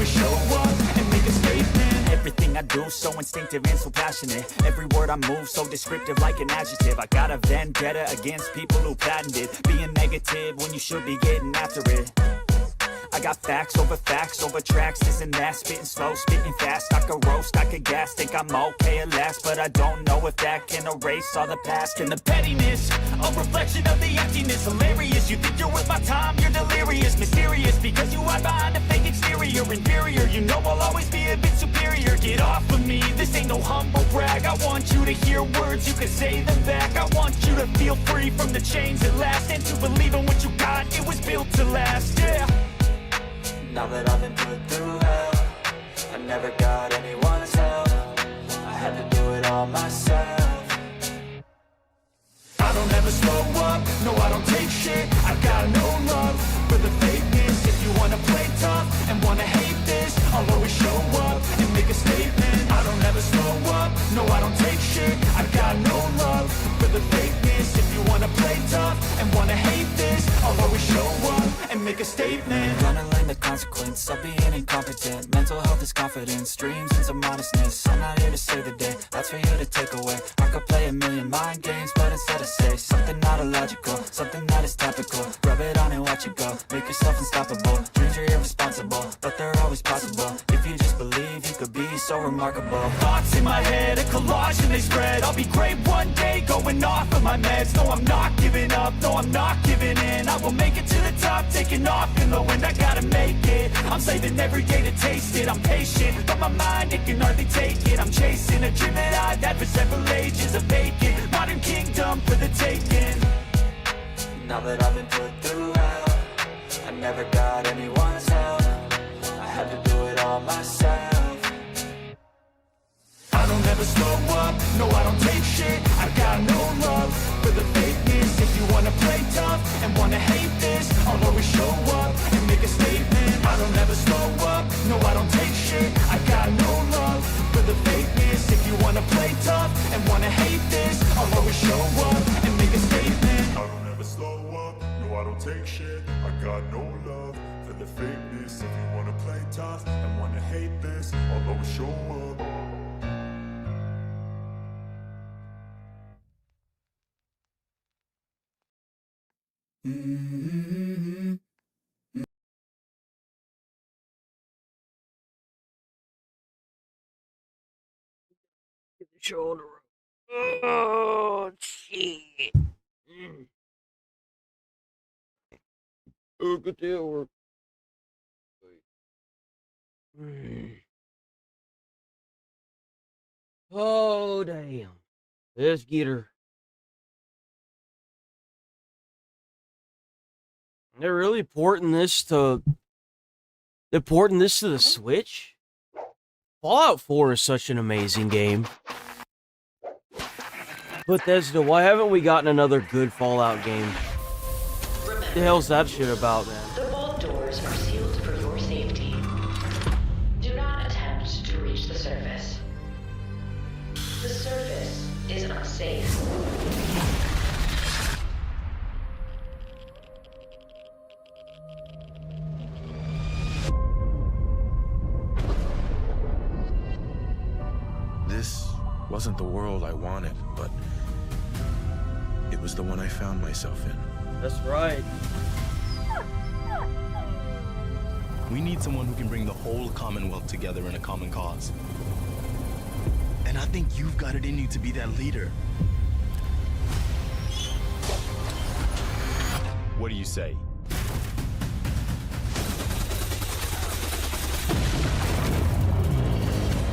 always show up and make a statement. Everything I do so instinctive and so passionate. Every word I move so descriptive like an adjective. I got a vendetta against people who patented being negative when you should be getting after it. I got facts over tracks, this and that. Spitting slow, spitting fast, I could roast, I could gas. Think I'm okay at last, but I don't know if that can erase all the past. And the pettiness, a reflection of the emptiness. Hilarious, you think you're worth my time, you're delirious. Mysterious, because you hide behind a fake exterior. Inferior, you know I'll always be a bit superior. Get off of me, this ain't no humble brag. I want you to hear words, you can say them back. I want you to feel free from the chains at last, and to believe in what you got, it was built to last, yeah. Now that I've been put through hell, I never got anyone's help. I had to do it all myself. I don't ever slow up, no I don't take shit. I got no love for the fakeness. If you wanna play tough and wanna hate this, I'll always show up and make a statement. I don't ever slow up, no I don't take shit. I got no love for the fakeness. If you wanna play tough and wanna hate this, I'll always show up and make a statement. Gonna learn the consequence of being incompetent. Mental health is confidence, dreams and some honestness. I'm not here to save the day, that's for you to take away. I could play a million mind games, but instead I say something not illogical, something that is topical. Rub it on and watch it go, make yourself unstoppable. Dreams are irresponsible, but they're always possible. If you just believe, you could be so remarkable. Thoughts in my head, a collage and they spread. I'll be great one day, going off of my meds. No, I'm not giving up, no, I'm not giving in. I will make it to the top, taking off in the wind. I gotta make it, I'm saving every day to taste it. I'm patient, but my mind, it can hardly take it. I'm chasing a dream that I've had for several ages. A vacant, modern kingdom for the taking. Now that I've been put through hell, I never got anyone's help. I had to do it all myself. I don't ever slow up, no I don't take shit. I got no love for the fakeness. If you wanna play tough and wanna hate this, I'll always show up and make a statement. I don't ever slow up, no I don't take shit. I got no love for the fakeness. If you wanna play tough and wanna hate this, I'll always show up and make a statement. I don't ever slow up, no I don't take shit. I got no love for the fakeness. If you wanna play tough and wanna hate this, I'll always show up. Get the shoulder. Oh shit. Oh, good deal work. Oh damn. Let's get her. They're really porting this to the Switch? Fallout 4 is such an amazing game. Bethesda, why haven't we gotten another good Fallout game? What the hell's that shit about, man? The vault doors are sealed for your safety. Do not attempt to reach the surface. The surface is unsafe. This wasn't the world I wanted, but it was the one I found myself in. That's right. We need someone who can bring the whole Commonwealth together in a common cause. And I think you've got it in you to be that leader. What do you say?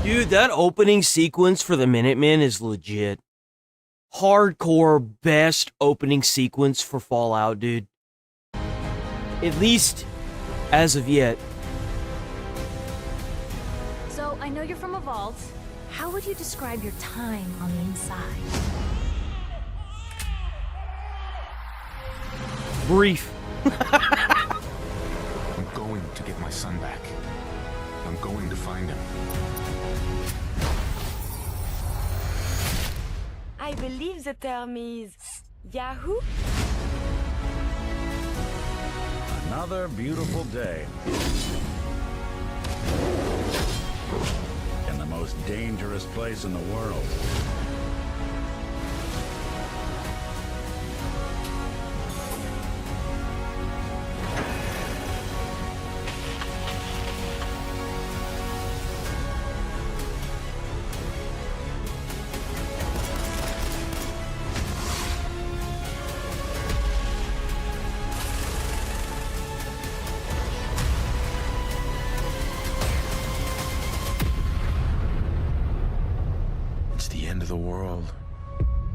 Dude, that opening sequence for the Minutemen is legit. Hardcore best opening sequence for Fallout, dude. At least as of yet. So, I know you're from a vault. How would you describe your time on the inside? Brief. I'm going to get my son back. I'm going to find him. I believe the term is Yahoo. Another beautiful day. most dangerous place in the world. It's the end of the world.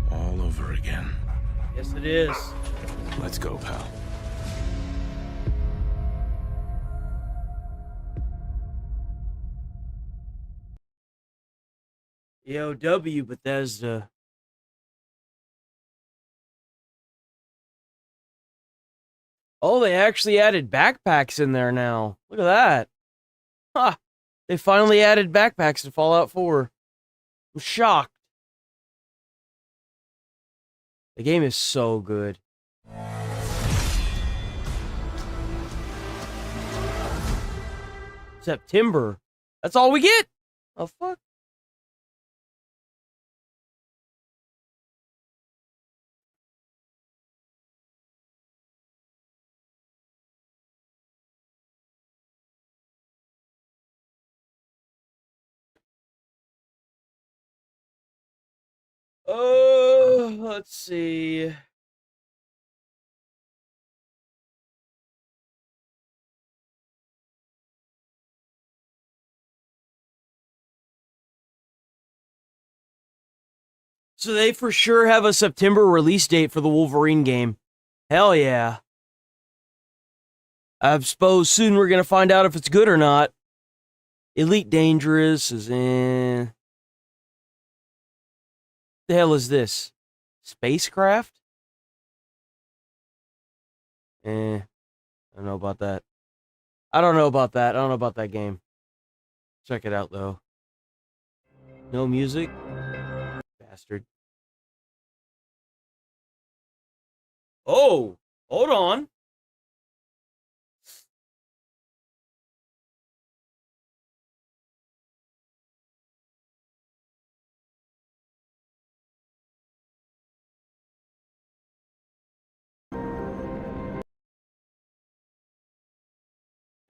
All over again. Yes, it is. Let's go, pal. EOW Bethesda. Oh, they actually added backpacks in there now. Look at that. Ha! They finally added backpacks to Fallout 4. I'm shocked. The game is so good. September. That's all we get? Oh, fuck. Oh, let's see. So they for sure have a September release date for the Wolverine game. Hell yeah. I suppose soon we're going to find out if it's good or not. Elite Dangerous is in... The hell is this? Spacecraft? I don't know about that. I don't know about that game. Check it out, though. No music? Bastard. Oh! Hold on.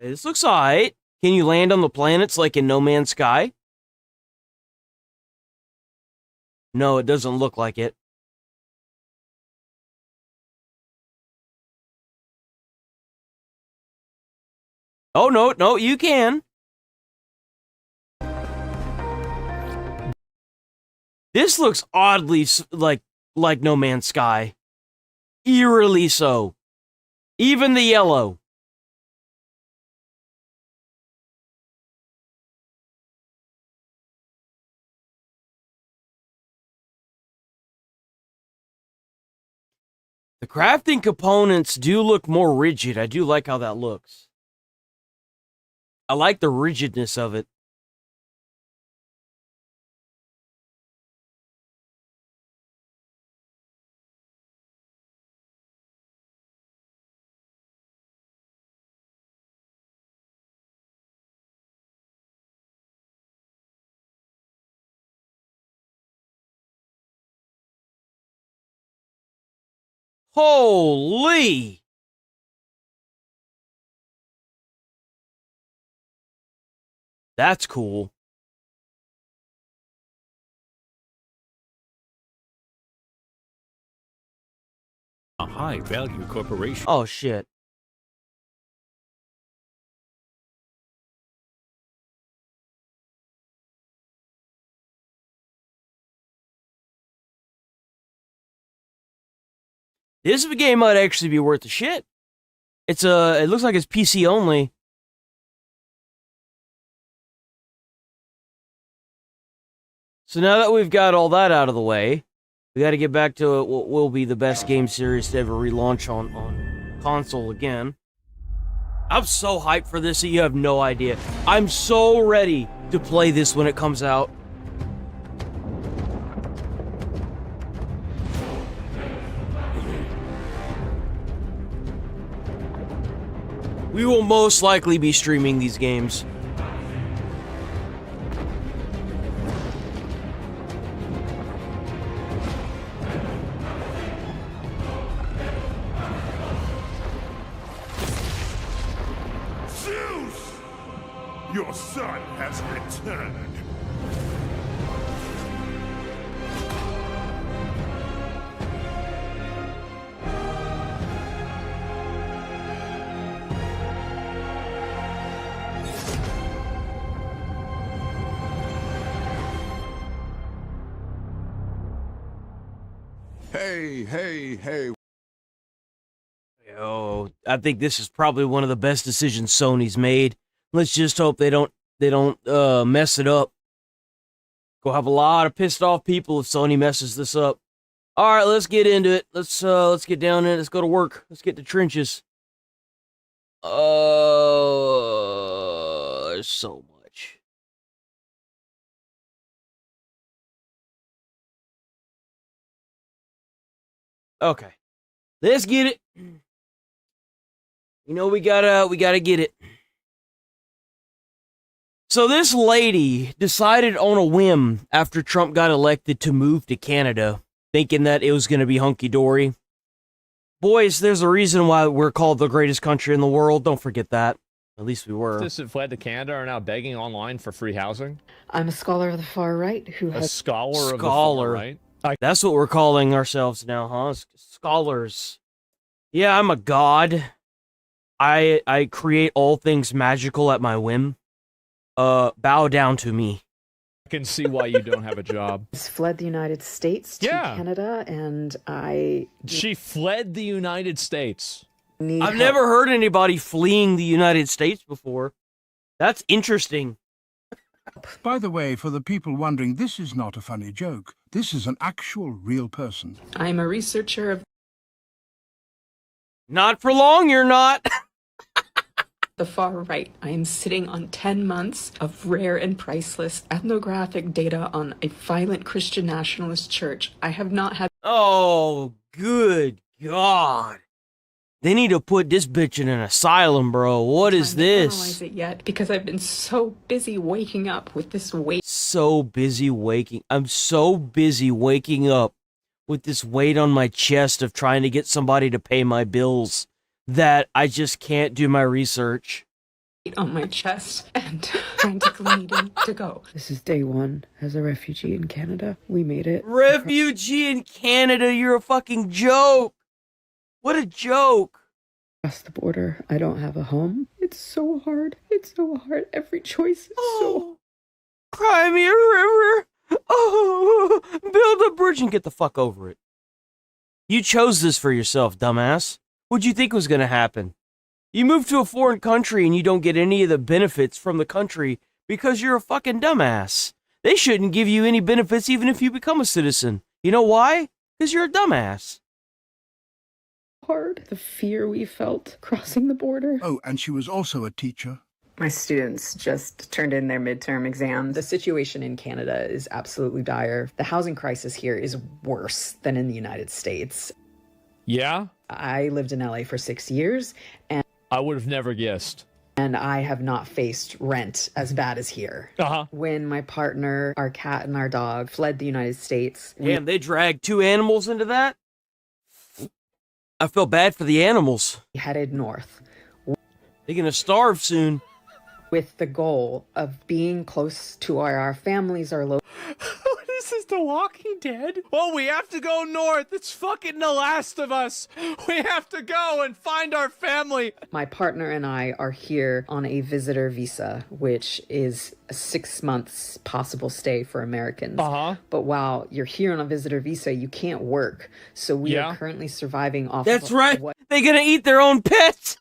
Hey, this looks alright. Can you land on the planets like in No Man's Sky? No, it doesn't look like it. Oh, no, you can. This looks oddly like No Man's Sky. Eerily so. Even the yellow. The crafting components do look more rigid. I do like how that looks. I like the rigidness of it. Holy! That's cool. A high-value corporation. Oh, shit. This game might actually be worth the shit. It looks like it's PC only. So now that we've got all that out of the way, we got to get back to what will be the best game series to ever relaunch on console again. I'm so hyped for this that you have no idea. I'm so ready to play this when it comes out. We will most likely be streaming these games. Your son has returned. Hey. Yo, I think this is probably one of the best decisions Sony's made. Let's just hope they don't mess it up. Go have a lot of pissed off people if Sony messes this up. All right, let's get into it. Let's get down in it. Let's go to work. Let's get to trenches. There's so much. Okay. Let's get it. You know we gotta get it. So this lady decided on a whim after Trump got elected to move to Canada, thinking that it was gonna be hunky-dory. Boys, there's a reason why we're called the greatest country in the world. Don't forget that. At least we were. Those that fled to Canada are now begging online for free housing. I'm a scholar of the far right who has... A scholar of the far right? That's what we're calling ourselves now, huh? Scholars. Yeah, I'm a god. I create all things magical at my whim. Bow down to me. I can see why you don't have a job. Fled the United States to Canada, and She fled the United States. I've never heard anybody fleeing the United States before. That's interesting. By the way, for the people wondering, this is not a funny joke. This is an actual real person. I'm a researcher of... Not for long, you're not. the far right. I am sitting on 10 months of rare and priceless ethnographic data on a violent Christian nationalist church. I have not had... Oh, good God. They need to put this bitch in an asylum, bro. What is this? Analyze it yet because I've been so busy waking up with this weight. I'm so busy waking up with this weight on my chest of trying to get somebody to pay my bills that I just can't do my research. On my chest and frantically needing to go. This is day one as a refugee in Canada. We made it. Refugee in Canada? You're a fucking joke. What a joke. Across the border, I don't have a home. It's so hard. It's so hard. Every choice is so... Cry me a river. Oh, build a bridge and get the fuck over it. You chose this for yourself, dumbass. What'd you think was gonna happen? You move to a foreign country and you don't get any of the benefits from the country because you're a fucking dumbass. They shouldn't give you any benefits even if you become a citizen. You know why? Because you're a dumbass. Hard. The fear we felt crossing the border. Oh, and she was also a teacher. My students just turned in their midterm exams. The situation in Canada is absolutely dire. The housing crisis here is worse than in the United States. Yeah? I lived in LA for 6 years, and I would have never guessed. And I have not faced rent as bad as here. When my partner, our cat, and our dog fled the United States... Damn, they dragged 2 animals into that? I feel bad for the animals. We headed north. They're gonna starve soon. With the goal of being close to where our families are located. This is The Walking Dead? Oh, we have to go north. It's fucking The Last of Us. We have to go and find our family. My partner and I are here on a visitor visa, which is a 6 months possible stay for Americans. But while you're here on a visitor visa, you can't work. So we are currently surviving off That's right. They're gonna eat their own pets.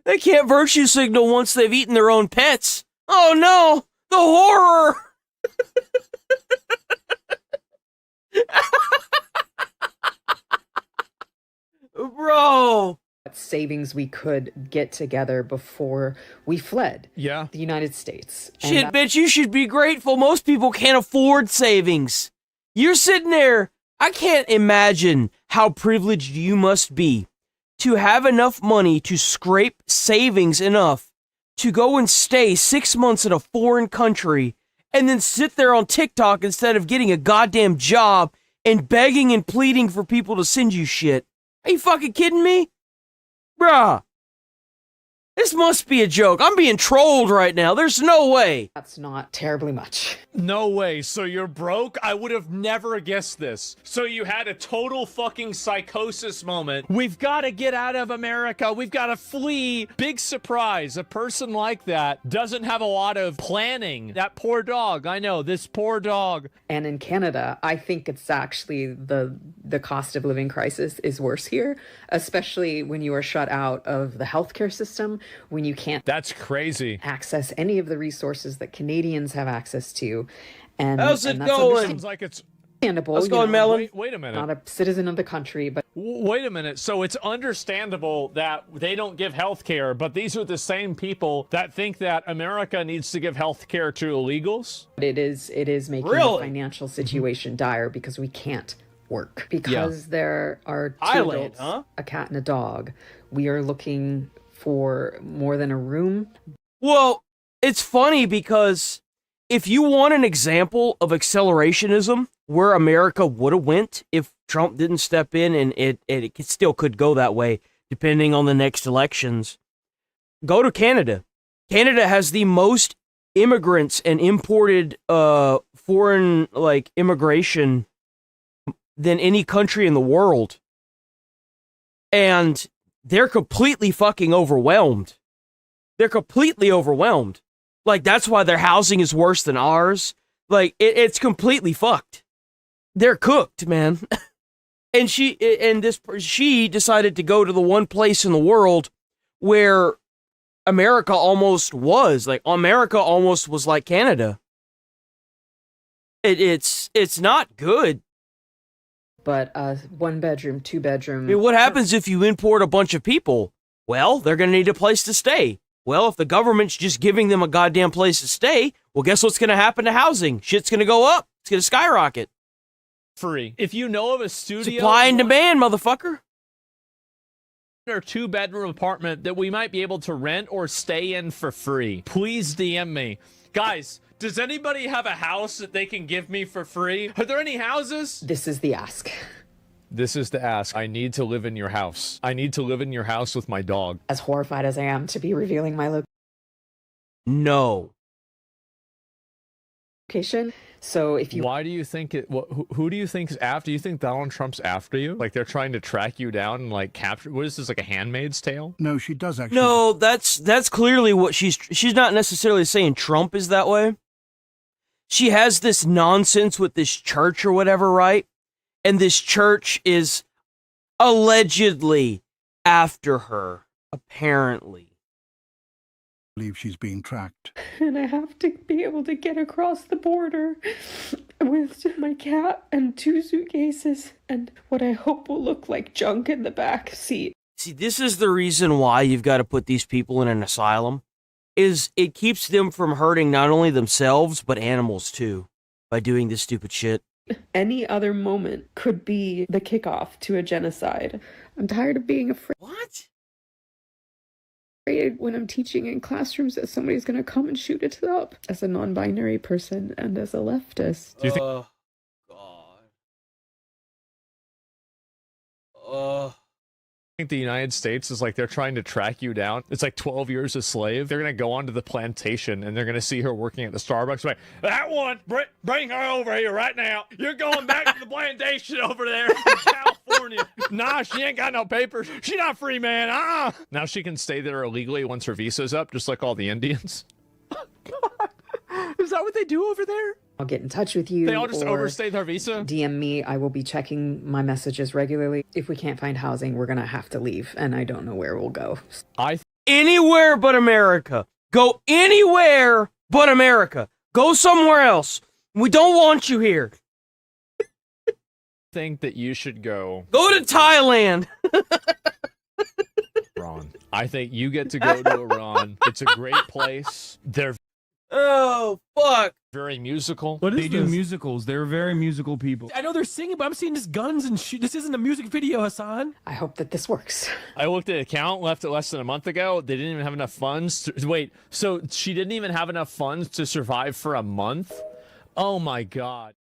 They can't virtue signal once they've eaten their own pets. Oh no! The horror! Bro! What savings we could get together before we fled the United States. Shit, bitch, you should be grateful. Most people can't afford savings. You're sitting there. I can't imagine how privileged you must be to have enough money to scrape savings enough to go and stay 6 months in a foreign country and then sit there on TikTok instead of getting a goddamn job and begging and pleading for people to send you shit. Are you fucking kidding me? Bruh. This must be a joke. I'm being trolled right now. There's no way. That's not terribly much. No way. So you're broke? I would have never guessed this. So you had a total fucking psychosis moment. We've got to get out of America. We've got to flee. Big surprise. A person like that doesn't have a lot of planning. That poor dog. I know, this poor dog. And in Canada, I think it's actually the cost of living crisis is worse here, especially when you are shut out of the healthcare system, when you can't That's crazy. access any of the resources that Canadians have access to. And How's it and that's going? Seems like it's understandable. How's it going, Melon? Wait a minute. Not a citizen of the country, but Wait a minute. So it's understandable that they don't give health care, but these are the same people that think that America needs to give health care to illegals? it is making the financial situation dire because we can't work. Because there are two Thailand, adults, a cat and a dog. We are looking for more than a room. Well, it's funny because if you want an example of accelerationism where America would have went if Trump didn't step in, and it still could go that way depending on the next elections, go to Canada. Canada has the most immigrants and imported foreign immigration than any country in the world. And they're completely fucking overwhelmed. They're completely overwhelmed. That's why their housing is worse than ours. It's completely fucked. They're cooked, man. And she decided to go to the one place in the world where America almost was. America almost was like Canada. It's not good. But 1 bedroom, 2 bedroom. I mean, what happens if you import a bunch of people? Well, they're going to need a place to stay. Well, if the government's just giving them a goddamn place to stay, well, guess what's going to happen to housing? Shit's going to go up. It's going to skyrocket. Free. If you know of a studio... Supply and demand, motherfucker. Or 2-bedroom apartment that we might be able to rent or stay in for free, please DM me. Guys, does anybody have a house that they can give me for free? Are there any houses? This is the ask. This is the ask. I need to live in your house. I need to live in your house with my dog. As horrified as I am to be revealing my No. location. So if you... Why do you think it... Who do you think is after? Do you think Donald Trump's after you? They're trying to track you down and capture... What is this, a Handmaid's Tale? No, she does actually. No, that's clearly what she's not necessarily saying Trump is that way. She has this nonsense with this church or whatever, right? And this church is allegedly after her, apparently. I believe she's being tracked. And I have to be able to get across the border with my cat and 2 suitcases and what I hope will look like junk in the back seat. See, this is the reason why you've got to put these people in an asylum, is it keeps them from hurting not only themselves, but animals too, by doing this stupid shit. Any other moment could be the kickoff to a genocide. I'm tired of being afraid. What? When I'm teaching in classrooms that somebody's going to come and shoot it up. As a non-binary person and as a leftist. Do you think... God. I think the United States is they're trying to track you down. It's 12 years a slave. They're going to go onto the plantation and they're going to see her working at the Starbucks. That one, bring her over here right now. You're going back to the plantation over there in California. Nah, she ain't got no papers. She not free, man. Now she can stay there illegally once her visa's up, just like all the Indians. God. Is that what they do over there? I'll get in touch with you. They all just overstay their visa? DM me. I will be checking my messages regularly. If we can't find housing, we're going to have to leave, and I don't know where we'll go. Anywhere but America. Go anywhere but America. Go somewhere else. We don't want you here. Think that you should go to Thailand. Iran. I think you get to go to Iran. It's a great place. They're fuck. Very musical. What is they do musicals. They're very musical people. I know they're singing, but I'm seeing just guns and shit. This isn't a music video, Hassan. I hope that this works. I looked at an account, left it less than a month ago. They didn't even have enough funds. Wait, so she didn't even have enough funds to survive for a month? Oh my God.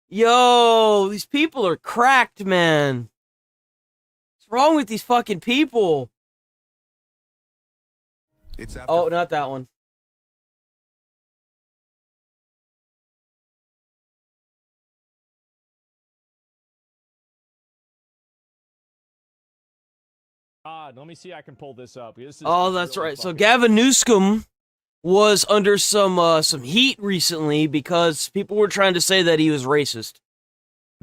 Yo, these people are cracked, man. What's wrong with these fucking people? It's Oh, not that one. Let me see. I can pull this up. Oh, that's right. So Gavin Newsom was under some heat recently because people were trying to say that he was racist.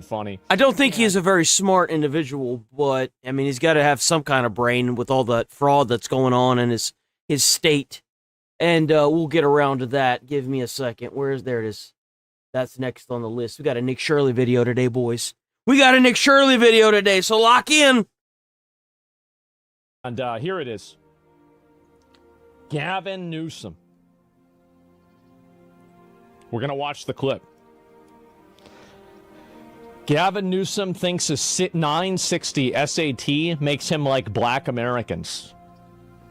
Funny. I don't think he is a very smart individual, but I mean, he's got to have some kind of brain with all that fraud that's going on in his state. And we'll get around to that. Give me a second. There it is. That's next on the list. We got a Nick Shirley video today, boys. We got a Nick Shirley video today, so lock in. And here it is. Gavin Newsom. We're going to watch the clip. Gavin Newsom thinks a 960 SAT makes him like black Americans.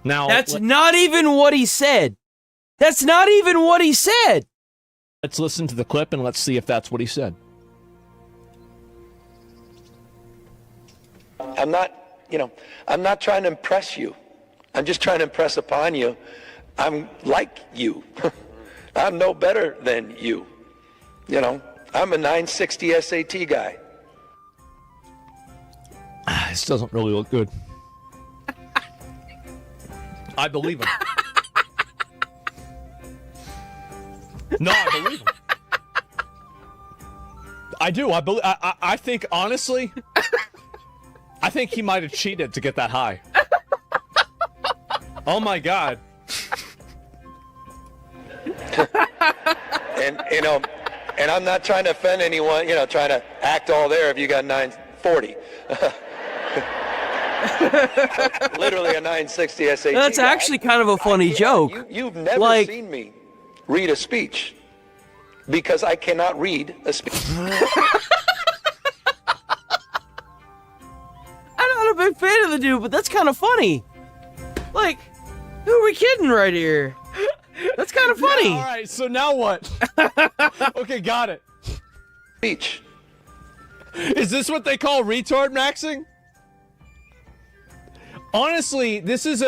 Now, that's not even what he said. That's not even what he said. Let's listen to the clip and let's see if that's what he said. I'm not trying to impress you. I'm just trying to impress upon you. I'm like you. I'm no better than you. I'm a 960 SAT guy. This doesn't really look good. I believe him. No, I believe him. I do. I think, honestly, I think he might have cheated to get that high. Oh, my God. And I'm not trying to offend anyone, trying to act all there if you got 940. Literally a 960 SAT. That's actually kind of a funny joke. You've never seen me read a speech because I cannot read a speech. I'm not a big fan of the dude, but that's kind of funny. Like, who are we kidding right here? That's kind of funny. Yeah, all right, so now what? Okay, got it. Speech. Is this what they call retard maxing? Honestly, this is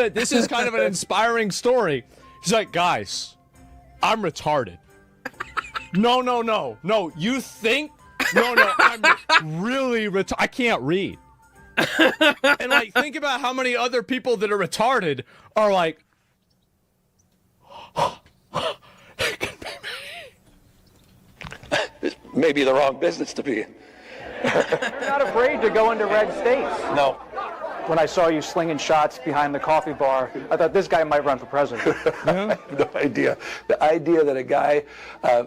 kind of an inspiring story. He's like, guys, I'm retarded. No. You think? No. I'm really retarded. I can't read. And like, think about how many other people that are retarded are like, This may be the wrong business to be in. You're not afraid to go into red states. No. When I saw you slinging shots behind the coffee bar, I thought this guy might run for president. I have no idea. The idea that a guy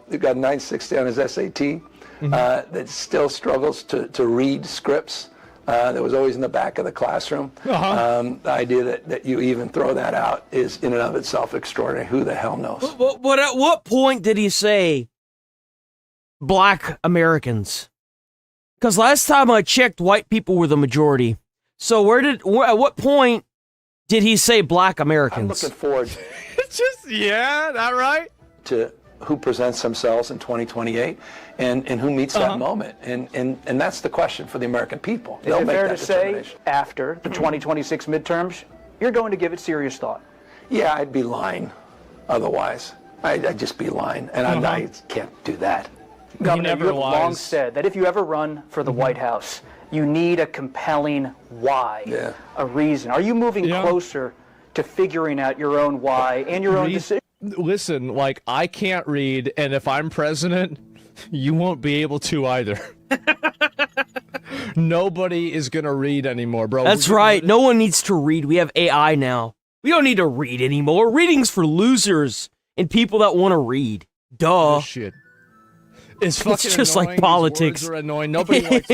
who got 960 on his SAT that still struggles to read scripts that was always in the back of the classroom. The idea that you even throw that out is in and of itself extraordinary. Who the hell knows? But at what point did he say black Americans? Because last time I checked, white people were the majority. So at what point did he say black Americans? I'm looking forward that right? to who presents themselves in 2028 and who meets that moment. And that's the question for the American people. Is it fair to say after the 2026 midterms, you're going to give it serious thought? Yeah, I'd be lying otherwise. I'd just be lying. And I can't do that. Governor, you have long said that if you ever run for the White House, you need a compelling why, a reason. Are you moving closer to figuring out your own why and your own decision? Listen, like, I can't read, and if I'm president, you won't be able to either. Nobody is going to read anymore, bro. That's right. No one needs to read. We have AI now. We don't need to read anymore. Reading's for losers and people that want to read. Duh. Shit. It's fucking just annoying. Like politics. These words are annoying. Nobody likes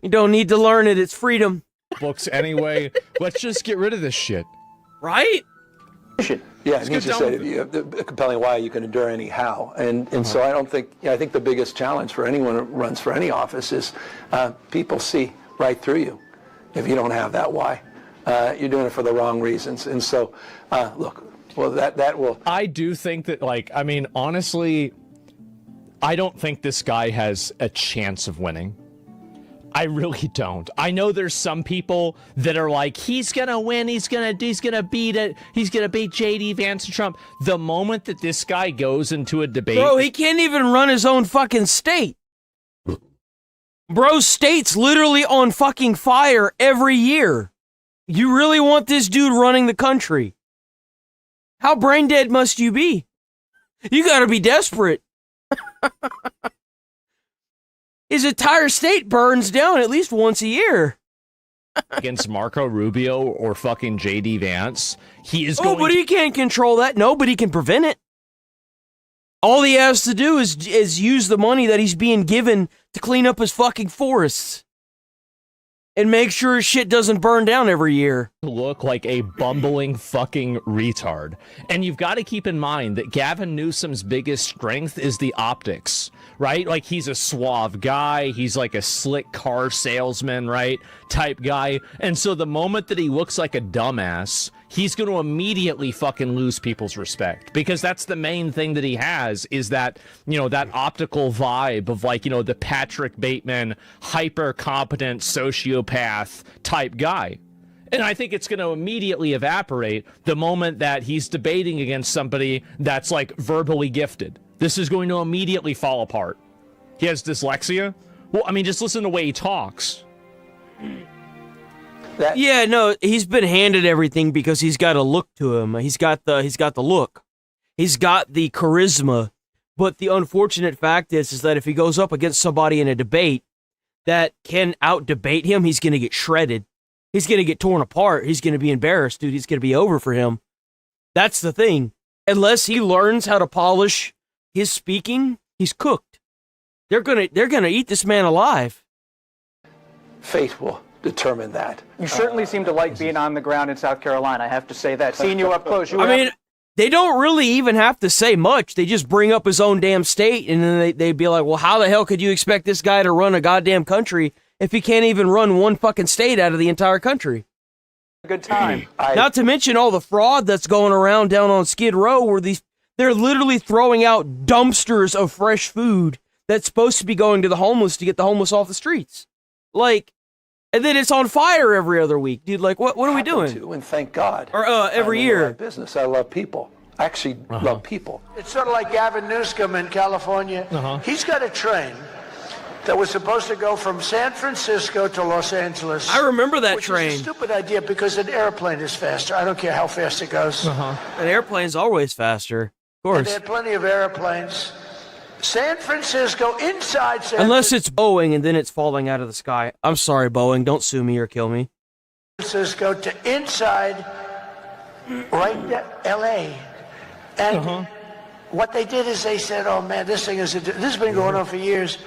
You don't need to learn it. It's freedom. Books anyway. Let's just get rid of this shit. Right? Yeah, and he just said if you have a compelling why, you can endure anyhow. And so I don't think, I think the biggest challenge for anyone who runs for any office is people see right through you if you don't have that why. You're doing it for the wrong reasons. And so, look, well, that will... I do think that, like, I mean, honestly, I don't think this guy has a chance of winning. I really don't. I know there's some people that are like, he's gonna win, he's gonna beat it, he's gonna beat JD Vance and Trump. The moment that this guy goes into a debate, bro, he can't even run his own fucking state. Bro's state's literally on fucking fire every year. You really want this dude running the country? How brain dead must you be? You gotta be desperate. His entire state burns down at least once a year. against Marco Rubio or fucking JD Vance, he is going. Nobody can't control that. Nobody can prevent it. All he has to do is use the money that he's being given to clean up his fucking forests and make sure his shit doesn't burn down every year. Look like a bumbling fucking retard. And you've got to keep in mind that Gavin Newsom's biggest strength is the optics, right? Like, he's a suave guy. He's like a slick car salesman, right? Type guy. And so the moment that he looks like a dumbass, he's going to immediately fucking lose people's respect, because that's the main thing that he has, is that, you know, that optical vibe of, like, you know, the Patrick Bateman hyper competent sociopath type guy. And I think it's going to immediately evaporate the moment that he's debating against somebody that's like verbally gifted. This is going to immediately fall apart. He has dyslexia. Well, I mean, just listen to the way he talks. Yeah, no, he's been handed everything because he's got a look to him. He's got the look. He's got the charisma. But the unfortunate fact is that if he goes up against somebody in a debate that can out-debate him, he's going to get shredded. He's going to get torn apart. He's going to be embarrassed, dude. He's going to be over for him. That's the thing. Unless he learns how to polish his speaking, he's cooked. They're gonna eat this man alive. Fate will determine that. You certainly seem to like being on the ground in South Carolina, I have to say that. Seeing you up close. I mean, they don't really even have to say much. They just bring up his own damn state, and then they'd be like, well, how the hell could you expect this guy to run a goddamn country if he can't even run one fucking state out of the entire country? Good time. Not to mention all the fraud that's going around down on Skid Row, where they're literally throwing out dumpsters of fresh food that's supposed to be going to the homeless to get the homeless off the streets. Like, and then it's on fire every other week, dude. Like, what are we doing? And thank God. Or every year. Business. I love people. I actually love people. It's sort of like Gavin Newsom in California. He's got a train that was supposed to go from San Francisco to Los Angeles. I remember that which train. Is a stupid idea because an airplane is faster. I don't care how fast it goes. An airplane's always faster, of course. And they had plenty of airplanes. San Francisco, inside San Unless it's Boeing and then it's falling out of the sky. I'm sorry, Boeing. Don't sue me or kill me. Francisco to inside right to L.A. And what they did is they said, oh, man, this has been going on for years.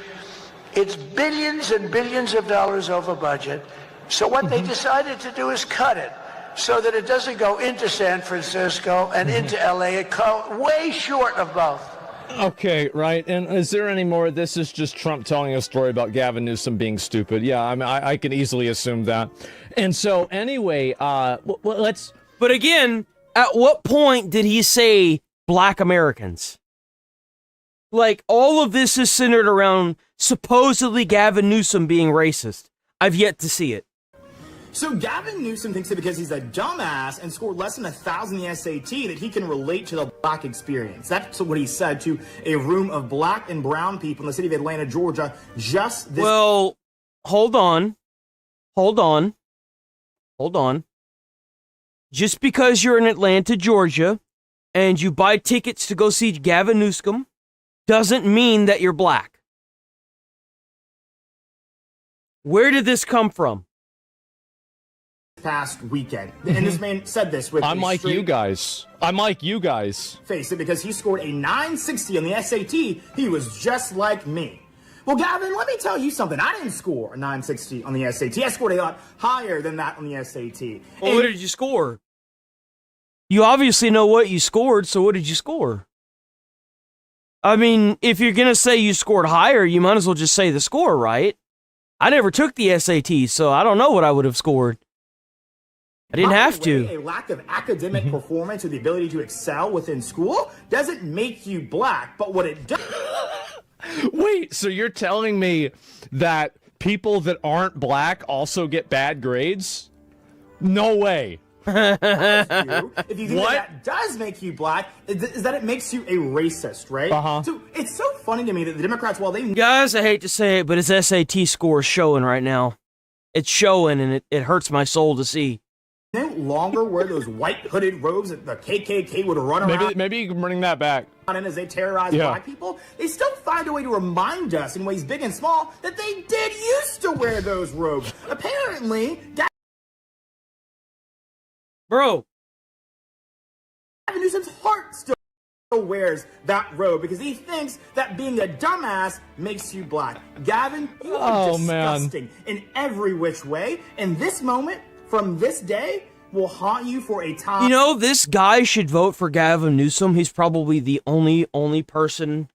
It's billions and billions of dollars over budget. So what they decided to do is cut it so that it doesn't go into San Francisco and into L.A. It goes way short of both. Okay, right. And is there any more? This is just Trump telling a story about Gavin Newsom being stupid. Yeah, I mean, I can easily assume that. And so, anyway, let's... But again, at what point did he say black Americans? Like, all of this is centered around supposedly Gavin Newsom being racist. I've yet to see it. So Gavin Newsom thinks that because he's a dumbass and scored less than 1,000 in the SAT that he can relate to the black experience. That's what he said to a room of black and brown people in the city of Atlanta, Georgia, just this... Well, hold on. Just because you're in Atlanta, Georgia, and you buy tickets to go see Gavin Newsom doesn't mean that you're black. Where did this come from? Past weekend. And this man said this with I'm like you guys. Face it, because he scored a 960 on the SAT. He was just like me. Well, Gavin, let me tell you something. I didn't score a 960 on the SAT. I scored a lot higher than that on the SAT. Well, what did you score? You obviously know what you scored, so what did you score? I mean, if you're going to say you scored higher, you might as well just say the score, right? I never took the SAT, so I don't know what I would have scored. I didn't have to. A lack of academic performance or the ability to excel within school doesn't make you black, but what it does... Wait, so you're telling me that people that aren't black also get bad grades? No way. If you think that does make you black, is that it makes you a racist, right? So it's so funny to me that the Democrats, while they Guys, I hate to say it, but his SAT score is showing right now. It's showing, and it hurts my soul to see. no longer wear those white hooded robes that the KKK would run around. Maybe you can bring that back. And as they terrorize black people, they still find a way to remind us in ways big and small that they did used to wear those robes. Apparently, bro, Gavin Newsom's heart still wears that robe because he thinks that being a dumbass makes you black. Gavin, you are disgusting in every which way. And this moment, from this day, will haunt you for a time. You know, this guy should vote for Gavin Newsom. He's probably the only person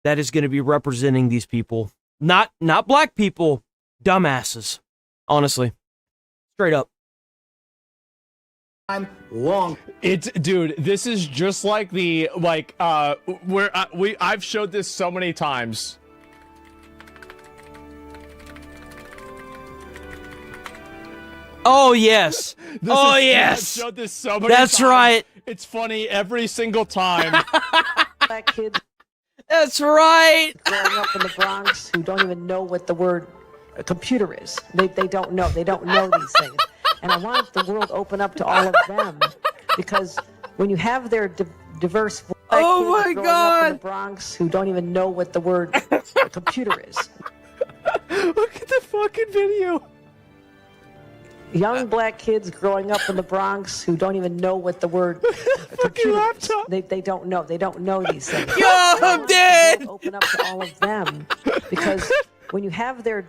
that is going to be representing these people. Not black people, dumbasses. Honestly. Straight up. Long. Dude, this is just like the I've showed this so many times. Oh yes. Yes. I've showed this so many That's times. right. It's funny every single time. Black kids. That's right. Growing up in the Bronx who don't even know what the word computer is. They don't know. They don't know these things. And I want the world open up to all of them because when you have their diverse black kids growing up in the Bronx who don't even know what the word computer is. Look at the fucking video. Young black kids growing up in the Bronx who don't even know what the word computer is. They don't know. They don't know these things. Yo, I'm dead. Open up to all of them because when you have their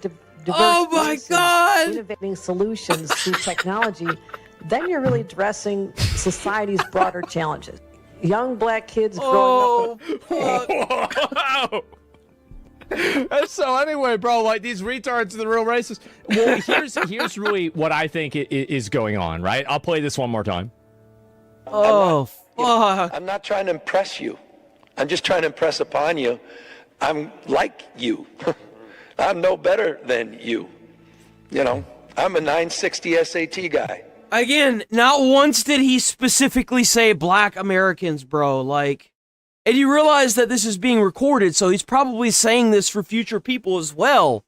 diverse innovating solutions through technology, then you're really addressing society's broader challenges. Young black kids growing up. So anyway, bro, like these retards are the real racists. Well, here's really what I think is going on, right? I'll play this one more time. Oh, fuck. I'm not trying to impress you. I'm just trying to impress upon you. I'm like you. I'm no better than you. You know, I'm a 960 SAT guy. Again, not once did he specifically say black Americans, bro. Like, and you realize that this is being recorded, so he's probably saying this for future people as well.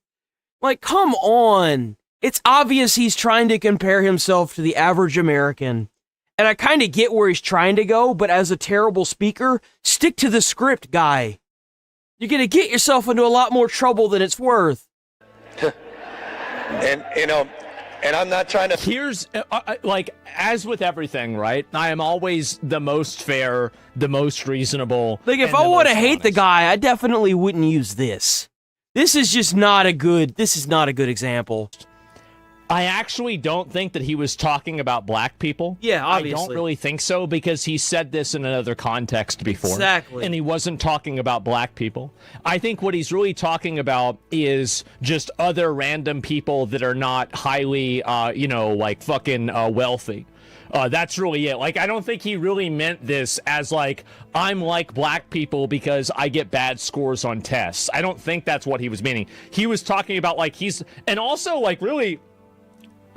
Like, come on. It's obvious he's trying to compare himself to the average American. And I kind of get where he's trying to go, but as a terrible speaker, stick to the script, guy. You're going to get yourself into a lot more trouble than it's worth. And, you know, and I'm not trying to... Here's, like, as with everything, right? I am always the most fair, the most reasonable. Like, if I want to hate the guy, I definitely wouldn't use this. This is just not a good example. I actually don't think that he was talking about black people. Yeah, obviously. I don't really think so because he said this in another context before. Exactly. And he wasn't talking about black people. I think what he's really talking about is just other random people that are not highly, like fucking wealthy. That's really it. Like, I don't think he really meant this as like, I'm like black people because I get bad scores on tests. I don't think that's what he was meaning. He was talking about like and also like really,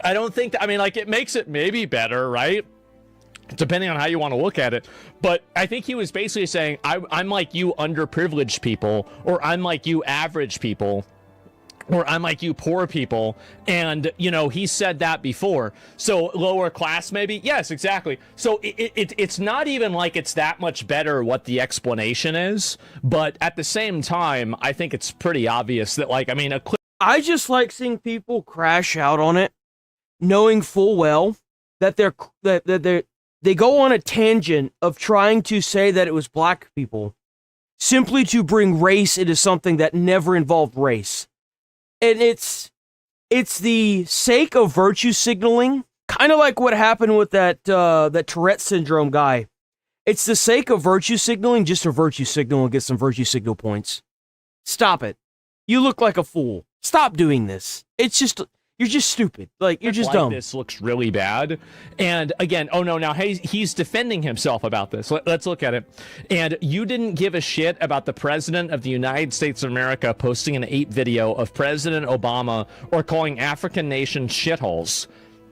I don't think that, I mean, like, it makes it maybe better, right? Depending on how you want to look at it. But I think he was basically saying, I'm like you underprivileged people, or I'm like you average people, or I'm like you poor people. And, you know, he said that before. So lower class, maybe? Yes, exactly. So it's not even like it's that much better what the explanation is. But at the same time, I think it's pretty obvious that, like, I mean, I just like seeing people crash out on it, knowing full well that they go on a tangent of trying to say that it was black people simply to bring race into something that never involved race. And it's the sake of virtue signaling, kind of like what happened with that Tourette syndrome guy. It's the sake of virtue signaling just to virtue signal and get some virtue signal points. Stop it. You look like a fool. Stop doing this. It's just, You're just stupid. Like, you're just like dumb. This looks really bad. And again, oh no, now he's defending himself about this. Let's look at it. And you didn't give a shit about the President of the United States of America posting an 8 video of President Obama or calling African nations shitholes.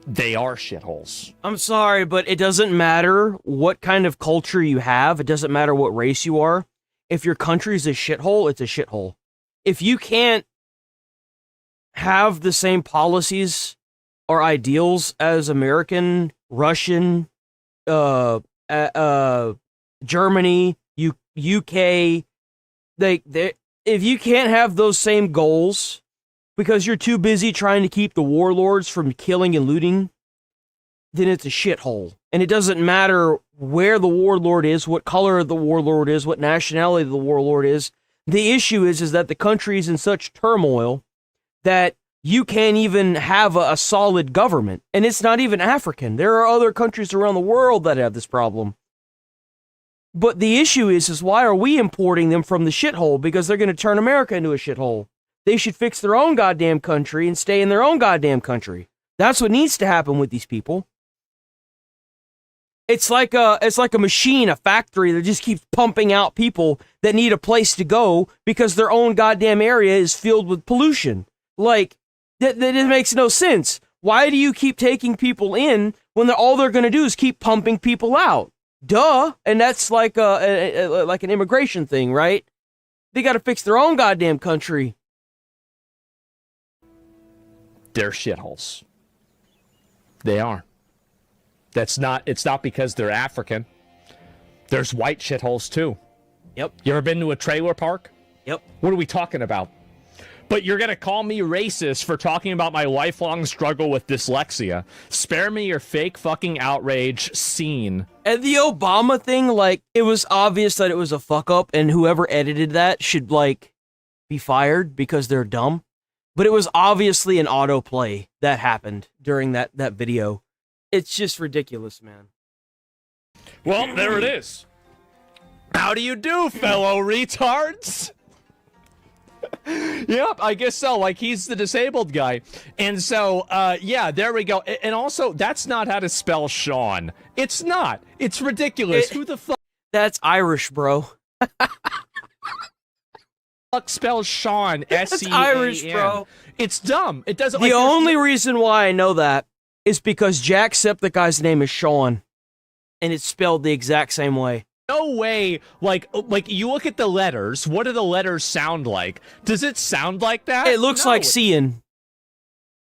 They are shitholes. I'm sorry, but it doesn't matter what kind of culture you have. It doesn't matter what race you are. If your country's a shithole, it's a shithole. If you can't have the same policies or ideals as American, Russian, Germany, UK, if you can't have those same goals because you're too busy trying to keep the warlords from killing and looting, then it's a shithole. And it doesn't matter where the warlord is, what color the warlord is, what nationality the warlord is. The issue is that the country is in such turmoil that you can't even have a solid government. And it's not even African. There are other countries around the world that have this problem. But the issue is why are we importing them from the shithole? Because they're going to turn America into a shithole. They should fix their own goddamn country and stay in their own goddamn country. That's what needs to happen with these people. It's like a machine, a factory that just keeps pumping out people that need a place to go because their own goddamn area is filled with pollution. Like, that makes no sense. Why do you keep taking people in when all they're going to do is keep pumping people out? Duh. And that's like like an immigration thing, right? They got to fix their own goddamn country. They're shitholes. They are. It's not because they're African. There's white shitholes too. Yep. You ever been to a trailer park? Yep. What are we talking about? But you're going to call me racist for talking about my lifelong struggle with dyslexia. Spare me your fake fucking outrage scene. And the Obama thing, like, it was obvious that it was a fuck up and whoever edited that should, like, be fired because they're dumb. But it was obviously an autoplay that happened during that video. It's just ridiculous, man. Well, there it is. How do you do, fellow retards? Yep, I guess so. Like, he's the disabled guy. And so, yeah, there we go. And also, that's not how to spell Sean. It's not. It's ridiculous. Who the fuck? That's Irish, bro. Fuck spells Sean? S-C-A-N. It's Irish, bro. It's dumb. It doesn't. The only reason why I know that is because Jacksepticeye's name is Sean, and it's spelled the exact same way. No way, like you look at the letters, what do the letters sound like? Does it sound like that? It looks like Cian.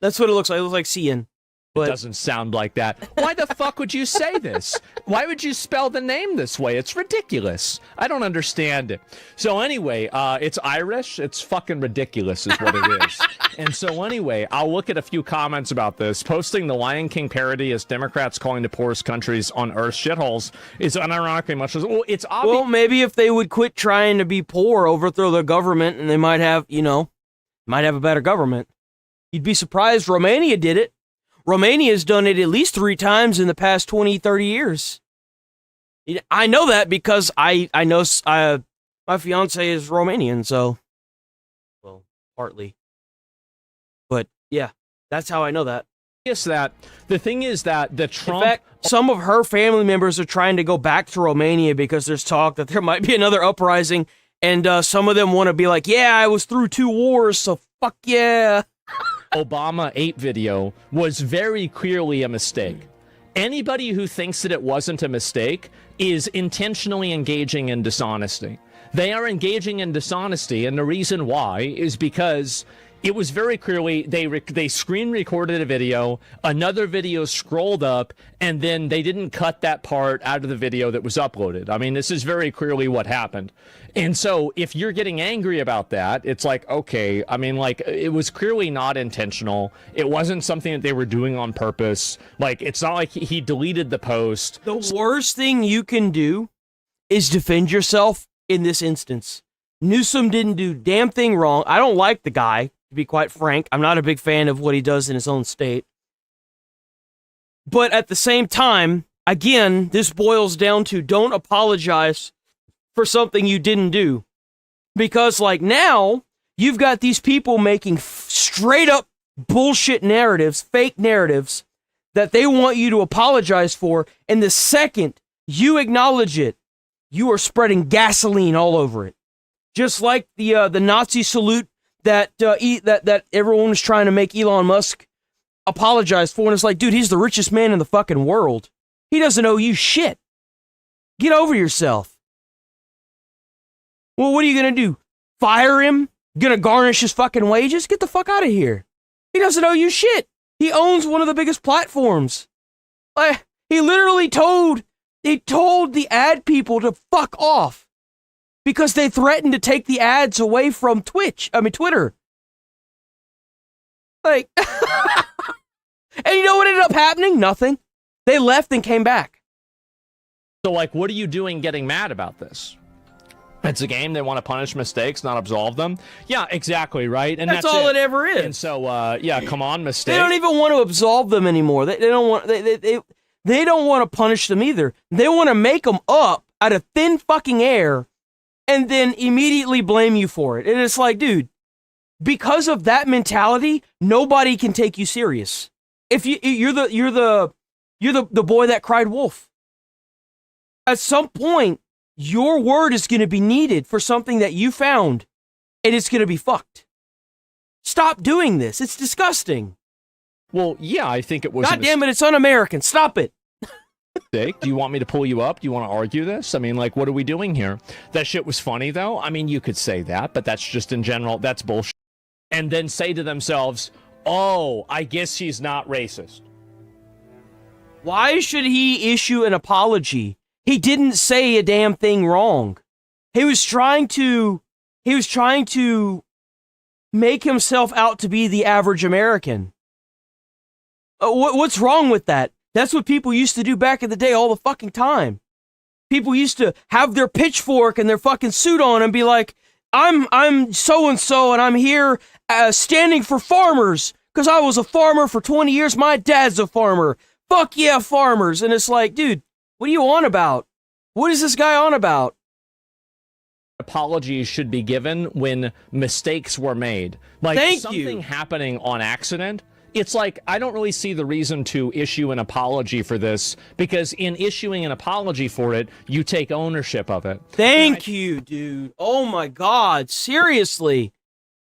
That's what it looks like. It looks like Cian. But it doesn't sound like that. Why the fuck would you say this? Why would you spell the name this way? It's ridiculous. I don't understand it. So anyway, it's Irish. It's fucking ridiculous is what it is. And so anyway, I'll look at a few comments about this. Posting the Lion King parody as Democrats calling the poorest countries on Earth shitholes is unironically much as, well, it's obvious. Well, maybe if they would quit trying to be poor, overthrow their government, and they might have, might have a better government. You'd be surprised Romania did it. Romania's done it at least 3 times in the past 20, 30 years. I know that because I know my fiance is Romanian, so, well, partly. But yeah, that's how I know that. Yes, that the thing is that the Trump. In fact, some of her family members are trying to go back to Romania because there's talk that there might be another uprising, and some of them want to be like, yeah, I was through 2 wars, so fuck yeah. Obama 8 video was very clearly a mistake. Anybody who thinks that it wasn't a mistake is intentionally engaging in dishonesty. They are engaging in dishonesty, and the reason why is because it was very clearly they screen recorded a video, another video scrolled up, and then they didn't cut that part out of the video that was uploaded. I mean, this is very clearly what happened. And so if you're getting angry about that, it's like, okay, I mean, like, it was clearly not intentional. It wasn't something that they were doing on purpose. Like, it's not like he deleted the post. The worst thing you can do is defend yourself in this instance. Newsom didn't do damn thing wrong. I don't like the guy. To be quite frank, I'm not a big fan of what he does in his own state. But at the same time, again, this boils down to don't apologize for something you didn't do. Because, like, now, you've got these people making straight up bullshit narratives, fake narratives that they want you to apologize for, and the second you acknowledge it, you are spreading gasoline all over it. Just like the Nazi salute that everyone was trying to make Elon Musk apologize for, and it's like, dude, he's the richest man in the fucking world. He doesn't owe you shit. Get over yourself. Well, what are you gonna do? Fire him? Gonna garnish his fucking wages? Get the fuck out of here. He doesn't owe you shit. He owns one of the biggest platforms. He literally told the ad people to fuck off because they threatened to take the ads away from Twitter. Like, and you know what ended up happening? Nothing. They left and came back. So, like, what are you doing getting mad about this? It's a game. They want to punish mistakes, not absolve them. Yeah, exactly, right? And that's all it ever is. And so, yeah, come on, mistake. They don't even want to absolve them anymore. They don't want they don't want to punish them either. They want to make them up out of thin fucking air and then immediately blame you for it. And it's like, dude, because of that mentality, nobody can take you serious. If you're the boy that cried wolf. At some point, your word is going to be needed for something that you found, and it's going to be fucked. Stop doing this. It's disgusting. Well, yeah, I think it was. God damn it, it's un-American. Stop it. Do you want me to pull you up? Do you want to argue this? I mean, like, what are we doing here? That shit was funny, though. I mean, you could say that, but that's just in general. That's bullshit. And then say to themselves, oh, I guess he's not racist. Why should he issue an apology? He didn't say a damn thing wrong. He was trying to make himself out to be the average American. What's wrong with that? That's what people used to do back in the day all the fucking time. People used to have their pitchfork and their fucking suit on and be like, I'm so-and-so and I'm here standing for farmers because I was a farmer for 20 years. My dad's a farmer. Fuck yeah, farmers. And it's like, dude, what are you on about? What is this guy on about? Apologies should be given when mistakes were made. Like something happening on accident. It's like, I don't really see the reason to issue an apology for this, because in issuing an apology for it, you take ownership of it. Thank you, dude. Oh my God, seriously.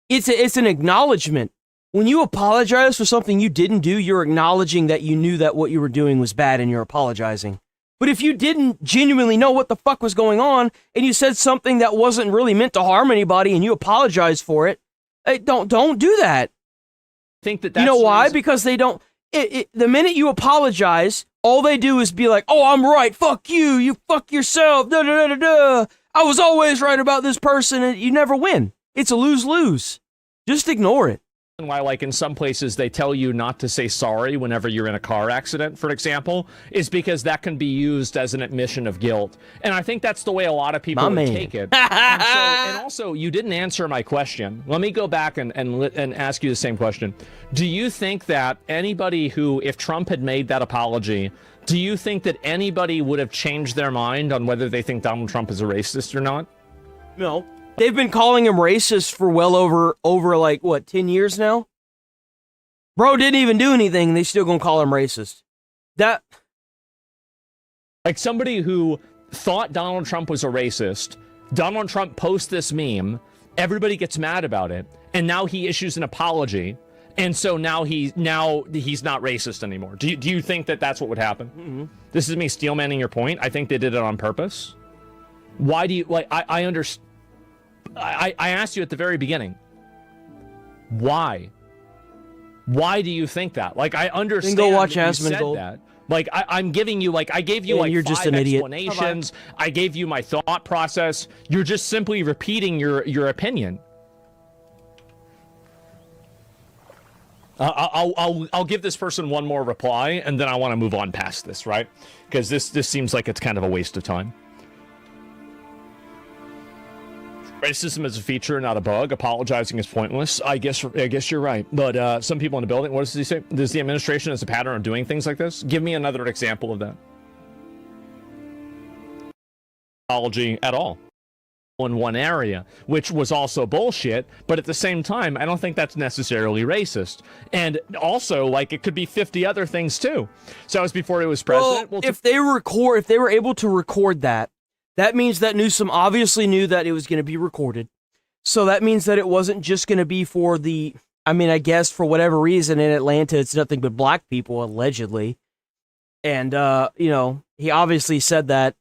It's an acknowledgement. When you apologize for something you didn't do, you're acknowledging that you knew that what you were doing was bad and you're apologizing. But if you didn't genuinely know what the fuck was going on and you said something that wasn't really meant to harm anybody and you apologize for it, don't do that. Think that's you know why? Because they don't. The minute you apologize, all they do is be like, "Oh, I'm right. Fuck you. You fuck yourself." Da da da da da. I was always right about this person, and you never win. It's a lose-lose. Just ignore it. Why, like, in some places they tell you not to say sorry whenever you're in a car accident, for example, is because that can be used as an admission of guilt. And I think that's the way a lot of people would take it. and also, you didn't answer my question. Let me go back and ask you the same question. Do you think that anybody who, if Trump had made that apology, do you think that anybody would have changed their mind on whether they think Donald Trump is a racist or not? No. They've been calling him racist for well over like, what, 10 years now? Bro didn't even do anything, and they still gonna call him racist. That... Like, somebody who thought Donald Trump was a racist, Donald Trump posts this meme, everybody gets mad about it, and now he issues an apology, and so now he's not racist anymore. Do you think that that's what would happen? Mm-hmm. This is me steelmanning your point. I think they did it on purpose. Why do you... Like, I understand... I asked you at the very beginning, why? Why do you think that? Like, I understand then go watch that Asmongold. you said that. Like, I'm giving you, like, I gave you, like, you're five just an idiot. explanations. I gave you my thought process. You're just simply repeating your opinion. I'll give this person one more reply, and then I want to move on past this, right? Because this seems like it's kind of a waste of time. Racism is a feature, not a bug. Apologizing is pointless. I guess you're right. But some people in the building, what does he say? Does the administration has a pattern of doing things like this? Give me another example of that. Apology at all. in one area, which was also bullshit. But at the same time, I don't think that's necessarily racist. And also, like, it could be 50 other things too. So that was before he was president. Well, if they were able to record that, that means that Newsom obviously knew that it was going to be recorded. So that means that it wasn't just going to be for the, I mean, I guess for whatever reason in Atlanta, it's nothing but black people, allegedly. And, you know, he obviously said that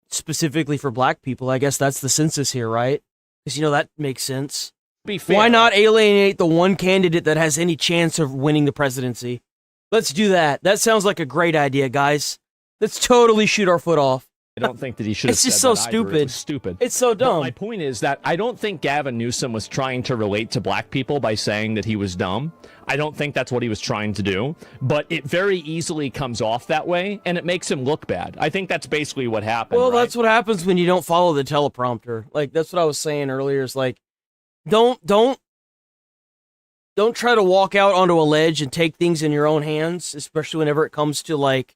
specifically for black people. I guess that's the census here, right? Because, you know, that makes sense. Be fair. Why not alienate the one candidate that has any chance of winning the presidency? Let's do that. That sounds like a great idea, guys. Let's totally shoot our foot off. I don't think that he should have It's just said so that either. stupid. It was stupid. It's so dumb. But my point is that I don't think Gavin Newsom was trying to relate to black people by saying that he was dumb. I don't think that's what he was trying to do. But it very easily comes off that way, and it makes him look bad. I think that's basically what happened. Well, right? that's what happens when you don't follow the teleprompter. Like, that's what I was saying earlier. Is like, don't try to walk out onto a ledge and take things in your own hands, especially whenever it comes to like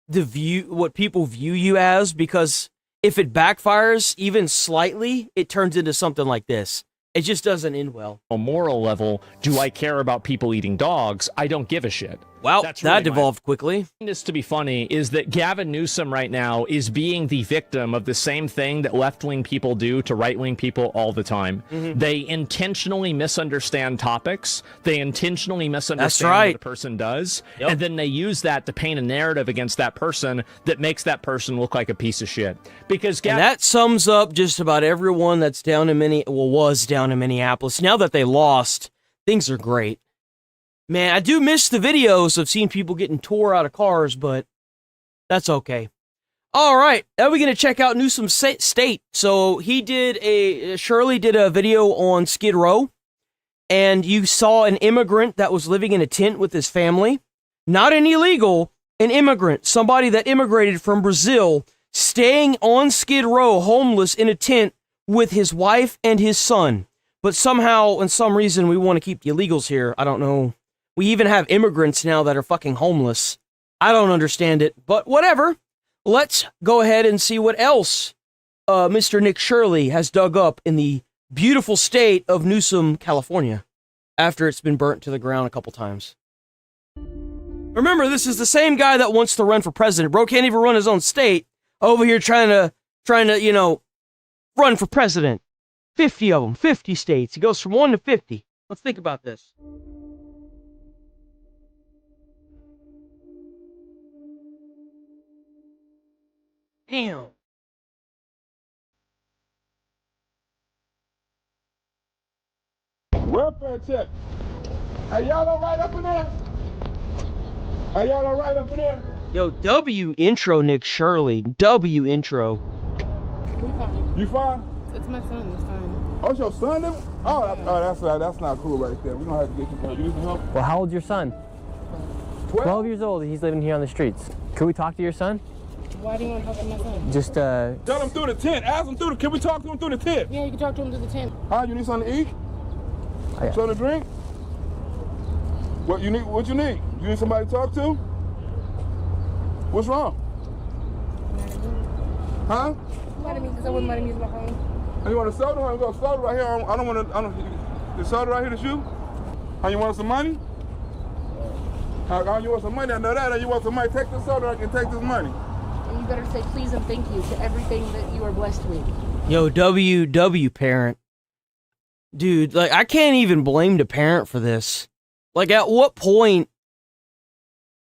what people view you as, because if it backfires even slightly, it turns into something like this. It just doesn't end well. A moral level, do I care about people eating dogs? I don't give a shit. Well, That's that really devolved quickly. This to be funny is that Gavin Newsom right now is being the victim of the same thing that left-wing people do to right-wing people all the time. Mm-hmm. They intentionally misunderstand topics. They intentionally misunderstand right. what a person does. And then they use that to paint a narrative against that person that makes that person look like a piece of shit. Because And that sums up just about everyone that's down in was down in Minneapolis. Now that they lost, things are great. Man, I do miss the videos of seeing people getting tore out of cars, but that's okay. All right, now we're going to check out Newsom's state. So Shirley did a video on Skid Row, and you saw an immigrant that was living in a tent with his family. Not an illegal, an immigrant, somebody that immigrated from Brazil, staying on Skid Row, homeless in a tent with his wife and his son. But somehow, and some reason, we want to keep the illegals here. I don't know. We even have immigrants now that are fucking homeless. I don't understand it, but whatever. Let's go ahead and see what else Mr. Nick Shirley has dug up in the beautiful state of Newsom, California, after it's been burnt to the ground a couple times. Remember, this is the same guy that wants to run for president. Bro can't even run his own state. Over here trying to, you know, run for president. 50 of them, 50 states. He goes from 1 to 50. Let's think about this. Damn. Welfare check. Are y'all all right up in there? Are y'all all right up in there? Yo, W intro, Nick Shirley. W intro. You fine? It's my son, it's fine. Oh, it's your son? Then? That's not cool right there. We don't have to get you. You need some help? Well, how old's your son? 12 years old. He's living here on the streets. Could we talk to your son? Why do you want to talk to my son? Just, Tell him through the tent. Ask him through the... Can we talk to him through the tent? Yeah, you can talk to him through the tent. Huh? You need something to eat? Something to drink? What you need? What you need? You need somebody to talk to? What's wrong? Huh? Mad at me because I wouldn't let him use my phone. You want a soda? We got soda right here. I don't want to... The soda right here to shoot? How you want some money? How you want some money? I know that. You want some money? Take this soda. I can take this money. And you better say please and thank you to everything that you are blessed with. Yo, W parent. Dude, like, I can't even blame the parent for this. Like, at what point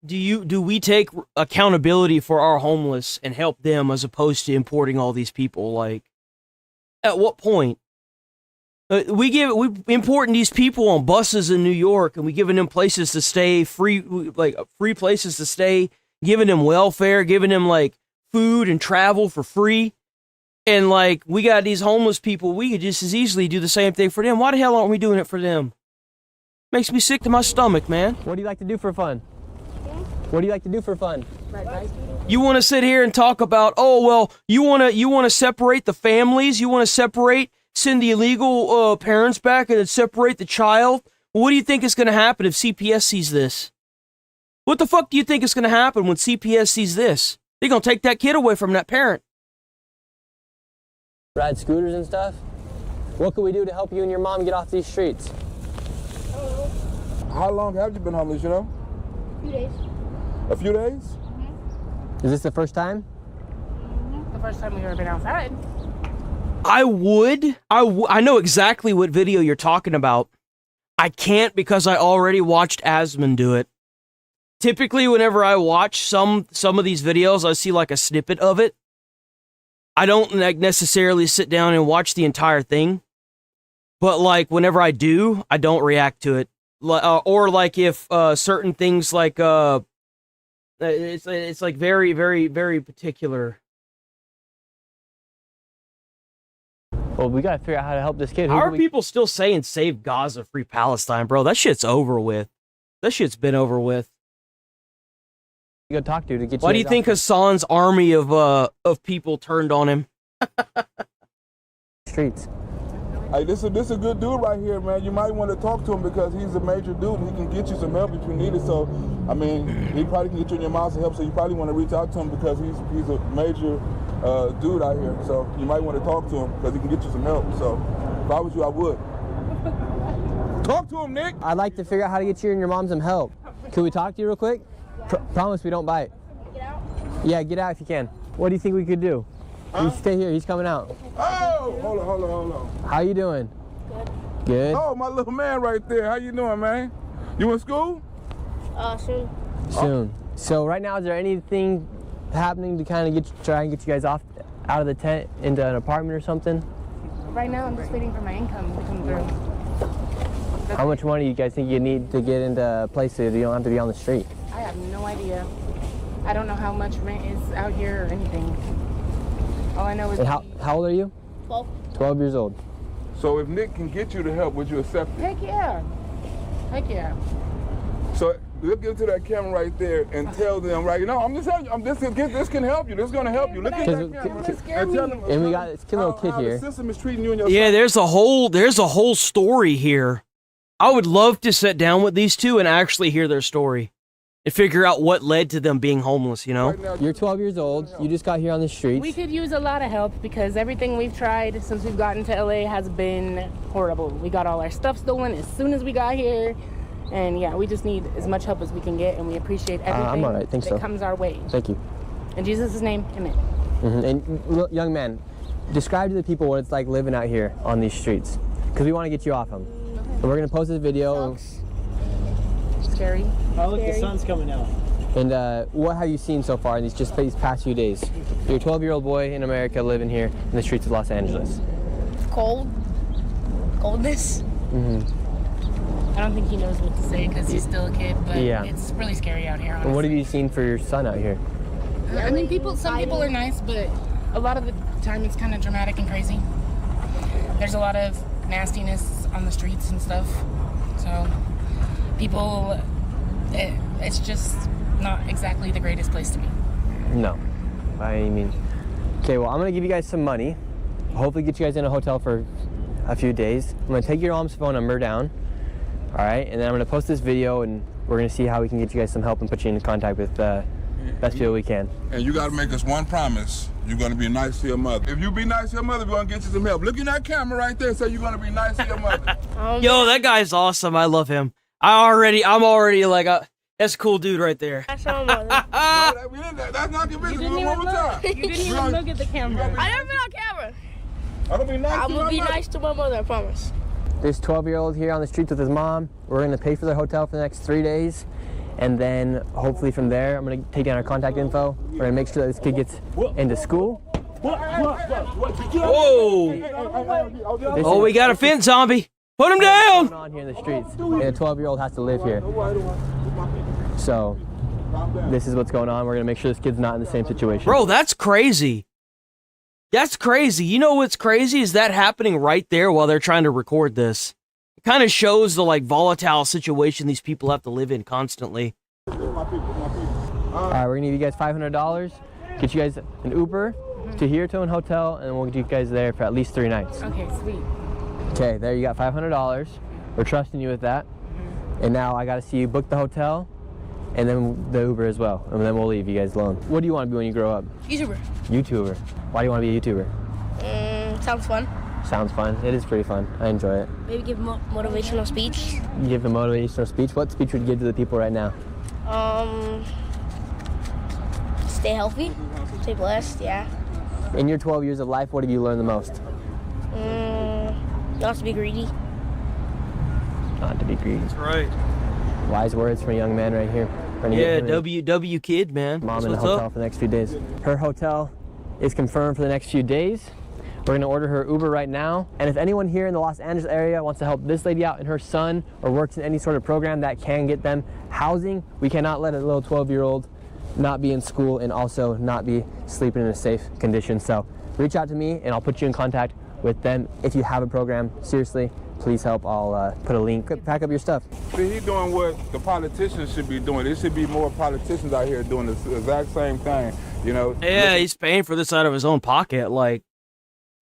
do we take accountability for our homeless and help them as opposed to importing all these people? Like, at what point? We importing these people on buses in New York, and we giving them places to stay, free places to stay, giving them welfare, giving them like food and travel for free. And like, we got these homeless people, we could just as easily do the same thing for them. Why the hell aren't we doing it for them? Makes me sick to my stomach, man. What do you like to do for fun? What do you like to do for fun? You want to sit here and talk about, oh, well, you want to separate the families? You want to send the illegal parents back and then separate the child? Well, what do you think is going to happen if CPS sees this? What the fuck do you think is going to happen when CPS sees this? They're going to take that kid away from that parent. ride scooters and stuff. What can we do to help you and your mom get off these streets? How long have you been homeless, you know? A few days. A few days? Is this the first time? The first time we've ever been outside. I know exactly what video you're talking about. I can't because I already watched Asmund do it. Typically, whenever I watch some of these videos, I see like a snippet of it. I don't like necessarily sit down and watch the entire thing. But like whenever I do, I don't react to it. Or like if certain things like it's like very, very, very particular. Well, we gotta figure out how to help this kid. How are people still saying save Gaza, free Palestine, bro? That shit's over with. That shit's been over with. You gotta talk to get. Why do you think Hassan's army of people turned on him? Streets. Hey, this is a good dude right here, man. You might want to talk to him because he's a major dude and he can get you some help if you need it. So, I mean, he probably can get you and your mom some help. So you probably want to reach out to him because he's a major dude out here. So you might want to talk to him because he can get you some help. So if I was you, I would. Talk to him, Nick. I'd like to figure out how to get you and your mom some help. Can we talk to you real quick? Promise we don't bite. Get out? Yeah, get out if you can. What do you think we could do? You stay here. He's coming out. Oh, hold on. How you doing? Good. Good. Oh, my little man right there. How you doing, man? You in school? Soon. Soon. So right now, is there anything happening to kind of try and get you guys out of the tent into an apartment or something? Right now, I'm just waiting for my income to come through. How much money do you guys think you need to get into a place so you don't have to be on the street? I have no idea. I don't know how much rent is out here or anything. All I know is... And how old are you? 12. 12 years old. So if Nick can get you the help, would you accept it? Heck yeah. Heck yeah. So look into that camera right there and tell them, right? You know, I'm just telling you, this can help you. This is going to help you. Look at that camera and tell them. And we got this little kid how here. the system is treating you and your Yeah, son. there's a whole story here. I would love to sit down with these two and actually hear their story and figure out what led to them being homeless, you know? You're 12 years old. You just got here on the streets. We could use a lot of help because everything we've tried since we've gotten to LA has been horrible. We got all our stuff stolen as soon as we got here. And yeah, we just need as much help as we can get, and we appreciate everything I'm all right. that comes our way. Thank you. In Jesus' name, amen. And young man, describe to the people what it's like living out here on these streets, because we want to get you off them. And we're gonna post this video. Scary. Oh, look, the sun's coming out. And what have you seen so far in these past few days? You're a 12-year-old boy in America living here in the streets of Los Angeles. Cold. Coldness. I don't think he knows what to say because he's still a kid, but it's really scary out here, honestly. And what have you seen for your son out here? I mean, some people are nice, but a lot of the time it's kind of dramatic and crazy. There's a lot of nastiness on the streets and stuff. So people, it's just not exactly the greatest place to be. No. I mean, okay, well, I'm going to give you guys some money. Hopefully get you guys in a hotel for a few days. I'm going to take your mom's phone number down. All right, and then I'm going to post this video, and we're going to see how we can get you guys some help and put you in contact with the best people we can. And you got to make us one promise. You're going to be nice to your mother. If you be nice to your mother, we're going to get you some help. Look at that camera right there. Say you're going to be nice to your mother. Yo, that guy's awesome. I love him. I'm already like, that's a cool dude right there. That's my mother. That's not convincing. One more time. You didn't even look at the camera. I never been on camera. I'm going to be nice to my mother, I promise. This 12-year-old here on the streets with his mom. We're going to pay for their hotel for the next 3 days. And then hopefully from there, I'm going to take down our contact info. We're going to make sure that this kid gets into school. Whoa! Oh, we got a fence zombie. Put him down! What's going on here in the streets? And a 12-year-old has to live here. So this is what's going on. We're going to make sure this kid's not in the same situation. Bro, that's crazy. That's crazy. You know what's crazy is that happening right there while they're trying to record this. It kind of shows the like volatile situation these people have to live in constantly. All right, we're gonna give you guys $500, get you guys an Uber to here to an hotel, and we'll get you guys there for at least 3 nights. Okay, sweet. Okay, there you got $500. We're trusting you with that. And now I gotta see you book the hotel and then the Uber as well. And then we'll leave you guys alone. What do you want to be when you grow up? YouTuber. YouTuber. Why do you want to be a YouTuber? Sounds fun. Sounds fun. It is pretty fun. I enjoy it. Maybe give motivational speech. You give a motivational speech? What speech would you give to the people right now? Stay healthy, stay blessed, yeah. In your 12 years of life, what have you learned the most? Not to be greedy. Not to be greedy. That's right. Wise words from a young man right here. Yeah, WW kid, man. Mom That's in the what's hotel up. for the next few days. Her hotel is confirmed for the next few days. We're gonna order her Uber right now. And if anyone here in the Los Angeles area wants to help this lady out and her son, or works in any sort of program that can get them housing, we cannot let a little 12-year-old not be in school and also not be sleeping in a safe condition. So reach out to me and I'll put you in contact with them. If you have a program, seriously, please help. I'll put a link. Pack up your stuff. See, he's doing what the politicians should be doing. There should be more politicians out here doing the exact same thing, you know? Yeah, he's paying for this out of his own pocket. Like,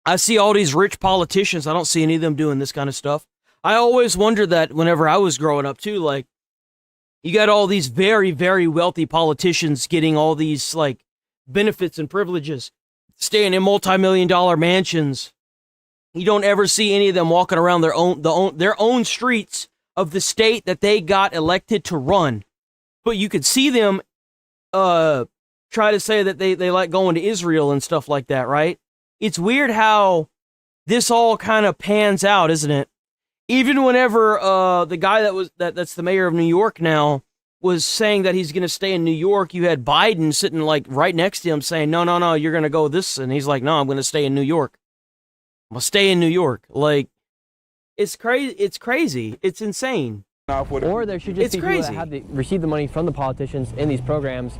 I see all these rich politicians. I don't see any of them doing this kind of stuff. I always wondered that whenever I was growing up, too. Like, you got all these very, very wealthy politicians getting all these, like, benefits and privileges, staying in multi-million-dollar mansions. You don't ever see any of them walking around their own streets of the state that they got elected to run. But you could see them try to say that they like going to Israel and stuff like that, right? It's weird how this all kind of pans out, isn't it? Even whenever the guy that's the mayor of New York now was saying that he's going to stay in New York, you had Biden sitting like right next to him saying, no, you're going to go this. And he's like, no, I'm going to stay in New York. I'm going to stay in New York. Like, it's crazy. It's crazy. It's insane. Or there should just It's be crazy. people that have received the money from the politicians in these programs.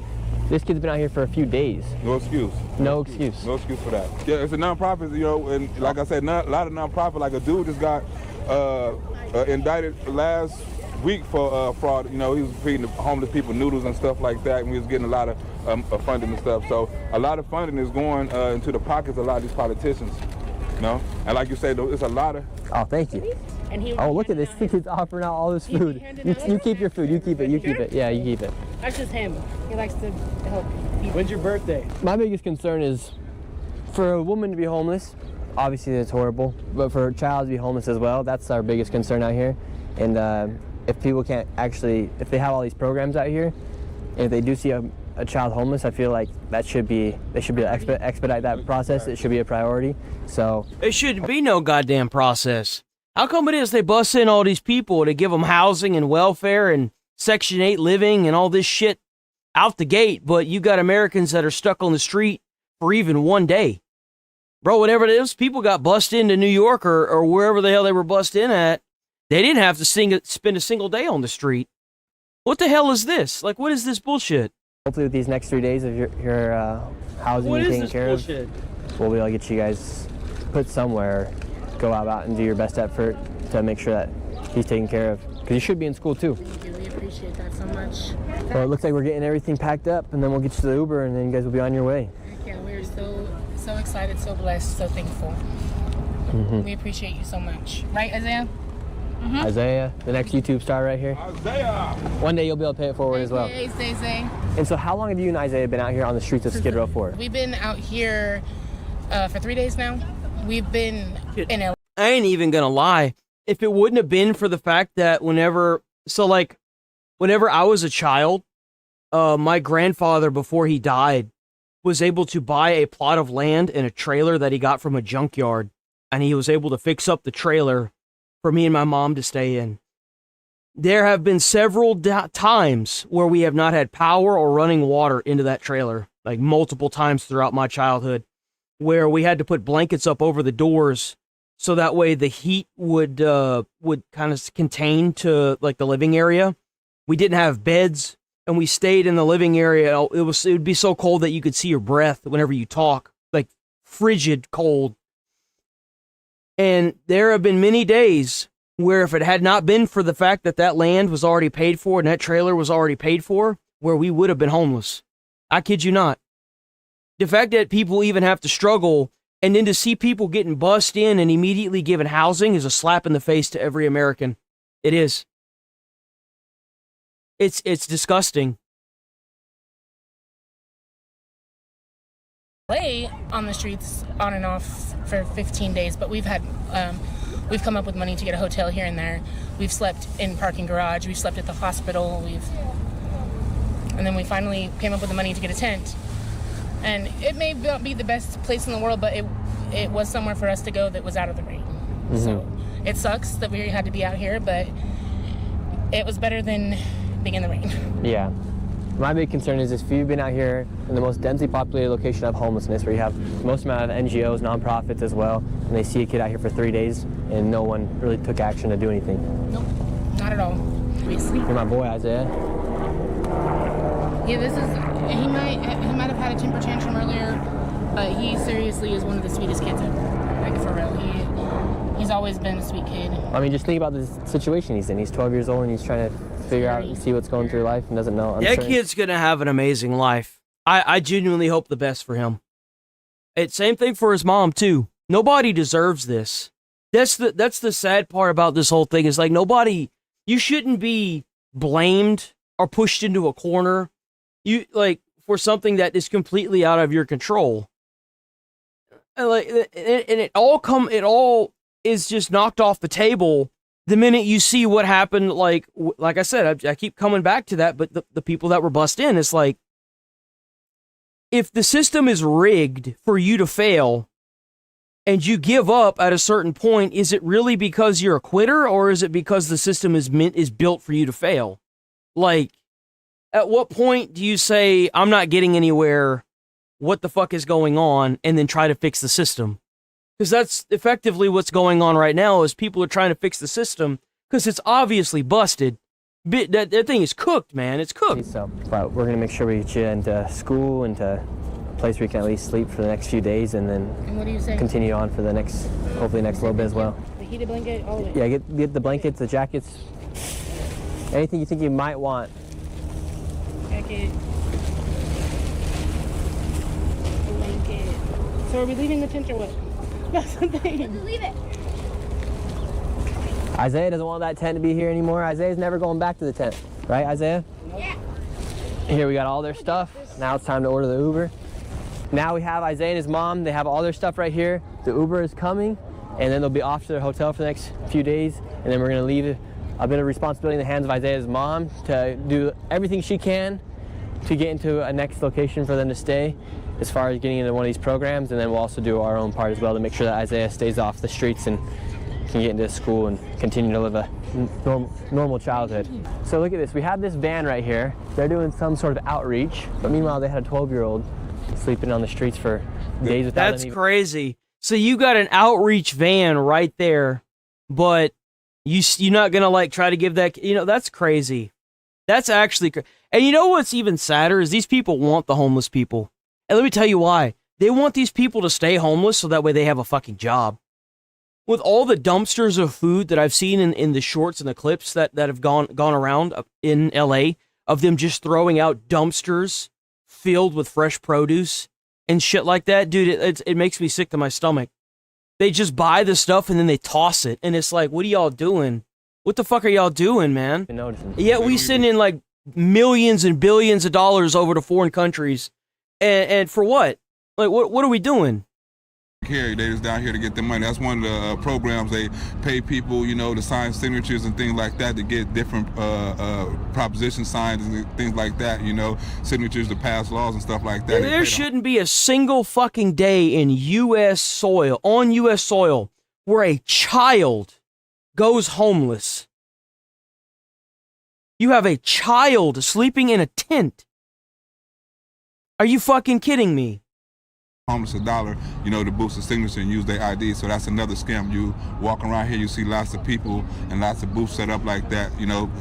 This kid's been out here for a few days. No excuse. No excuse. No excuse for that. Yeah, it's a nonprofit, you know, and like I said, a lot of nonprofit. Like a dude just got indicted last week for fraud. You know, he was feeding homeless people noodles and stuff like that, and we was getting a lot of funding and stuff. So a lot of funding is going into the pockets of a lot of these politicians. You know, and like you said, it's a lot of. Oh, thank you. Oh, look at this. This kid's offering out all this food. You keep your food. You keep it. You keep it. Yeah, you keep it. That's just him. He likes to help people. When's your birthday? My biggest concern is for a woman to be homeless. Obviously, that's horrible. But for a child to be homeless as well, that's our biggest concern out here. And if people can't actually, if they have all these programs out here, and if they do see a child homeless, I feel like they should be expedite that process. It should be a priority. So It shouldn't be no goddamn process. How come it is they bust in all these people to give them housing and welfare and Section 8 living and all this shit out the gate, but you got Americans that are stuck on the street for even one day? Bro, whatever it is, people got bust into New York or wherever the hell they were bust in at, they didn't have to spend a single day on the street. What the hell is this? Like, what is this bullshit? hopefully with these next 3 days of your housing being taken care of, we'll be able to get you guys put somewhere, go out and do your best effort to make sure that he's taken care of. Because you should be in school too. Thank you. We appreciate that so much. Well, it looks like we're getting everything packed up, and then we'll get you to the Uber, and then you guys will be on your way. Yeah, we're so excited, so blessed, so thankful. We appreciate you so much. Right, Isaiah? Isaiah, the next YouTube star right here. Isaiah! One day you'll be able to pay it forward as well. Hey, Zay. And so how long have you and Isaiah been out here on the streets of Skid Row for? We've been out here for 3 days now. We've been in LA. I ain't even gonna lie. If it wouldn't have been for the fact that whenever I was a child, my grandfather, before he died, was able to buy a plot of land and a trailer that he got from a junkyard. And he was able to fix up the trailer for me and my mom to stay in. There have been several times where we have not had power or running water into that trailer, like multiple times throughout my childhood, where we had to put blankets up over the doors so that way the heat would kind of contain to like the living area. We didn't have beds, and we stayed in the living area. It would be so cold that you could see your breath whenever you talk, like frigid cold. And there have been many days where if it had not been for the fact that that land was already paid for and that trailer was already paid for, where we would have been homeless. I kid you not. The fact that people even have to struggle, and then to see people getting bussed in and immediately given housing, is a slap in the face to every American. It is. It's disgusting. play on the streets on and off for 15 days, but we've come up with money to get a hotel here and there. We've slept in parking garage. We've slept at the hospital. And then we finally came up with the money to get a tent. And it may not be the best place in the world, but it was somewhere for us to go that was out of the rain. So it sucks that we had to be out here, but it was better than being in the rain. Yeah. My big concern is if you've been out here in the most densely populated location of homelessness, where you have the most amount of NGOs, nonprofits as well, and they see a kid out here for 3 days and no one really took action to do anything. Nope, not at all. You're my boy, Isaiah. Yeah, he might have had a temper tantrum earlier, but he seriously is one of the sweetest kids ever. Like, for real. He's always been a sweet kid. I mean, just think about the situation he's in. He's 12 years old and he's trying to figure out and see what's going through life and doesn't know. That kid's gonna have an amazing life. I genuinely hope the best for him. It's same thing for his mom too. Nobody deserves this. That's the sad part about this whole thing is like you shouldn't be blamed or pushed into a corner. For something that is completely out of your control. And it all is just knocked off the table the minute you see what happened. Like I said, I keep coming back to that, but the people that were bussed in, it's like, if the system is rigged for you to fail and you give up at a certain point, is it really because you're a quitter, or is it because the system is built for you to fail? Like, at what point do you say, I'm not getting anywhere, what the fuck is going on, and then try to fix the system? Because that's effectively what's going on right now, is people are trying to fix the system because it's obviously busted. That thing is cooked, man. It's cooked. So, but we're going to make sure we get you into school, into a place where you can at least sleep for the next few days, and then what do you say? Continue on for the hopefully next little bit as well. The heated blanket, all of it? Yeah, get the blankets, the jackets, anything you think you might want. Jacket. Blanket. So are we leaving the tent or what? That's the thing. Leave it. Isaiah doesn't want that tent to be here anymore. Isaiah's never going back to the tent. Right, Isaiah? Yeah. Here we got all their stuff. Now it's time to order the Uber. Now we have Isaiah and his mom. They have all their stuff right here. The Uber is coming, and then they'll be off to their hotel for the next few days, and then we're going to leave a bit of responsibility in the hands of Isaiah's mom to do everything she can to get into a next location for them to stay as far as getting into one of these programs, and then we'll also do our own part as well to make sure that Isaiah stays off the streets and can get into school and continue to live a normal childhood. So look at this. We have this van right here. They're doing some sort of outreach, but meanwhile they had a 12-year-old sleeping on the streets for days without That's crazy. So you got an outreach van right there, but you're not gonna like try to give that, that's crazy. That's actually and you know what's even sadder is these people want the homeless people. And let me tell you why. They want these people to stay homeless so that way they have a fucking job. With all the dumpsters of food that I've seen in the shorts and the clips that have gone around in LA of them just throwing out dumpsters filled with fresh produce and shit like that, dude, it makes me sick to my stomach. They just buy the stuff and then they toss it, and it's like, what are y'all doing? What the fuck are y'all doing, man? Yeah, we send in like millions and billions of dollars over to foreign countries, and for what? Like, what are we doing? Here, they just down here to get the money. That's one of the programs. They pay people, to sign signatures and things like that to get different proposition signs and things like that, signatures to pass laws and stuff like that. There shouldn't be a single fucking day in U.S. soil, on U.S. soil, where a child goes homeless. You have a child sleeping in a tent. Are you fucking kidding me? Homeless $1, to boost the signature and use their ID. So that's another scam. You walk around here, you see lots of people and lots of booths set up like that,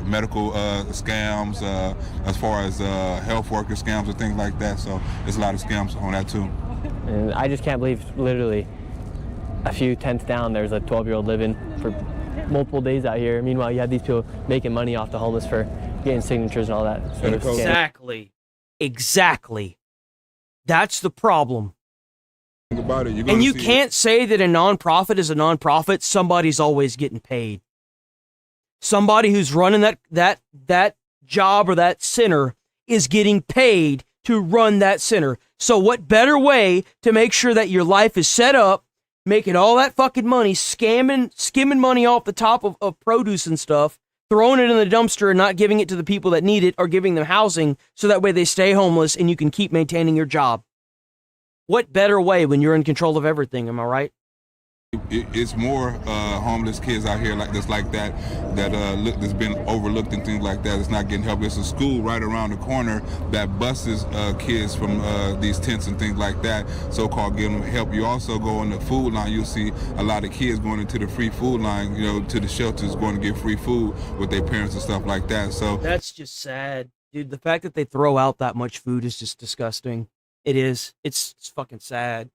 medical scams, as far as health worker scams and things like that. So there's a lot of scams on that too. And I just can't believe literally a few tents down, there's a 12-year-old living for multiple days out here. Meanwhile, you have these people making money off the homeless for getting signatures and all that. Exactly. That's the problem. About it. And you can't say that a nonprofit is a nonprofit. Somebody's always getting paid. Somebody who's running that job or that center is getting paid to run that center. So what better way to make sure that your life is set up, making all that fucking money, skimming money off the top of produce and stuff, throwing it in the dumpster and not giving it to the people that need it, or giving them housing so that way they stay homeless and you can keep maintaining your job. What better way when you're in control of everything, am I right? It's more homeless kids out here that's that's been overlooked and things like that. It's not getting help. There's a school right around the corner that buses kids from these tents and things like that, so-called getting help. You also go on the food line, you'll see a lot of kids going into the free food line, to the shelters, going to get free food with their parents and stuff like that. So that's just sad, dude. The fact that they throw out that much food is just disgusting. It is. It's fucking sad.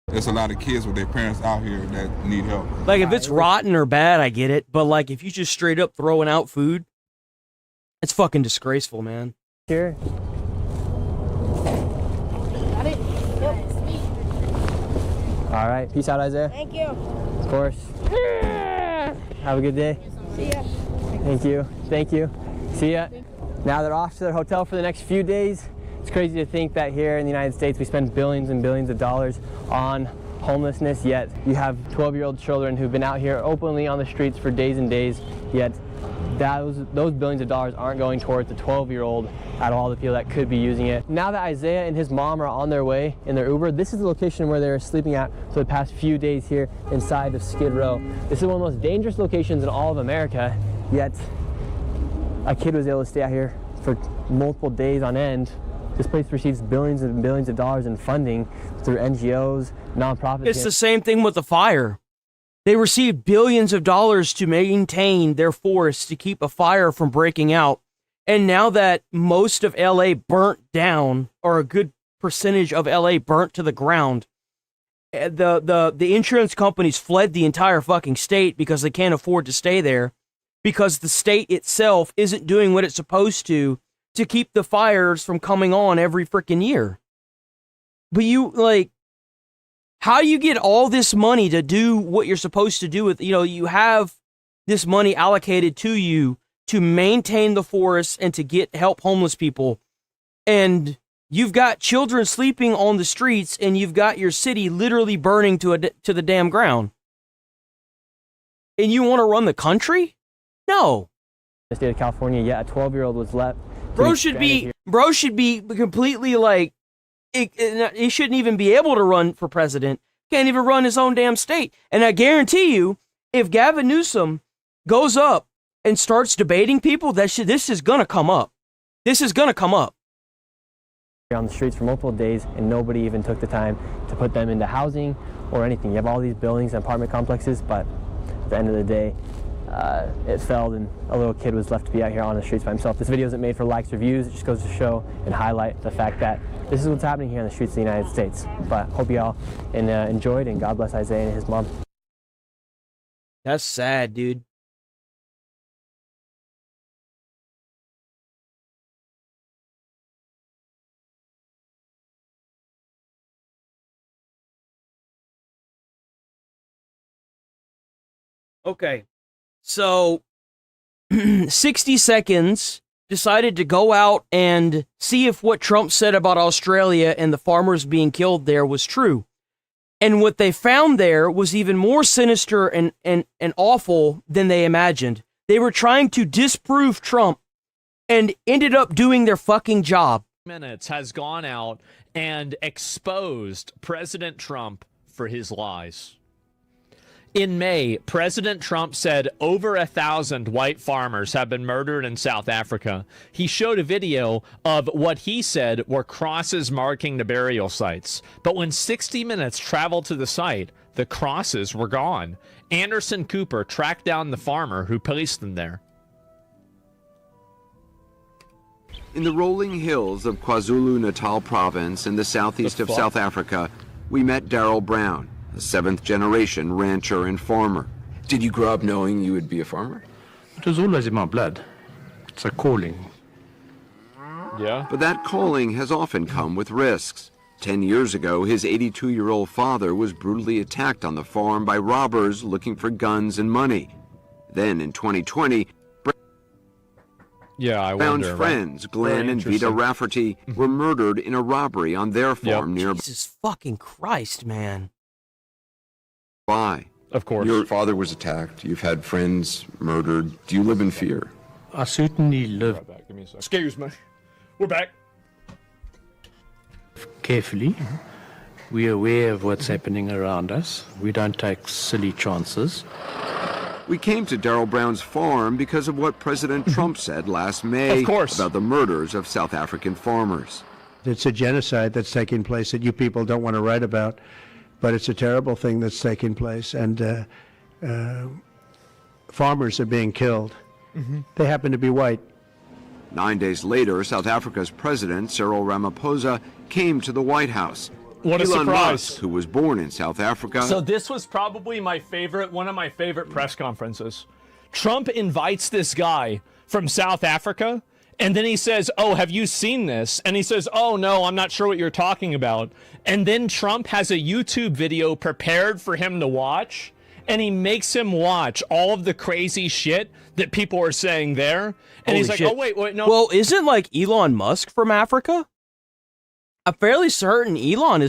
There's a lot of kids with their parents out here that need help. Like, if it's rotten or bad, I get it. But, like, if you just straight up throwing out food, it's fucking disgraceful, man. Here. Got it? Yep. All right. Peace out, Isaiah. Thank you. Of course. Have a good day. See ya. Thank you. Thank you. See ya. Now they're off to their hotel for the next few days. It's crazy to think that here in the United States we spend billions and billions of dollars on homelessness, yet you have 12-year-old children who've been out here openly on the streets for days and days, yet those billions of dollars aren't going towards the 12-year-old out of all the people that could be using it. Now that Isaiah and his mom are on their way in their Uber, this is the location where they were sleeping at for the past few days here inside of Skid Row. This is one of the most dangerous locations in all of America, yet a kid was able to stay out here for multiple days on end. This place receives billions and billions of dollars in funding through NGOs, nonprofits. It's the same thing with the fire. They receive billions of dollars to maintain their forests to keep a fire from breaking out. And now that most of LA burnt down, or a good percentage of LA burnt to the ground, the insurance companies fled the entire fucking state because they can't afford to stay there, because the state itself isn't doing what it's supposed to keep the fires from coming on every freaking year. But how do you get all this money to do what you're supposed to do with, you have this money allocated to you to maintain the forests and to help homeless people, and you've got children sleeping on the streets, and you've got your city literally burning to the damn ground. And you want to run the country? No. The state of California, a 12-year-old was left. Bro should be completely he shouldn't even be able to run for president. Can't even run his own damn state. And I guarantee you, if Gavin Newsom goes up and starts debating people, this is gonna come up. This is gonna come up. On the streets for multiple days, and nobody even took the time to put them into housing or anything. You have all these buildings and apartment complexes, but at the end of the day, it failed, and a little kid was left to be out here on the streets by himself. This video isn't made for likes or views. It just goes to show and highlight the fact that this is what's happening here on the streets of the United States. But hope you all enjoyed, and God bless Isaiah and his mom. That's sad, dude. Okay. So 60 Seconds decided to go out and see if what Trump said about Australia and the farmers being killed there was true. And what they found there was even more sinister and awful than they imagined. They were trying to disprove Trump and ended up doing their fucking job. Minutes has gone out and exposed President Trump for his lies. In May, President Trump said over 1,000 white farmers have been murdered in South Africa. He showed a video of what he said were crosses marking the burial sites. But when 60 Minutes traveled to the site, the crosses were gone. Anderson Cooper tracked down the farmer who placed them there. In the rolling hills of KwaZulu-Natal province in the southeast of South Africa, we met Daryl Brown, a seventh-generation rancher and farmer. Did you grow up knowing you would be a farmer? It was always in my blood. It's a calling. Yeah. But that calling has often come with risks. 10 years ago, his 82-year-old father was brutally attacked on the farm by robbers looking for guns and money. Then in 2020, Yeah, I Brown's wonder. friends, Glenn Very and Vita Rafferty, were murdered in a robbery on their farm nearby. Jesus fucking Christ, man. Of course. Your father was attacked. You've had friends murdered. Do you live in fear? I certainly live Right back. Give me a second. Excuse me. We're back. carefully. We're aware of what's happening around us. We don't take silly chances. We came to Daryl Brown's farm because of what President Trump said last May about the murders of South African farmers. It's a genocide that's taking place that you people don't want to write about, but it's a terrible thing that's taking place, and farmers are being killed. They happen to be white. 9 days later, South Africa's president, Cyril Ramaphosa, came to the White House. What a Elon surprise. Musk, who was born in South Africa. So this was probably one of my favorite press conferences. Trump invites this guy from South Africa, and then he says, "Oh, have you seen this?" And he says, "Oh, no, I'm not sure what you're talking about." And then Trump has a YouTube video prepared for him to watch, and he makes him watch all of the crazy shit that people are saying there. And Holy he's like, shit. "Oh, wait, no." Well, isn't like Elon Musk from Africa? I'm fairly certain Elon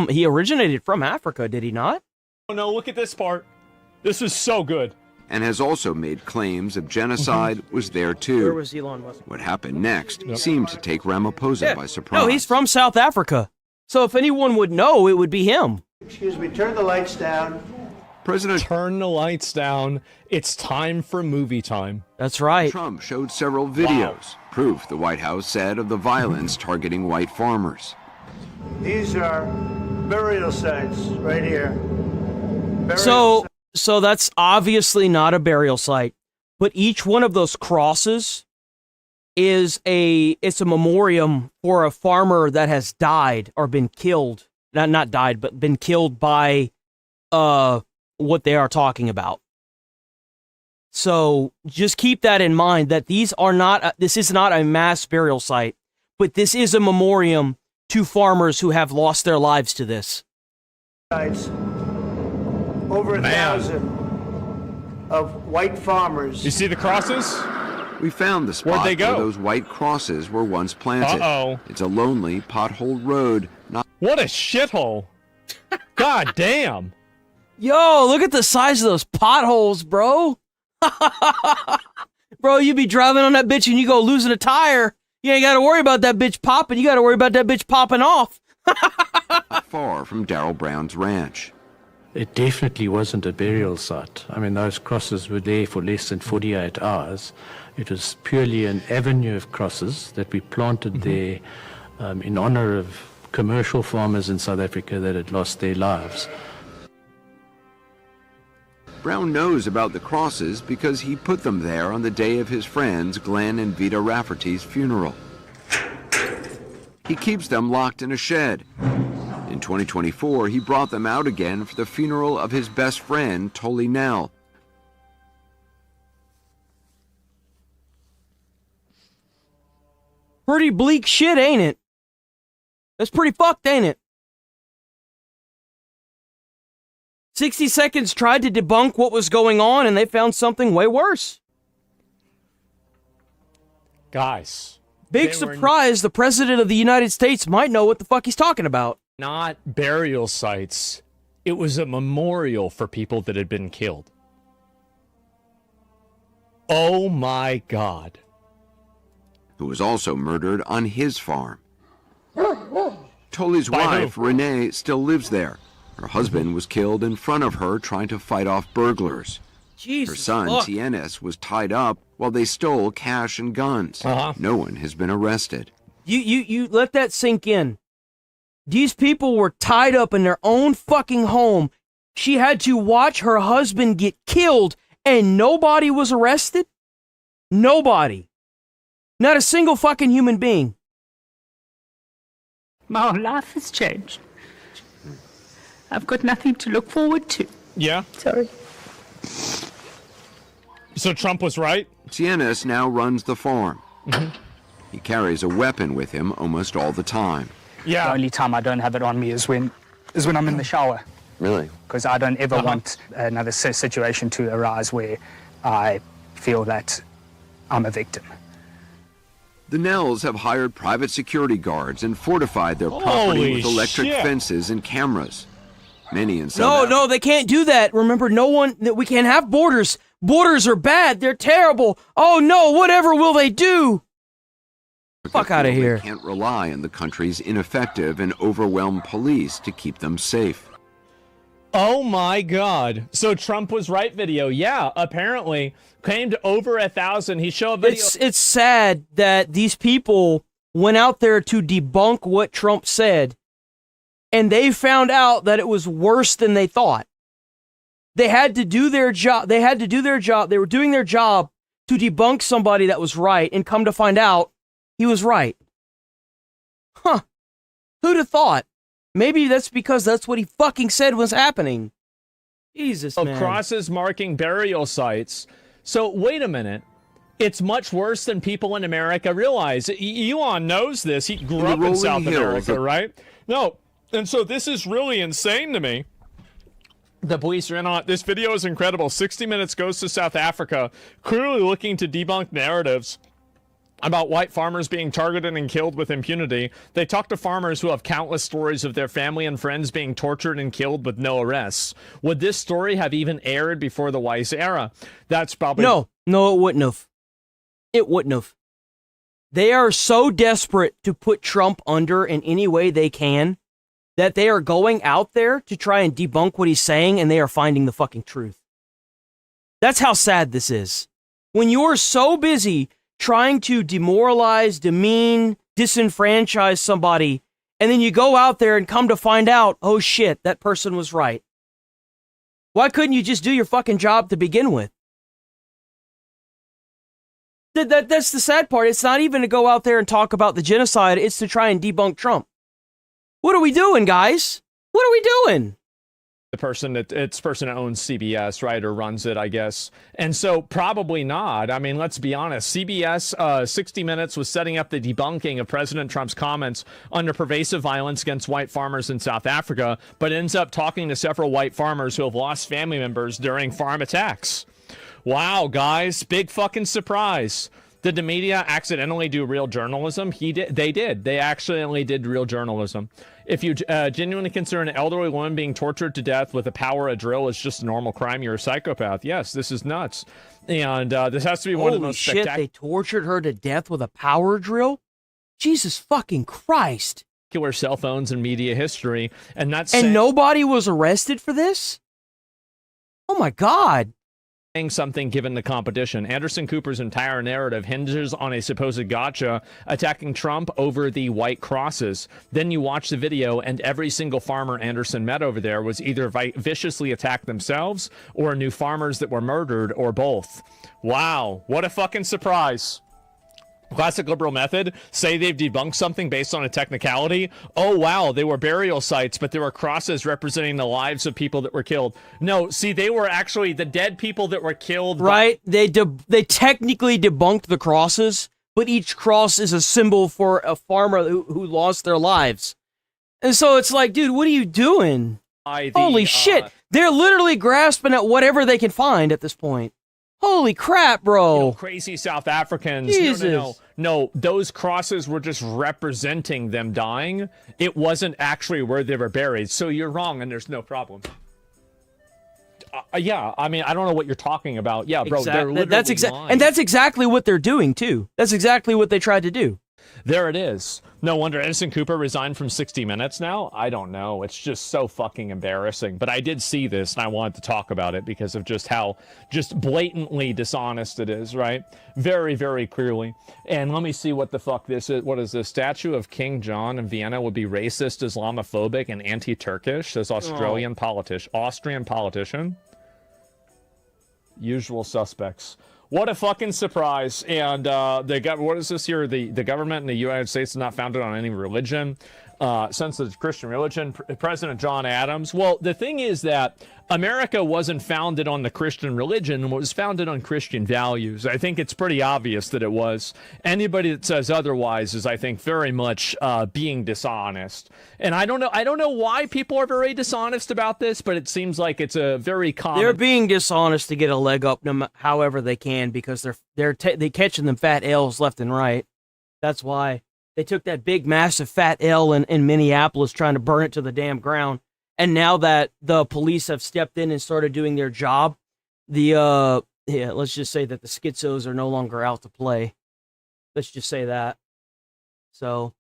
he originated from Africa, did he not? Oh, no, look at this part. This was so good. And has also made claims of genocide was there too. Where was Elon Musk? What happened next seemed to take Ramaphosa by surprise. No, he's from South Africa. So if anyone would know, it would be him. Excuse me, turn the lights down. Turn the lights down. It's time for movie time. That's right. Trump showed several videos, proof the White House said of the violence targeting white farmers. These are burial sites right here. So that's obviously not a burial site, but each one of those crosses it's a memoriam for a farmer that has died or been killed. Not died, but been killed by what they are talking about. So just keep that in mind, that this is not a mass burial site, but this is a memoriam to farmers who have lost their lives to this. Over 1,000 of white farmers. You see the crosses? We found the spot Where'd they go? where those white crosses were once planted. Uh-oh. It's a lonely, potholed road. What a shithole. God damn. Yo, look at the size of those potholes, bro. Bro, you be driving on that bitch and you go losing a tire. You ain't got to worry about that bitch popping. You got to worry about that bitch popping off. Far from Daryl Brown's ranch. It definitely wasn't a burial site. I mean, those crosses were there for less than 48 hours. It was purely an avenue of crosses that we planted there in honor of commercial farmers in South Africa that had lost their lives. Brown knows about the crosses because he put them there on the day of his friends Glenn and Vita Rafferty's funeral. He keeps them locked in a shed. In 2024, he brought them out again for the funeral of his best friend, Tolly Nell. Pretty bleak shit, ain't it? That's pretty fucked, ain't it? 60 Seconds tried to debunk what was going on, and they found something way worse. Guys. Big surprise, the President of the United States might know what the fuck he's talking about. Not burial sites. It was a memorial for people that had been killed. Oh my God. Who was also murdered on his farm. Tolly's wife, Renee, still lives there. Her husband was killed in front of her trying to fight off burglars. Jesus, her son, Tienes, was tied up while they stole cash and guns. No one has been arrested. You let that sink in. These people were tied up in their own fucking home. She had to watch her husband get killed, and nobody was arrested? Nobody. Not a single fucking human being. My whole life has changed. I've got nothing to look forward to. Yeah? Sorry. So Trump was right? Tienes now runs the farm. He carries a weapon with him almost all the time. Yeah. The only time I don't have it on me is when I'm in the shower. Really? Because I don't ever want another situation to arise where I feel that I'm a victim. The Nells have hired private security guards and fortified their property Holy with electric shit. fences and cameras. Many in South No, they can't do that. Remember, we can't have borders. Borders are bad. They're terrible. Oh no, whatever will they do? Fuck out of here. They can't rely on the country's ineffective and overwhelmed police to keep them safe. Oh my God. So Trump was right video. Yeah, apparently claimed over 1,000. He showed a video. It's sad that these people went out there to debunk what Trump said, and they found out that it was worse than they thought. They had to do their job. They were doing their job to debunk somebody that was right, and come to find out he was right. Huh. Who'd have thought? Maybe that's because that's what he fucking said was happening. Jesus, man. Crosses marking burial sites. So wait a minute. It's much worse than people in America realize. Elon knows this. He grew up in South America, right? No. And so this is really insane to me. The police are in on it. This video is incredible. 60 Minutes goes to South Africa, clearly looking to debunk narratives about white farmers being targeted and killed with impunity. They talk to farmers who have countless stories of their family and friends being tortured and killed with no arrests. Would this story have even aired before the Weiss era? That's probably... No, it wouldn't have. It wouldn't have. They are so desperate to put Trump under in any way they can that they are going out there to try and debunk what he's saying, and they are finding the fucking truth. That's how sad this is. When you're so busy trying to demoralize, demean, disenfranchise somebody, and then you go out there and come to find out, oh shit, that person was right. Why couldn't you just do your fucking job to begin with? That's the sad part. It's not even to go out there and talk about the genocide, it's to try and debunk Trump. What are we doing, guys? What are we doing? The person that owns CBS, right, or runs it, I guess. And so probably not. I mean, let's be honest. CBS 60 Minutes was setting up the debunking of President Trump's comments under pervasive violence against white farmers in South Africa, but ends up talking to several white farmers who have lost family members during farm attacks. Wow, guys, big fucking surprise. Did the media accidentally do real journalism? They did. They accidentally did real journalism. If you genuinely consider an elderly woman being tortured to death with a power drill is just a normal crime, you're a psychopath. Yes, this is nuts. And this has to be one of the most spectacular... Holy shit, they tortured her to death with a power drill? Jesus fucking Christ. Cell phones in media history. And nobody was arrested for this? Oh my God. Something given the competition. Anderson Cooper's entire narrative hinges on a supposed gotcha attacking Trump over the white crosses. Then you watch the video and every single farmer Anderson met over there was either viciously attacked themselves or knew farmers that were murdered or both. Wow, what a fucking surprise. Classic liberal method, say they've debunked something based on a technicality. Oh, wow, they were burial sites, but there were crosses representing the lives of people that were killed. No, see, they were actually the dead people that were killed. Right, they technically debunked the crosses, but each cross is a symbol for a farmer who lost their lives. And so it's like, dude, what are you doing? Holy shit, they're literally grasping at whatever they can find at this point. Holy crap, bro. Crazy South Africans. Jesus. No, those crosses were just representing them dying. It wasn't actually where they were buried. So you're wrong, and there's no problem. Yeah, I mean, I don't know what you're talking about. Yeah, bro, they're literally lying. And that's exactly what they're doing, too. That's exactly what they tried to do. There it is. No wonder Anderson Cooper resigned from 60 Minutes now. I don't know. It's just so fucking embarrassing. But I did see this, and I wanted to talk about it because of just how just blatantly dishonest it is, right? Very, very clearly. And let me see what the fuck this is. What is this? Statue of King John in Vienna would be racist, Islamophobic, and anti-Turkish, says Austrian politician. Usual suspects. What a fucking surprise. And they got, what is this here? The government in the United States is not founded on any religion. Since the Christian religion, President John Adams. Well, the thing is that America wasn't founded on the Christian religion, it was founded on Christian values. I think it's pretty obvious that it was. Anybody that says otherwise is, I think, very much being dishonest. And I don't know why people are very dishonest about this, but it seems like it's a very common... They're being dishonest to get a leg up however they can because they're catching them fat L's left and right. That's why they took that big, massive, fat L in Minneapolis trying to burn it to the damn ground. And now that the police have stepped in and started doing their job, let's just say that the schizos are no longer out to play. Let's just say that. So,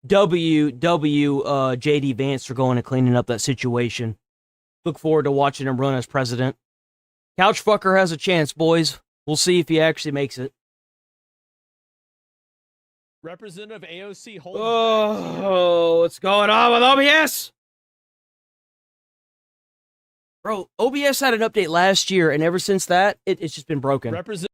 JD Vance for going and cleaning up that situation. Look forward to watching him run as president. Couchfucker has a chance, boys. We'll see if he actually makes it. Representative AOC holds. Oh, what's going on with OBS? Bro, OBS had an update last year, and ever since that, it's just been broken. Representative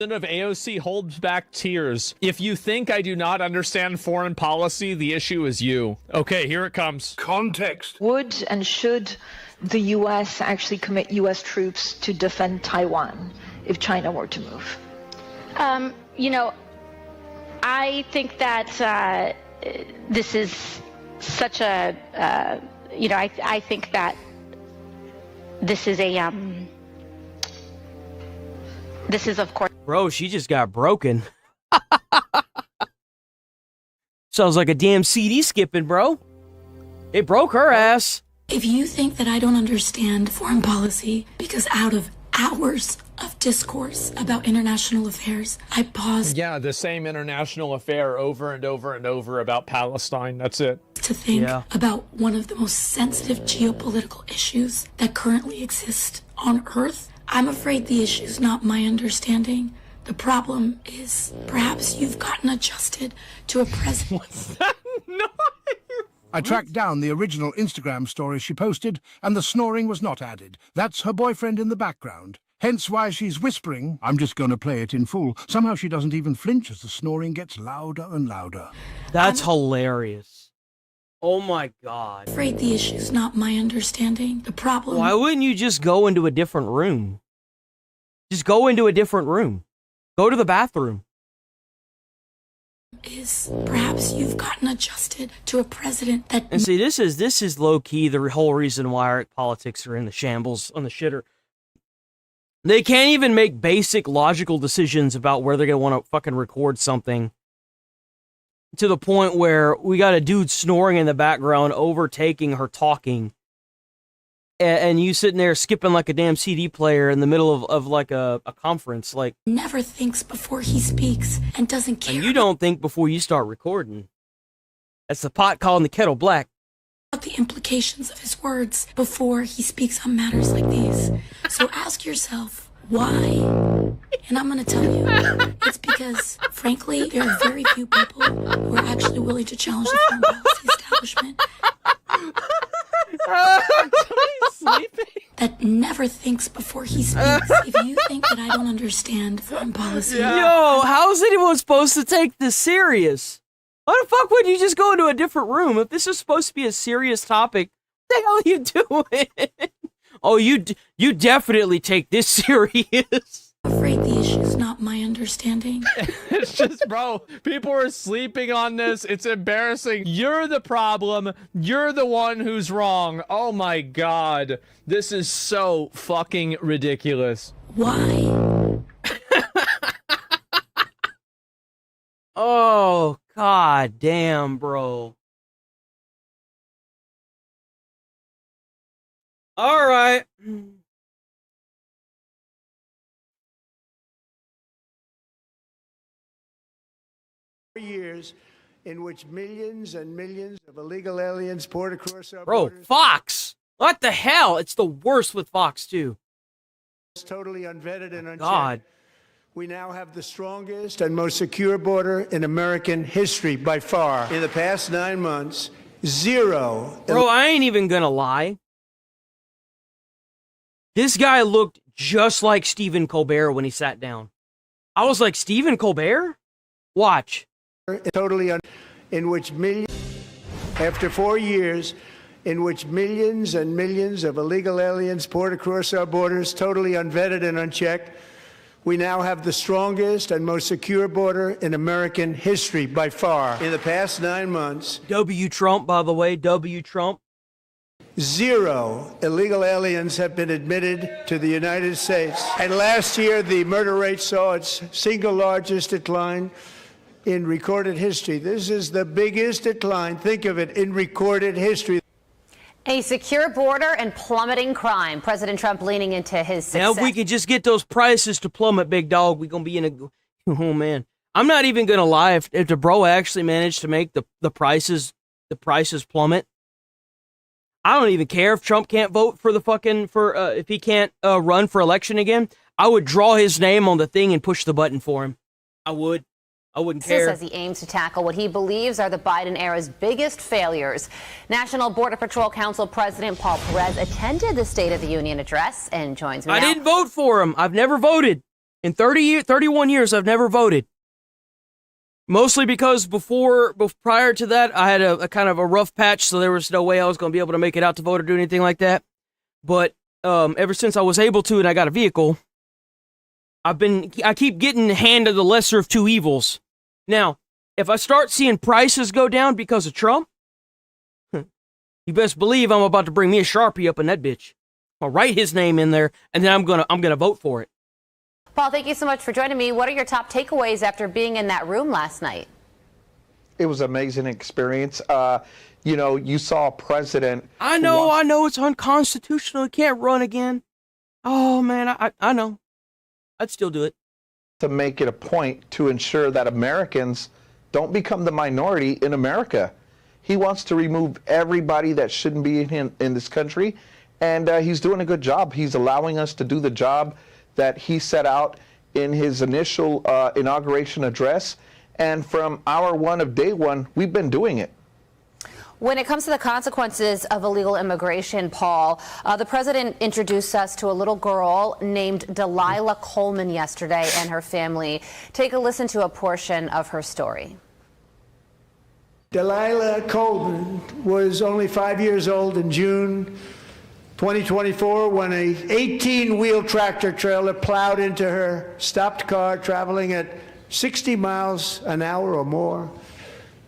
AOC holds back tears. If you think I do not understand foreign policy, the issue is you. Okay, here it comes. Context. Would and should the U.S. actually commit U.S. troops to defend Taiwan if China were to move? I think that this is such a, I think that this is a, this is of course. Bro, she just got broken. Sounds like a damn CD skipping, bro. It broke her ass. If you think that I don't understand foreign policy because out of hours of discourse about international affairs, I paused Yeah, the same international affair over and over and over about Palestine. That's it. to think about one of the most sensitive geopolitical issues that currently exist on Earth. I'm afraid the issue's not my understanding. The problem is perhaps you've gotten adjusted to a president. What's that noise? I tracked down the original Instagram story she posted, and the snoring was not added. That's her boyfriend in the background. Hence why she's whispering. I'm just going to play it in full. Somehow she doesn't even flinch as the snoring gets louder and louder. That's hilarious. Oh my God. I'm afraid the issue's not my understanding. The problem. Why wouldn't you just go into a different room? Just go into a different room. Go to the bathroom. Is perhaps you've gotten adjusted to a president that. And see, this is low key the whole reason why our politics are in the shambles on the shitter. They can't even make basic logical decisions about where they're gonna want to fucking record something. To the point where we got a dude snoring in the background, overtaking her talking, and you sitting there skipping like a damn CD player in the middle of like a conference, like. Never thinks before he speaks and doesn't care. And you don't think before you start recording. That's the pot calling the kettle black. About the implications of his words before he speaks on matters like these. So ask yourself, why? And I'm going to tell you, it's because, frankly, there are very few people who are actually willing to challenge the foreign policy establishment. That never thinks before he speaks. If you think that I don't understand foreign policy. Yo, how is anyone supposed to take this serious? Why the fuck would you just go into a different room? If this is supposed to be a serious topic, what the hell are you doing? Oh, you definitely take this serious. I'm afraid the issue's not my understanding. It's just, bro, people are sleeping on this. It's embarrassing. You're the problem. You're the one who's wrong. Oh my God. This is so fucking ridiculous. Why? Oh, God damn, bro. All right. Years in which millions and millions of illegal aliens poured across our Bro, borders. Fox. What the hell? It's the worst with Fox, too. It's totally unvetted and unchecked. God. We now have the strongest and most secure border in American history by far. In the past 9 months, zero. Bro, I ain't even gonna lie. This guy looked just like Stephen Colbert when he sat down. I was like, Stephen Colbert? Watch. In which millions, after 4 years, in which millions and millions of illegal aliens poured across our borders, totally unvetted and unchecked, we now have the strongest and most secure border in American history by far. In the past 9 months, W. Trump, by the way, W. Trump. Zero illegal aliens have been admitted to the United States. And last year, the murder rate saw its single largest decline in recorded history. This is the biggest decline, think of it, in recorded history. A secure border and plummeting crime. President Trump leaning into his success. Now, if we can just get those prices to plummet, big dog, we're going to be in a... Oh, man. I'm not even going to lie. If the bro actually managed to make the prices plummet, I don't even care if Trump can't vote for the fucking... if he can't run for election again. I would draw his name on the thing and push the button for him. I would. I wouldn't care. Says he aims to tackle what he believes are the Biden era's biggest failures. National Border Patrol Council President Paul Perez attended the State of the Union address and joins me now. I didn't vote for him. I've never voted. In 31 years, I've never voted. Mostly because prior to that, I had a kind of a rough patch, so there was no way I was going to be able to make it out to vote or do anything like that. But ever since I was able to and I got a vehicle, I keep getting handed the lesser of two evils. Now, if I start seeing prices go down because of Trump, you best believe I'm about to bring me a Sharpie up in that bitch. I'll write his name in there, and then I'm gonna vote for it. Paul, thank you so much for joining me. What are your top takeaways after being in that room last night? It was an amazing experience. You saw a president. I know it's unconstitutional. It can't run again. Oh man, I know. I'd still do it. To make it a point to ensure that Americans don't become the minority in America. He wants to remove everybody that shouldn't be in this country, and he's doing a good job. He's allowing us to do the job that he set out in his initial inauguration address, and from hour one of day one, we've been doing it. When it comes to the consequences of illegal immigration, Paul, the president introduced us to a little girl named Delilah Coleman yesterday and her family. Take a listen to a portion of her story. Delilah Coleman was only 5 years old in June 2024 when a 18-wheel tractor trailer plowed into her stopped car traveling at 60 miles an hour or more.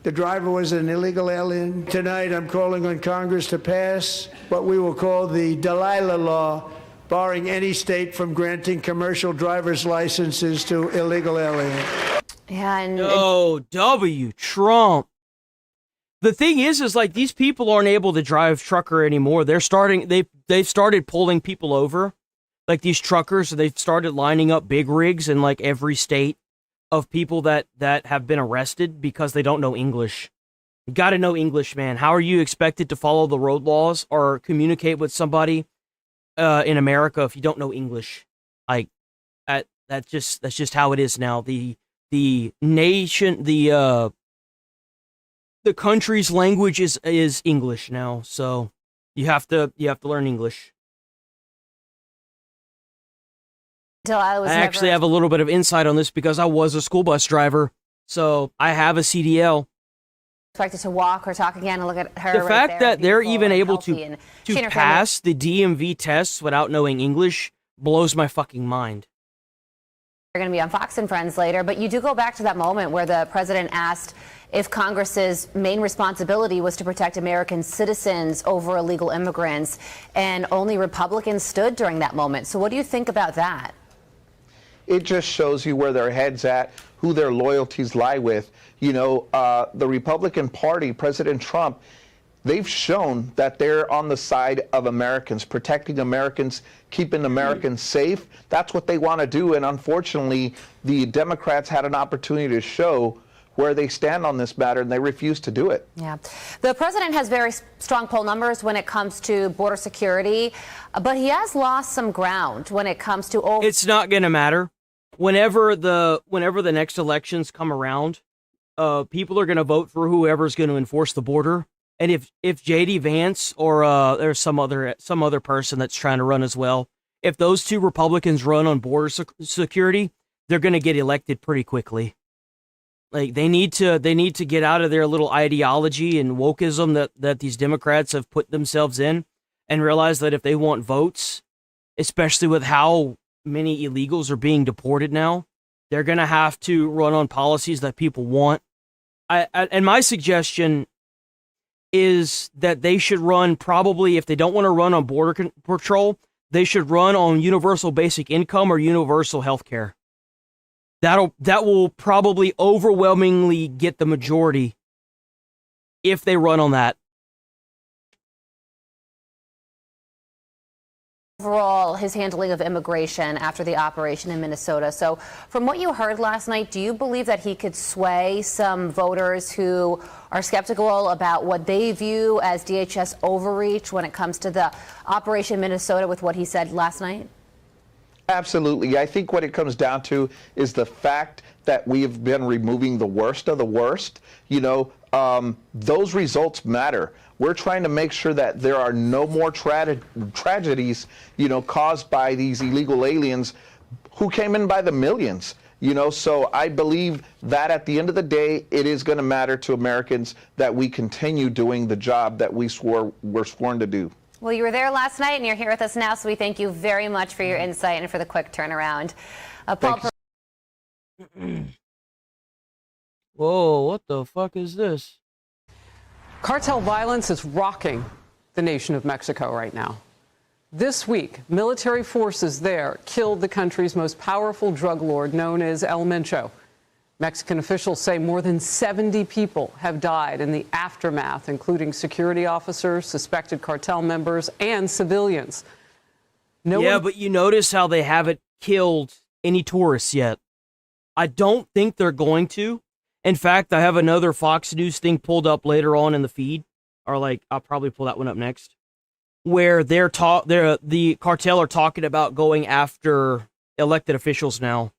The driver was an illegal alien. Tonight, I'm calling on Congress to pass what we will call the Delilah Law, barring any state from granting commercial driver's licenses to illegal aliens. Yeah, W. Trump. The thing is like these people aren't able to drive trucker anymore. They've started pulling people over, like these truckers. They've started lining up big rigs in like every state of people that have been arrested because they don't know English. You got to know English, man. How are you expected to follow the road laws or communicate with somebody in America if you don't know English? Like that's just how it is now. The nation, the country's language is English now, so you have to learn English. I actually have a little bit of insight on this because I was a school bus driver, so I have a CDL. Expected to walk or talk again and look at her. The fact that they're even able to pass the DMV tests without knowing English blows my fucking mind. You're going to be on Fox and Friends later, but you do go back to that moment where the president asked if Congress's main responsibility was to protect American citizens over illegal immigrants, and only Republicans stood during that moment. So what do you think about that? It just shows you where their head's at, who their loyalties lie with. The Republican Party, President Trump, they've shown that they're on the side of Americans, protecting Americans, keeping Americans safe. That's what they want to do. And unfortunately, the Democrats had an opportunity to show where they stand on this matter, and they refuse to do it. Yeah. The president has very strong poll numbers when it comes to border security, but he has lost some ground when it comes to... It's not going to matter. Whenever the next elections come around, people are going to vote for whoever's going to enforce the border. And if J.D. Vance or there's some other person that's trying to run as well, if those two Republicans run on border security, they're going to get elected pretty quickly. Like they need to get out of their little ideology and wokeism that these Democrats have put themselves in, and realize that if they want votes, especially with how many illegals are being deported now, they're going to have to run on policies that people want. And my suggestion is that they should run, probably if they don't want to run on border patrol, they should run on universal basic income or universal health care. That will probably overwhelmingly get the majority if they run on that. Overall, his handling of immigration after the operation in Minnesota. So from what you heard last night, do you believe that he could sway some voters who are skeptical about what they view as DHS overreach when it comes to the Operation Minnesota with what he said last night? Absolutely. I think what it comes down to is the fact that we have been removing the worst of the worst. You know, those results matter. We're trying to make sure that there are no more tragedies, you know, caused by these illegal aliens who came in by the millions. You know, so I believe that at the end of the day, it is going to matter to Americans that we continue doing the job that we're sworn to do. Well, you were there last night and you're here with us now, so we thank you very much for your insight and for the quick turnaround. Paul. Whoa, what the fuck is this? Cartel violence is rocking the nation of Mexico right now. This week, military forces there killed the country's most powerful drug lord known as El Mencho. Mexican officials say more than 70 people have died in the aftermath, including security officers, suspected cartel members, and civilians. But you notice how they haven't killed any tourists yet. I don't think they're going to. In fact, I have another Fox News thing pulled up later on in the feed, or like I'll probably pull that one up next, where the cartel are talking about going after elected officials now.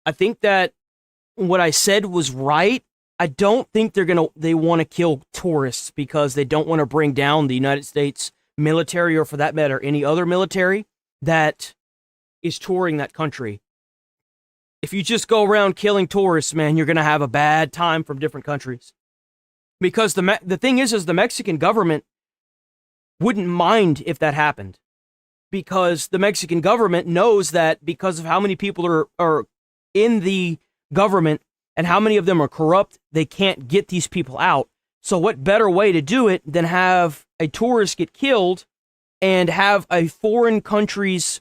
I think that what I said was right. I don't think they want to kill tourists because they don't want to bring down the United States military, or for that matter, any other military that is touring that country. If you just go around killing tourists, man, you're going to have a bad time from different countries. Because the thing is the Mexican government wouldn't mind if that happened. Because the Mexican government knows that because of how many people are in the government and how many of them are corrupt, they can't get these people out. So what better way to do it than have a tourist get killed and have a foreign country's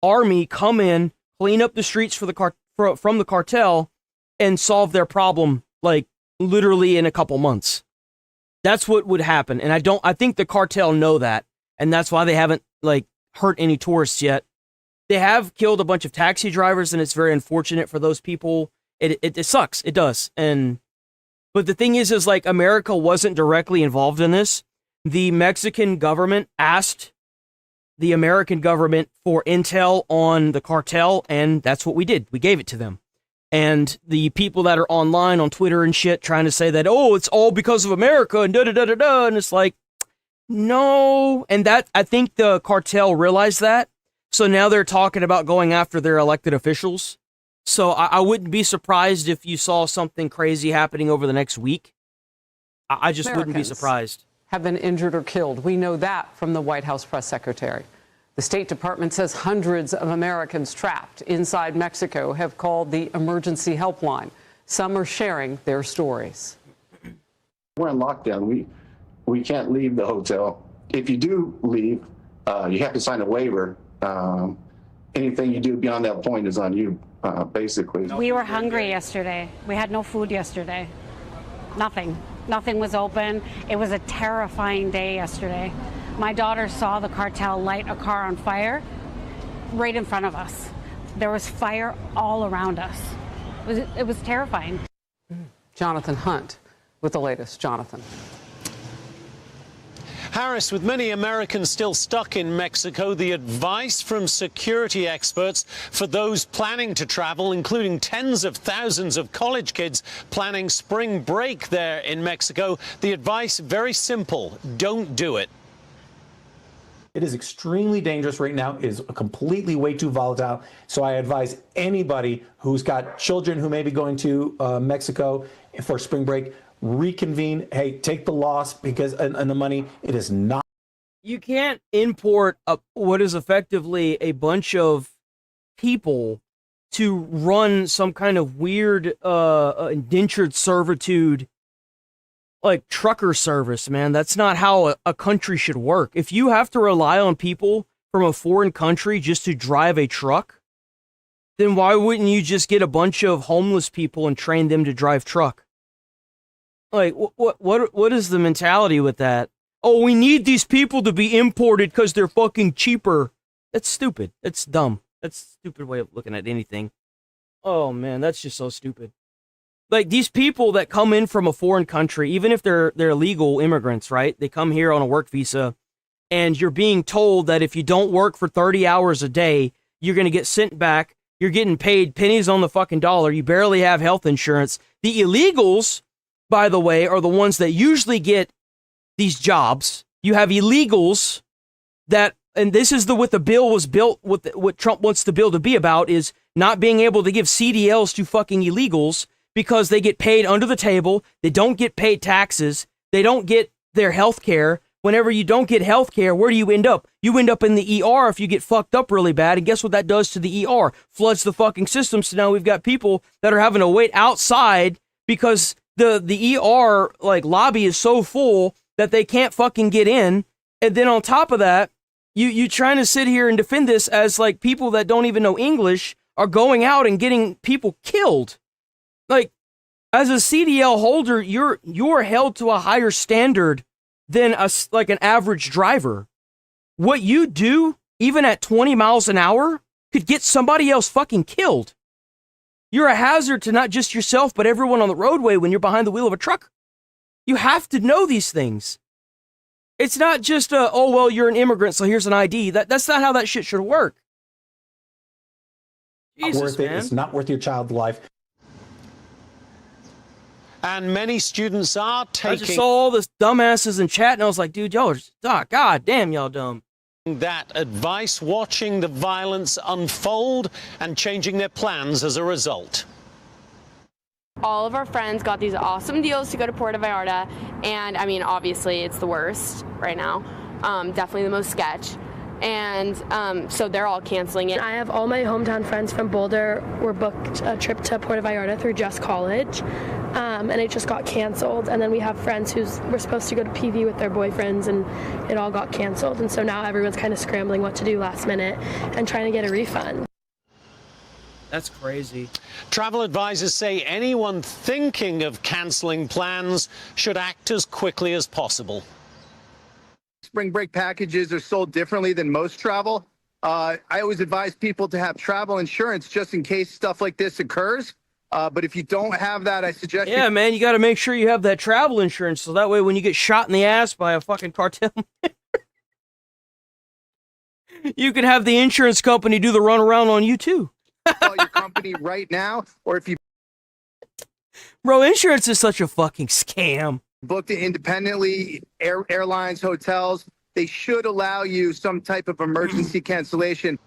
army come in, clean up the streets from the cartel, and solve their problem, like, literally in a couple months. That's what would happen. And I think the cartel know that. And that's why they haven't, like, hurt any tourists yet. They have killed a bunch of taxi drivers, and it's very unfortunate for those people. It sucks. It does. But the thing is like, America wasn't directly involved in this. The Mexican government asked the American government for intel on the cartel, and that's what we did. We gave it to them. And the people that are online on Twitter and shit trying to say that, oh, it's all because of America and da-da-da-da-da, and it's like, no. And that, I think the cartel realized that. So now they're talking about going after their elected officials. So I wouldn't be surprised if you saw something crazy happening over the next week. I just wouldn't be surprised. Have been injured or killed. We know that from the White House press secretary. The State Department says hundreds of Americans trapped inside Mexico have called the emergency helpline. Some are sharing their stories. We're in lockdown. We can't leave the hotel. If you do leave, you have to sign a waiver. Anything you do beyond that point is on you, basically. We were hungry yesterday. We had no food yesterday. Nothing. Nothing was open. It was a terrifying day yesterday. My daughter saw the cartel light a car on fire right in front of us. There was fire all around us. It was terrifying. Jonathan Hunt with the latest. Jonathan. Harris, with many Americans still stuck in Mexico, the advice from security experts for those planning to travel, including tens of thousands of college kids planning spring break there in Mexico, the advice very simple: don't do it. It is extremely dangerous right now. It is completely way too volatile. So I advise anybody who's got children who may be going to Mexico for spring break, reconvene. Hey, take the loss because and the money. It is not. You can't import what is effectively a bunch of people to run some kind of weird indentured servitude, like trucker service, man. That's not how a country should work. If you have to rely on people from a foreign country just to drive a truck, then why wouldn't you just get a bunch of homeless people and train them to drive truck? Like, what is the mentality with that? Oh, we need these people to be imported because they're fucking cheaper. That's stupid. That's dumb. That's a stupid way of looking at anything. Oh, man, that's just so stupid. Like, these people that come in from a foreign country, even if they're legal immigrants, right? They come here on a work visa, and you're being told that if you don't work for 30 hours a day, you're going to get sent back. You're getting paid pennies on the fucking dollar. You barely have health insurance. The illegals, by the way, are the ones that usually get these jobs. You have illegals that, and this is what the bill was built, what Trump wants the bill to be about, is not being able to give CDLs to fucking illegals because they get paid under the table. They don't get paid taxes. They don't get their health care. Whenever you don't get health care, where do you end up? You end up in the ER if you get fucked up really bad. And guess what that does to the ER? Floods the fucking system. So now we've got people that are having to wait outside because the ER like lobby is so full that they can't fucking get in. And then on top of that, you trying to sit here and defend this as like people that don't even know English are going out and getting people killed. Like, as a CDL holder, you're held to a higher standard than an average driver. What you do, even at 20 miles an hour, could get somebody else fucking killed. You're a hazard to not just yourself, but everyone on the roadway when you're behind the wheel of a truck. You have to know these things. It's not just oh, well, you're an immigrant, so here's an ID. That's not how that shit should work. Jesus, man. It's not worth your child's life. And many students are taking... I just saw all this dumbasses in chat, and I was like, dude, y'all are... God damn, y'all dumb. ...that advice, watching the violence unfold and changing their plans as a result. All of our friends got these awesome deals to go to Puerto Vallarta, and, I mean, obviously, it's the worst right now. Definitely the most sketch. And so they're all canceling it. I have all my hometown friends from Boulder were booked a trip to Puerto Vallarta through Just College, and it just got canceled. And then we have friends who were supposed to go to PV with their boyfriends, and it all got canceled. And so now everyone's kind of scrambling what to do last minute and trying to get a refund. That's crazy. Travel advisors say anyone thinking of canceling plans should act as quickly as possible. Spring break packages are sold differently than most travel. I always advise people to have travel insurance just in case stuff like this occurs. But if you don't have that, I suggest... Yeah, man, you got to make sure you have that travel insurance so that way when you get shot in the ass by a fucking cartel, you can have the insurance company do the runaround on you, too. Call your company right now, or if you... Bro, insurance is such a fucking scam. Booked it independently, airlines, hotels, they should allow you some type of emergency cancellation.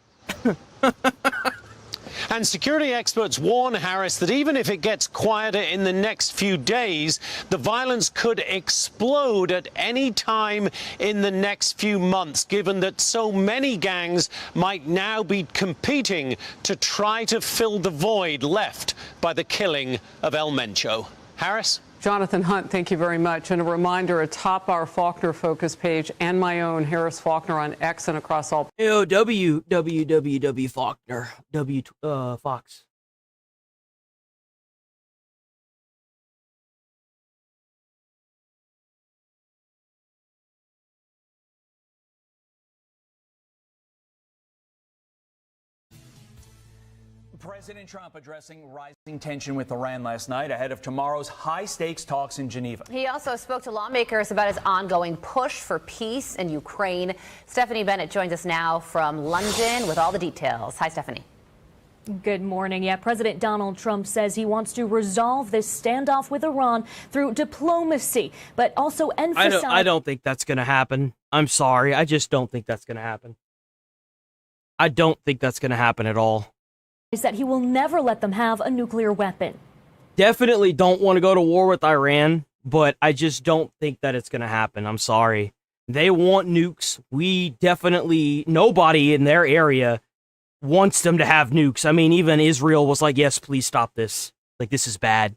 And security experts warn Harris that even if it gets quieter in the next few days, the violence could explode at any time in the next few months, given that so many gangs might now be competing to try to fill the void left by the killing of El Mencho. Harris? Jonathan Hunt, thank you very much. And a reminder, atop our Faulkner Focus page and my own, Harris Faulkner on X and across all... www Faulkner, Fox. President Trump addressing rising tension with Iran last night ahead of tomorrow's high-stakes talks in Geneva. He also spoke to lawmakers about his ongoing push for peace in Ukraine. Stephanie Bennett joins us now from London with all the details. Hi, Stephanie. Good morning. Yeah, President Donald Trump says he wants to resolve this standoff with Iran through diplomacy, but also emphasize... I don't think that's going to happen. I'm sorry. I just don't think that's going to happen. I don't think that's going to happen at all. Is that he will never let them have a nuclear weapon. Definitely don't want to go to war with Iran, but I just don't think that it's going to happen. I'm sorry. They want nukes. Nobody in their area wants them to have nukes. I mean, even Israel was like, yes, please stop this. Like, this is bad.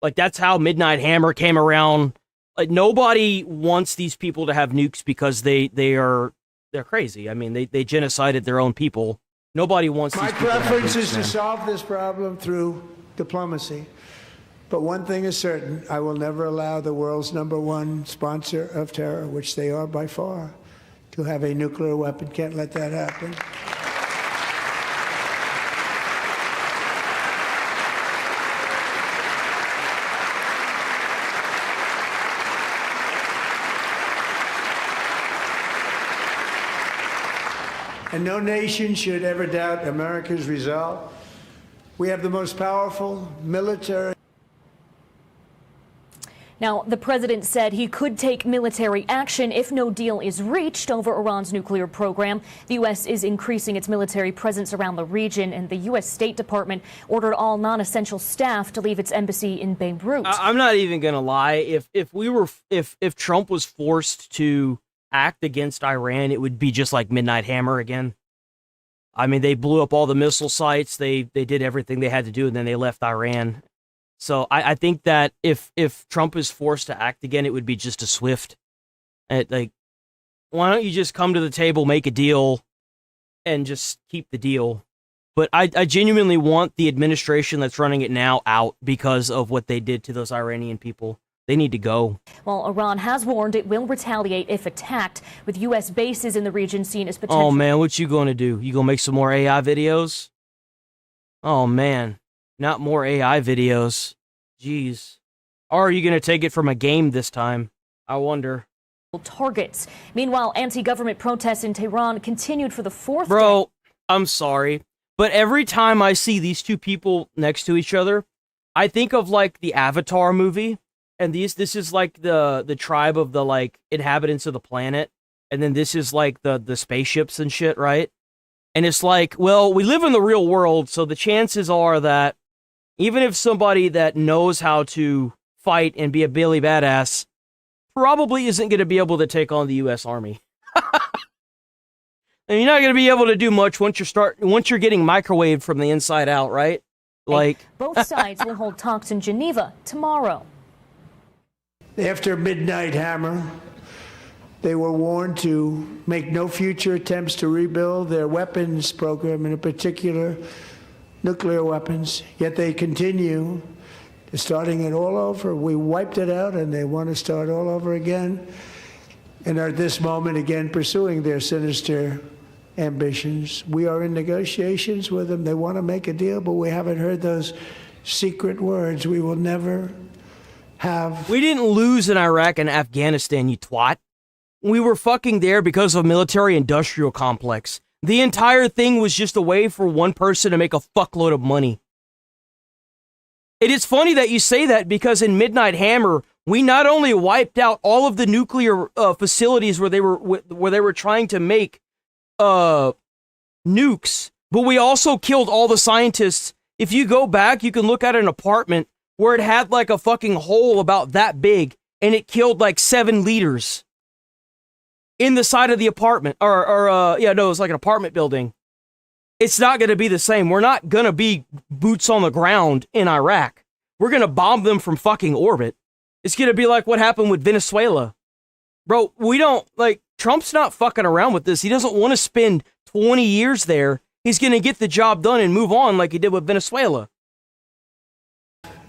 Like, that's how Midnight Hammer came around. Like, nobody wants these people to have nukes because they're crazy. I mean, they genocided their own people. Nobody wants My these people to have preference nukes, is to man. solve this problem through diplomacy. But one thing is certain, I will never allow the world's #1 sponsor of terror, which they are by far, to have a nuclear weapon. Can't let that happen. And no nation should ever doubt America's resolve. We have the most powerful military. Now, the president said he could take military action if no deal is reached over Iran's nuclear program. The U.S. is increasing its military presence around the region, and the U.S. State Department ordered all non-essential staff to leave its embassy in Beirut. I'm not even gonna lie. If Trump was forced to act against Iran, it would be just like Midnight Hammer again. I mean, they blew up all the missile sites. They did everything they had to do, and then they left Iran. So I think that if Trump is forced to act again, it would be just a swift. Like, why don't you just come to the table, make a deal, and just keep the deal? But I genuinely want the administration that's running it now out because of what they did to those Iranian people. They need to go. Well, Iran has warned it will retaliate if attacked, with U.S. bases in the region seen as potential. Oh, man, what you going to do? You going to make some more AI videos? Oh, man, not more AI videos. Jeez. Or are you going to take it from a game this time? I wonder. Targets. Meanwhile, anti-government protests in Tehran continued for the fourth Bro, I'm sorry, but every time I see these two people next to each other, I think of, like, the Avatar movie. And this is like the tribe of the like inhabitants of the planet, and then this is like the spaceships and shit, right? And it's like, well, we live in the real world, so the chances are that even if somebody that knows how to fight and be a Billy badass probably isn't going to be able to take on the U.S. Army. And you're not going to be able to do much once you're getting microwaved from the inside out, right? Like both sides will hold talks in Geneva tomorrow. After Midnight Hammer, they were warned to make no future attempts to rebuild their weapons program, and in particular, nuclear weapons. Yet they continue starting it all over. We wiped it out, and they want to start all over again, and are at this moment again pursuing their sinister ambitions. We are in negotiations with them. They want to make a deal, but we haven't heard those secret words. We will never have. We didn't lose in Iraq and Afghanistan, you twat. We were fucking there because of a military-industrial complex. The entire thing was just a way for one person to make a fuckload of money. It is funny that you say that because in Midnight Hammer, we not only wiped out all of the nuclear facilities where they were trying to make nukes, but we also killed all the scientists. If you go back, you can look at an apartment where it had like a fucking hole about that big, and it killed like 7 leaders in the side of the apartment. It was like an apartment building. It's not going to be the same. We're not going to be boots on the ground in Iraq. We're going to bomb them from fucking orbit. It's going to be like what happened with Venezuela. Bro, Trump's not fucking around with this. He doesn't want to spend 20 years there. He's going to get the job done and move on like he did with Venezuela.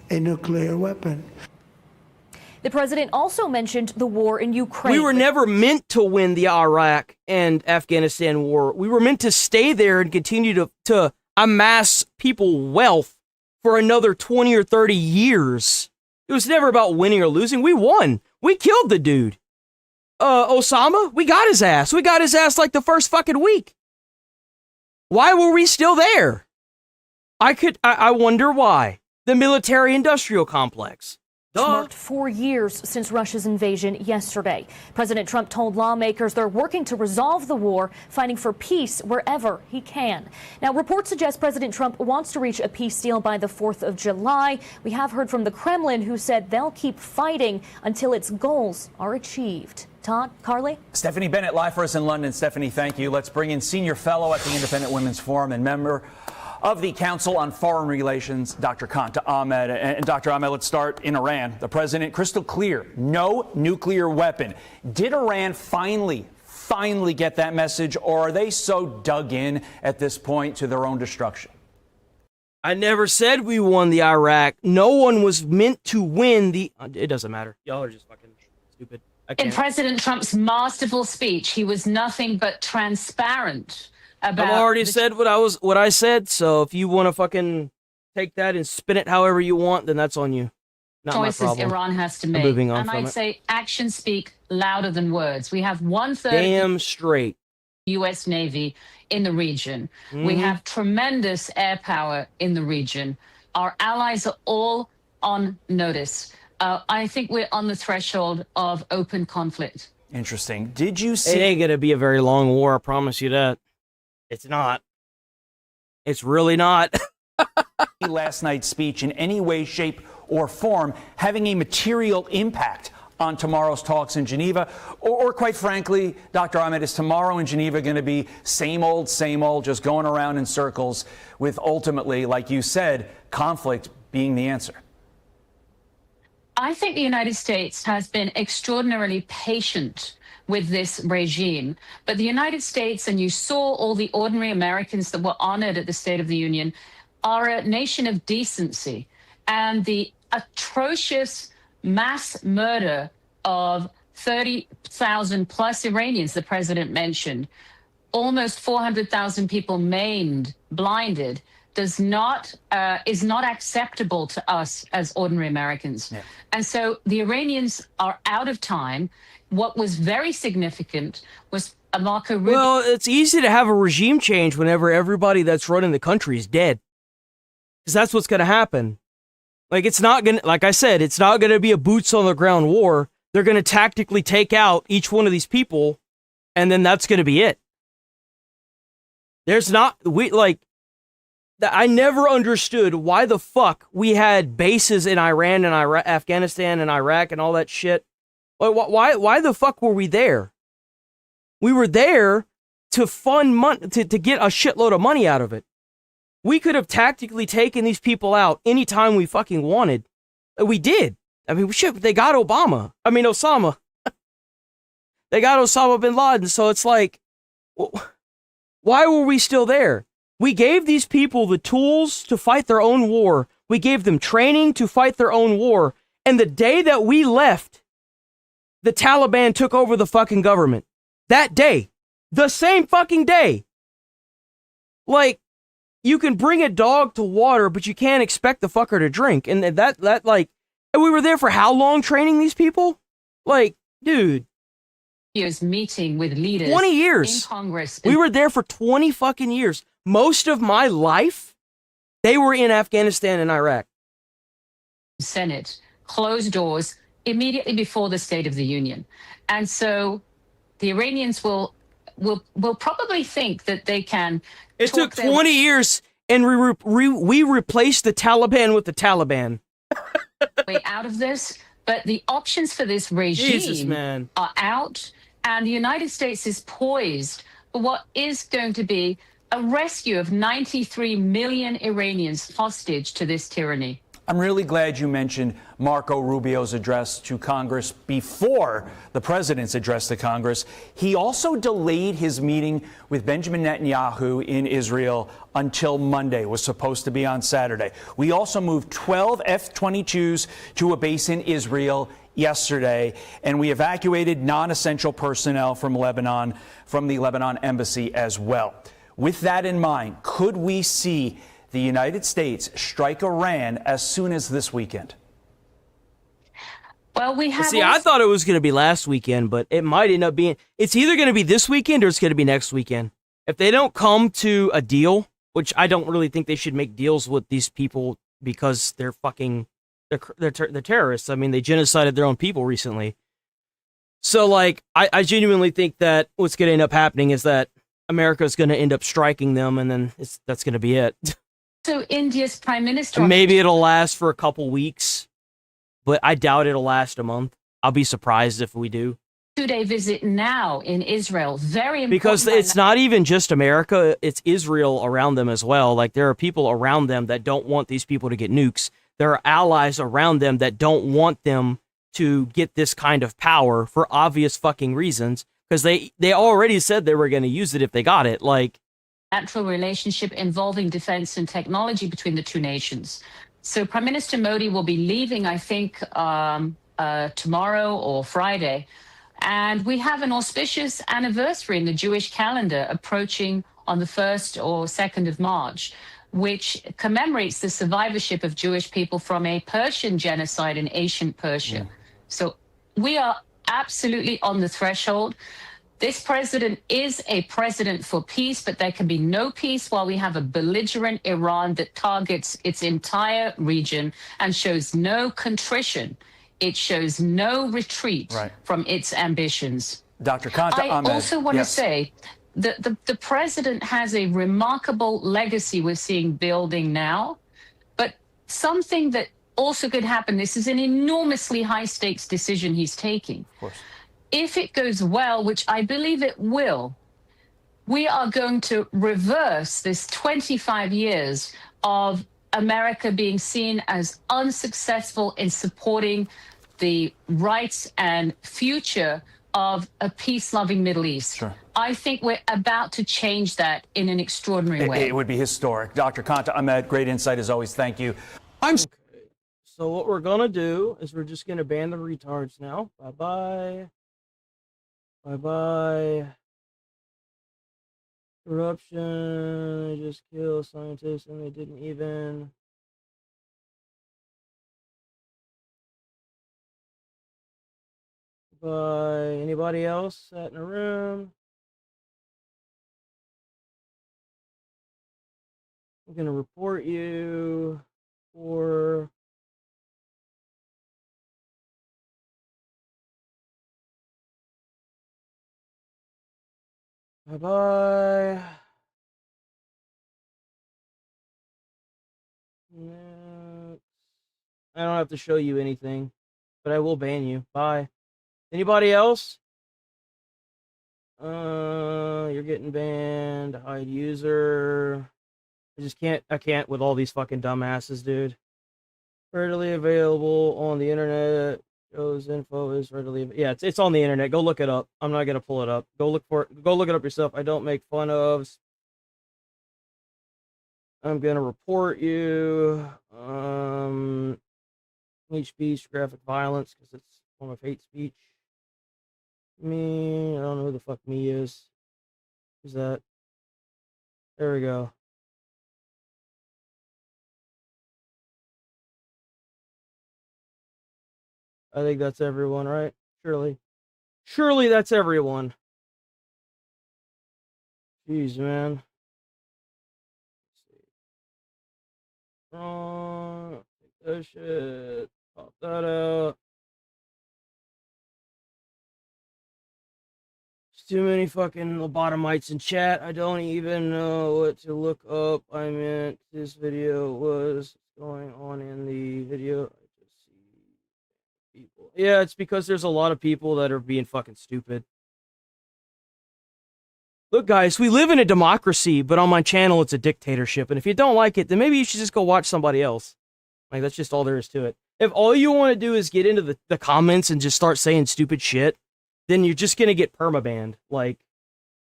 A nuclear weapon. The president also mentioned the war in Ukraine. We were never meant to win the Iraq and Afghanistan war. We were meant to stay there and continue to amass people wealth for another 20 or 30 years. It was never about winning or losing. We won. We killed the dude. Osama, we got his ass. We got his ass like the first fucking week. Why were we still there? I wonder why. The military-industrial complex. It's marked 4 years since Russia's invasion yesterday. President Trump told lawmakers they're working to resolve the war, fighting for peace wherever he can. Now, reports suggest President Trump wants to reach a peace deal by the 4th of July. We have heard from the Kremlin, who said they'll keep fighting until its goals are achieved. Todd, Carly? Stephanie Bennett live for us in London. Stephanie, thank you. Let's bring in senior fellow at the Independent Women's Forum and member of the Council on Foreign Relations, Dr. Kanta Ahmed. And Dr. Ahmed, let's start in Iran. The president, crystal clear, no nuclear weapon. Did Iran finally finally get that message, or are they so dug in at this point to their own destruction? I never said we won the Iraq. No one was meant to win the... It doesn't matter. Y'all are just fucking stupid. In President Trump's masterful speech, he was nothing but transparent about... I've already said what I said, so if you want to fucking take that and spin it however you want, then that's on you. Not my choices problem. Iran has to I'm make. moving on And from I'd it. say actions speak louder than words. We have 1/3 Damn straight. U.S. Navy in the region. We Mhm. have tremendous air power in the region. Our allies are all on notice. I think we're on the threshold of open conflict. Interesting. Did you It see... ain't gonna be a very long war, I promise you that. It's not. It's really not. last night's speech in any way, shape, or form having a material impact on tomorrow's talks in Geneva? Or quite frankly, Dr. Ahmed, is tomorrow in Geneva going to be same old, just going around in circles with ultimately, like you said, conflict being the answer? I think the United States has been extraordinarily patient with this regime. But the United States, and you saw all the ordinary Americans that were honored at the State of the Union, are a nation of decency. And the atrocious mass murder of 30,000 plus Iranians, the president mentioned, almost 400,000 people maimed, blinded, is not acceptable to us as ordinary Americans. Yeah. And so the Iranians are out of time. What was very significant was Marco Rubio. Well, it's easy to have a regime change whenever everybody that's running the country is dead. Because that's what's going to happen. Like, it's not going to, like I said, it's not going to be a boots on the ground war. They're going to tactically take out each one of these people, and then that's going to be it. There's not, I never understood why the fuck we had bases in Iran and Afghanistan and Iraq and all that shit. Why the fuck were we there? We were there to fund money, to get a shitload of money out of it. We could have tactically taken these people out anytime we fucking wanted. We did. I mean, they got Osama. They got Osama bin Laden, so it's like, why were we still there? We gave these people the tools to fight their own war. We gave them training to fight their own war. And the day that we left, the Taliban took over the fucking government. That day. The same fucking day. Like, you can bring a dog to water, but you can't expect the fucker to drink. And and we were there for how long training these people? Like, dude. Years meeting with leaders 20 years. In Congress. We were there for 20 fucking years. Most of my life, they were in Afghanistan and Iraq. Senate, closed doors, immediately before the State of the Union. And so the Iranians will probably think that they can... It took 20 years, and we replaced the Taliban with the Taliban. Way out of this, but the options for this regime are out, and the United States is poised for what is going to be a rescue of 93 million Iranians hostage to this tyranny. I'm really glad you mentioned Marco Rubio's address to Congress before the president's address to Congress. He also delayed his meeting with Benjamin Netanyahu in Israel until Monday. It was supposed to be on Saturday. We also moved 12 F-22s to a base in Israel yesterday, and we evacuated non-essential personnel from Lebanon, from the Lebanon embassy as well. With that in mind, could we see the United States strike Iran as soon as this weekend? Well, we have... See, I thought it was going to be last weekend, but it might end up being... It's either going to be this weekend or it's going to be next weekend. If they don't come to a deal, which I don't really think they should make deals with these people because they're fucking... They're terrorists. I mean, they genocided their own people recently. So, I genuinely think that what's going to end up happening is that America's going to end up striking them, and then that's going to be it. So India's Prime Minister... And maybe it'll last for a couple weeks, but I doubt it'll last a month. I'll be surprised if we do. 2-day visit now in Israel. Very important. Because it's not even just America, it's Israel around them as well. Like, there are people around them that don't want these people to get nukes. There are allies around them that don't want them to get this kind of power for obvious fucking reasons. because they already said they were going to use it if they got it. Like, natural relationship involving defense and technology between the two nations. So Prime Minister Modi will be leaving, I think, tomorrow or Friday. And we have an auspicious anniversary in the Jewish calendar approaching on the 1st or 2nd of March, which commemorates the survivorship of Jewish people from a Persian genocide in ancient Persia. So we are absolutely on the threshold. This president is a president for peace, but there can be no peace while we have a belligerent Iran that targets its entire region and shows no contrition. It shows no retreat from its ambitions. Dr. Kanta, I also want to say that the president has a remarkable legacy we're seeing building now, but something that also could happen, this is an enormously high stakes decision he's taking. Of course. If it goes well, which I believe it will, we are going to reverse this 25 years of America being seen as unsuccessful in supporting the rights and future of a peace-loving Middle East. Sure. I think we're about to change that in an extraordinary way. It would be historic. Dr. Kanta Ahmed, great insight as always. Thank you. So what we're going to do is we're just going to ban the retards now. Bye-bye. Bye-bye. Corruption. They just kill scientists and they didn't even. Bye. Anybody else sat in a room? I'm going to report you for... Bye-bye. Next. I don't have to show you anything, but I will ban you. Bye. Anybody else? You're getting banned. Hide user. I can't with all these fucking dumbasses, dude. Readily available on the internet. Shows info is readily. Yeah, it's on the internet. Go look it up. I'm not gonna pull it up. Go look for it. Go look it up yourself. I don't make fun of. I'm gonna report you. Hate speech, graphic violence, because it's a form of hate speech. Me, I don't know who the fuck me is. Who's that? There we go. I think that's everyone, right? Surely. Surely that's everyone. Jeez, man. Take that shit. Pop that out. There's too many fucking lobotomites in chat. I don't even know what to look up. I meant this video was going on in the video. I just see people. Yeah, it's because there's a lot of people that are being fucking stupid. Look, guys, we live in a democracy, but on my channel, it's a dictatorship. And if you don't like it, then maybe you should just go watch somebody else. Like, that's just all there is to it. If all you want to do is get into the comments and just start saying stupid shit, then you're just going to get permabanned. Like,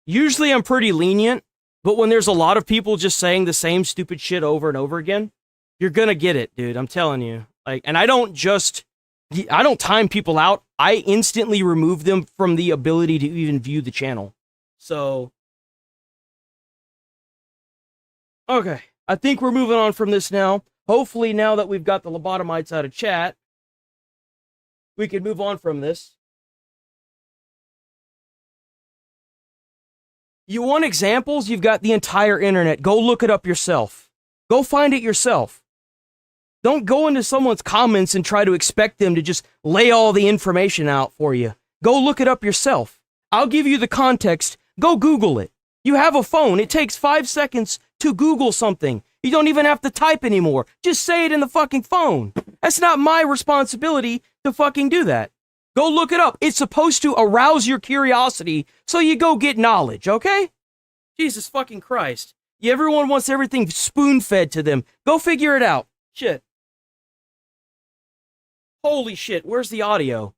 usually I'm pretty lenient, but when there's a lot of people just saying the same stupid shit over and over again, you're going to get it, dude. I'm telling you. Like, and I don't time people out. I instantly remove them from the ability to even view the channel. So, okay, I think we're moving on from this now. Hopefully, now that we've got the lobotomites out of chat, we can move on from this. You want examples? You've got the entire internet. Go look it up yourself. Go find it yourself. Don't go into someone's comments and try to expect them to just lay all the information out for you. Go look it up yourself. I'll give you the context. Go Google it. You have a phone. It takes 5 seconds to Google something. You don't even have to type anymore. Just say it in the fucking phone. That's not my responsibility to fucking do that. Go look it up. It's supposed to arouse your curiosity so you go get knowledge, okay? Jesus fucking Christ. Everyone wants everything spoon-fed to them. Go figure it out. Shit. Holy shit, where's the audio?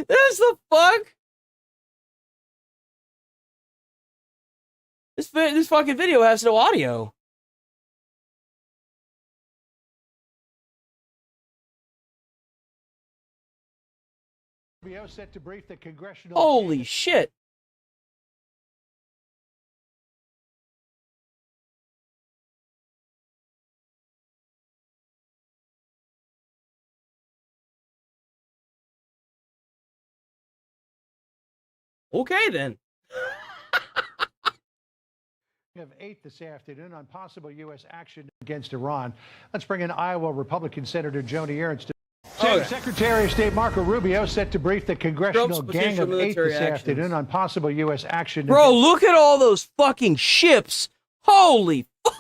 That's the fuck? This fucking video has no audio. Rubio set to brief the congressional. Holy shit. Okay, then. Of 8 this afternoon on possible U.S. action against Iran. Let's bring in Iowa Republican Senator Joni Ernst. Secretary of State Marco Rubio set to brief the congressional gang of 8 this afternoon on possible U.S. action. Bro, look at all those fucking ships. Holy fuck.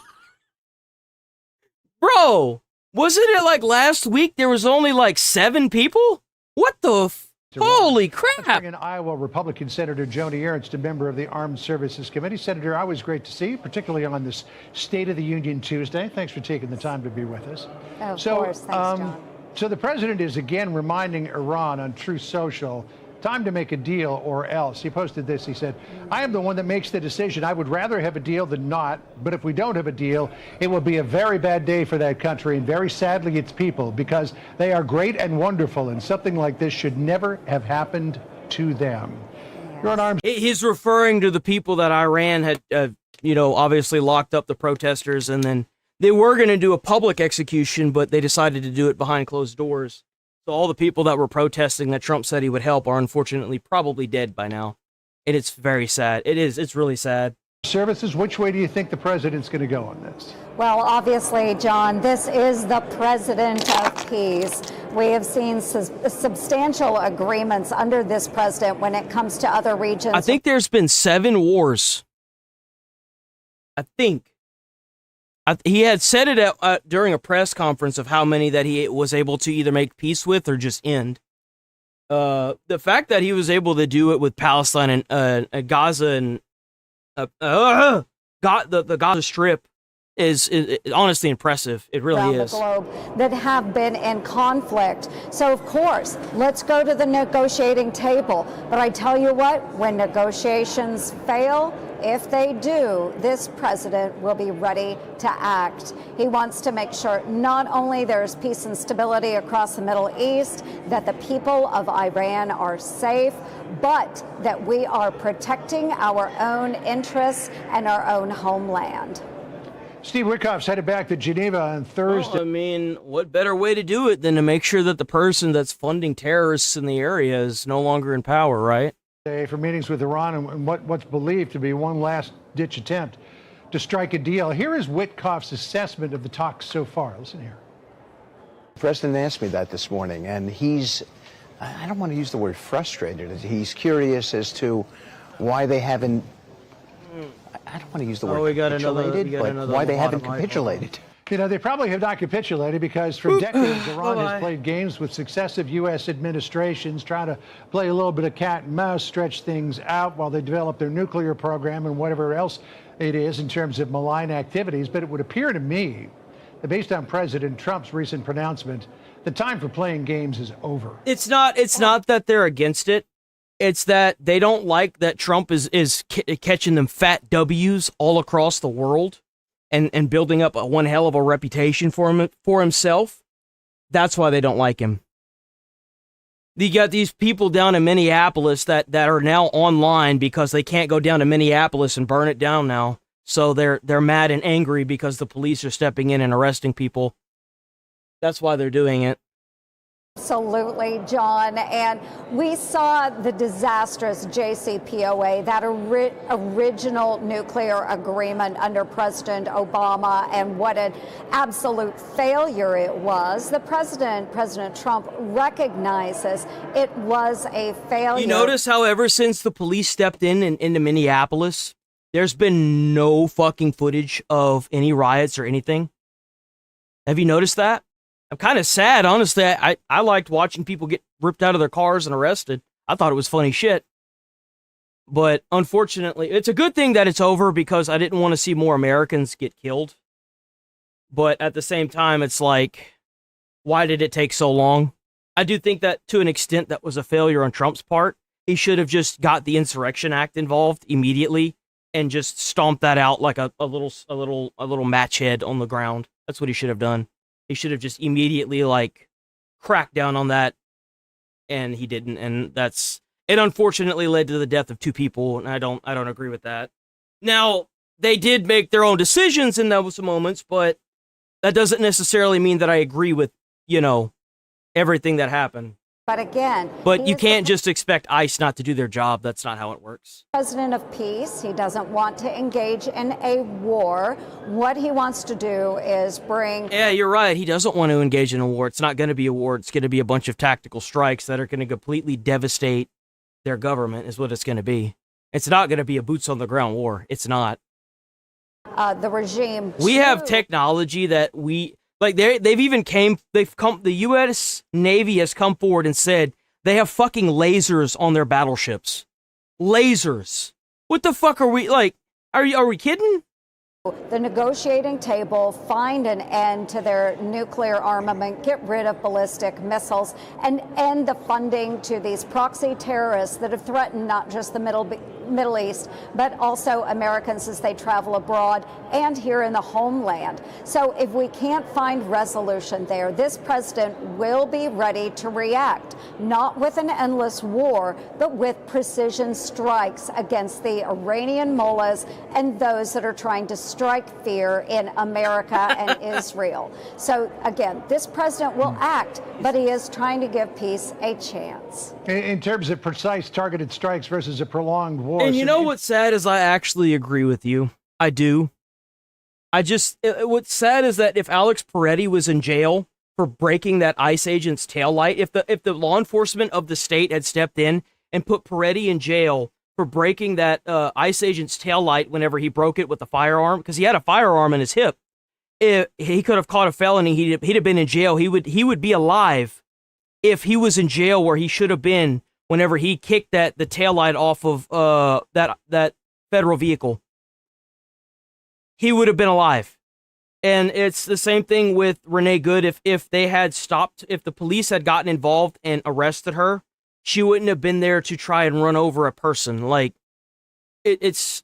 Bro, wasn't it like last week there was only like 7 people? What the holy crap. Let's bring in Iowa Republican Senator Joni Ernst, a member of the Armed Services Committee. Senator, always great to see you, particularly on this State of the Union Tuesday. Thanks for taking the time to be with us. Of course. Thanks, John. So the president is again reminding Iran on Truth Social, time to make a deal or else. He posted this. He said, I am the one that makes the decision. I would rather have a deal than not. But if we don't have a deal, it will be a very bad day for that country and very sadly its people, because they are great and wonderful. And something like this should never have happened to them. You're an armed. He's referring to the people that Iran had, obviously locked up the protesters, and then they were going to do a public execution, but they decided to do it behind closed doors. So all the people that were protesting that Trump said he would help are unfortunately probably dead by now. And it's very sad. It is. It's really sad. Services, which way do you think the president's going to go on this? Well, obviously, John, this is the president of peace. We have seen substantial agreements under this president when it comes to other regions. I think there's been 7 wars. I think. He had said it during a press conference of how many that he was able to either make peace with or just end. The fact that he was able to do it with Palestine and Gaza and the Gaza Strip is honestly impressive. It really is. Around the globe that have been in conflict. So, of course, let's go to the negotiating table. But I tell you what, when negotiations fail, if they do, this president will be ready to act. He wants to make sure not only there's peace and stability across the Middle East, that the people of Iran are safe, but that we are protecting our own interests and our own homeland. Steve Witkoff's headed back to Geneva on Thursday. Well, I mean, what better way to do it than to make sure that the person that's funding terrorists in the area is no longer in power, right? For meetings with Iran and what's believed to be one last-ditch attempt to strike a deal. Here is Witkoff's assessment of the talks so far. Listen here. The president asked me that this morning, and I don't want to use the word frustrated. He's curious as to why they haven't, I don't want to use the word capitulated, but why they haven't capitulated. You know, they probably have not capitulated because for decades Iran has played games with successive U.S. administrations, trying to play a little bit of cat and mouse, stretch things out while they develop their nuclear program and whatever else it is in terms of malign activities. But it would appear to me that based on President Trump's recent pronouncement, the time for playing games is over. It's not that they're against it. It's that they don't like that Trump is catching them fat W's all across the world. And building up one hell of a reputation for himself. That's why they don't like him. You got these people down in Minneapolis that are now online because they can't go down to Minneapolis and burn it down now. So they're mad and angry because the police are stepping in and arresting people. That's why they're doing it. Absolutely, John. And we saw the disastrous JCPOA, that original nuclear agreement under President Obama, and what an absolute failure it was. The President Trump, recognizes it was a failure. You notice how ever since the police stepped into Minneapolis, there's been no fucking footage of any riots or anything? Have you noticed that? I'm kind of sad, honestly. I liked watching people get ripped out of their cars and arrested. I thought it was funny shit. But unfortunately, it's a good thing that it's over because I didn't want to see more Americans get killed. But at the same time, it's like, why did it take so long? I do think that to an extent that was a failure on Trump's part. He should have just got the Insurrection Act involved immediately and just stomped that out like a little match head on the ground. That's what he should have done. He should have just immediately like cracked down on that, and he didn't. And it unfortunately led to the death of 2 people, and I don't agree with that. Now, they did make their own decisions in those moments, but that doesn't necessarily mean that I agree with, everything that happened. But again, but you can't just expect ICE not to do their job. That's not how it works. President of peace. He doesn't want to engage in a war. What he wants to do is bring... Yeah, you're right. He doesn't want to engage in a war. It's not going to be a war. It's going to be a bunch of tactical strikes that are going to completely devastate their government is what it's going to be. It's not going to be a boots-on-the-ground war. It's not. The regime... We have technology that the U.S. Navy has come forward and said they have fucking lasers on their battleships. Lasers. What the fuck are we, are we kidding? The negotiating table, find an end to their nuclear armament, get rid of ballistic missiles, and end the funding to these proxy terrorists that have threatened not just the Middle East, but also Americans as they travel abroad and here in the homeland. So if we can't find resolution there, this president will be ready to react, not with an endless war, but with precision strikes against the Iranian mullahs and those that are trying to strike fear in America and Israel. So again, this president will act, but he is trying to give peace a chance. In terms of precise targeted strikes versus a prolonged war. And you know what's sad is I actually agree with you. I do. What's sad is that if Alex Peretti was in jail for breaking that ICE agent's taillight, if the law enforcement of the state had stepped in and put Peretti in jail for breaking that ICE agent's taillight whenever he broke it with a firearm, because he had a firearm in his hip, he could have caught a felony. He'd have been in jail. He would be alive if he was in jail where he should have been whenever he kicked the taillight off of that federal vehicle. He would have been alive. And it's the same thing with Renee Good. If they had stopped, if the police had gotten involved and arrested her, she wouldn't have been there to try and run over a person. It's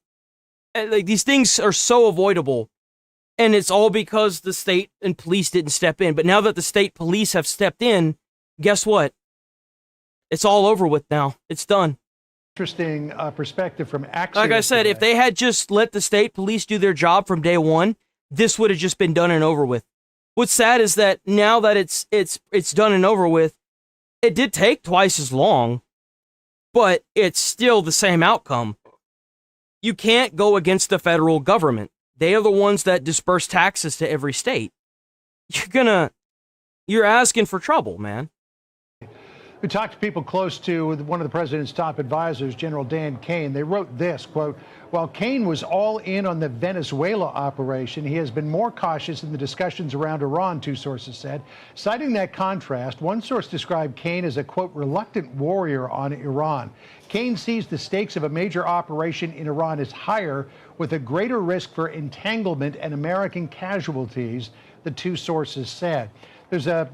these things are so avoidable. And it's all because the state and police didn't step in. But now that the state police have stepped in, guess what? It's all over with now. It's done. Interesting perspective from Axios. Like I said, today. if they had just let the state police do their job from day one, this would have just been done and over with. What's sad is that now that it's done and over with, it did take twice as long, but it's still the same outcome. You can't go against the federal government. They are the ones that disperse taxes to every state. You're asking for trouble, man. We talked to people close to one of the president's top advisors, General Dan Kane. They wrote this, quote, while Kane was all in on the Venezuela operation, he has been more cautious in the discussions around Iran, 2 sources said. Citing that contrast, one source described Kane as a, quote, reluctant warrior on Iran. Kane sees the stakes of a major operation in Iran as higher, with a greater risk for entanglement and American casualties, the 2 sources said. There's a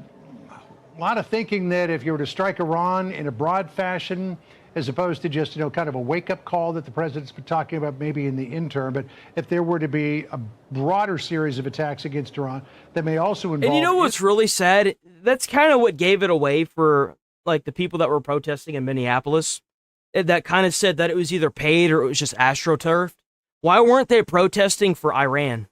lot of thinking that if you were to strike Iran in a broad fashion, as opposed to just, kind of a wake-up call that the president's been talking about maybe in the interim, but if there were to be a broader series of attacks against Iran, that may also involve... And you know what's really sad? That's kind of what gave it away for, the people that were protesting in Minneapolis, that kind of said that it was either paid or it was just astroturfed. Why weren't they protesting for Iran?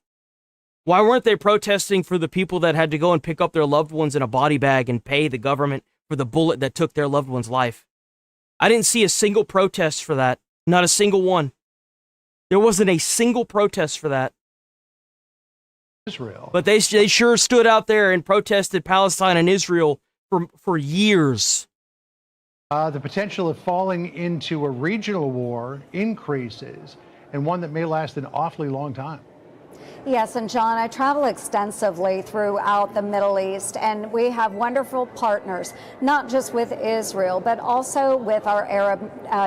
Why weren't they protesting for the people that had to go and pick up their loved ones in a body bag and pay the government for the bullet that took their loved one's life? I didn't see a single protest for that. Not a single one. There wasn't a single protest for that. Israel. But they sure stood out there and protested Palestine and Israel for years. The potential of falling into a regional war increases, and one that may last an awfully long time. Yes, and John, I travel extensively throughout the Middle East, and we have wonderful partners, not just with Israel, but also with our Arab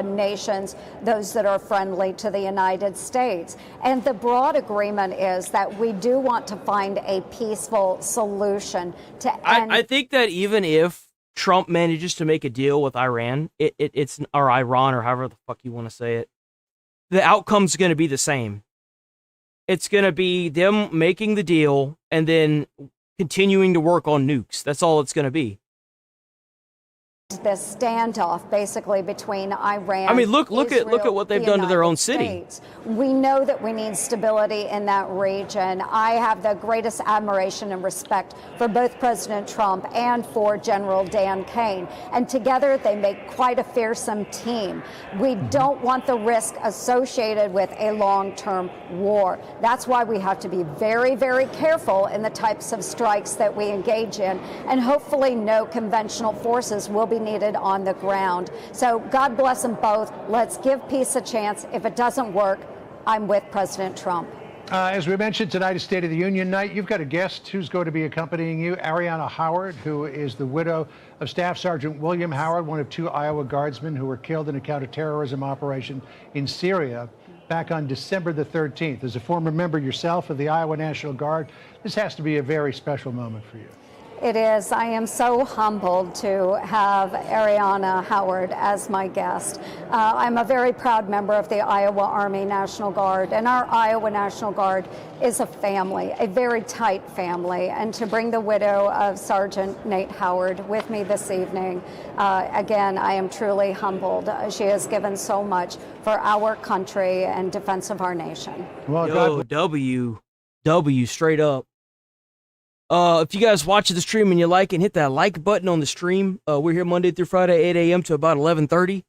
nations, those that are friendly to the United States. And the broad agreement is that we do want to find a peaceful solution to end. I think that even if Trump manages to make a deal with Iran, it's or Iran or however the fuck you want to say it, the outcome's going to be the same. It's going to be them making the deal and then continuing to work on nukes. That's all it's going to be. This standoff basically between Iran. I mean, look at Israel, what they've the done to their United own city. States. We know that we need stability in that region. I have the greatest admiration and respect for both President Trump and for General Dan Kane. And together they make quite a fearsome team. We don't want the risk associated with a long-term war. That's why we have to be very, very careful in the types of strikes that we engage in. And hopefully no conventional forces will be needed on the ground. So God bless them both. Let's give peace a chance. If it doesn't work, I'm with President Trump. As we mentioned tonight is State of the Union night. You've got a guest who's going to be accompanying you, Ariana Howard, who is the widow of Staff Sergeant William Howard, one of 2 Iowa guardsmen who were killed in a counterterrorism operation in Syria back on December the 13th. As a former member yourself of the Iowa National Guard, this has to be a very special moment for you. It is. I am so humbled to have Ariana Howard as my guest. I'm a very proud member of the Iowa Army National Guard, and our Iowa National Guard is a family, a very tight family. And to bring the widow of Sergeant Nate Howard with me this evening, again, I am truly humbled. She has given so much for our country and defense of our nation. Well, W, straight up. If you guys watch the stream and you like it, hit that like button on the stream. We're here Monday through Friday, 8 a.m. to about 11:30.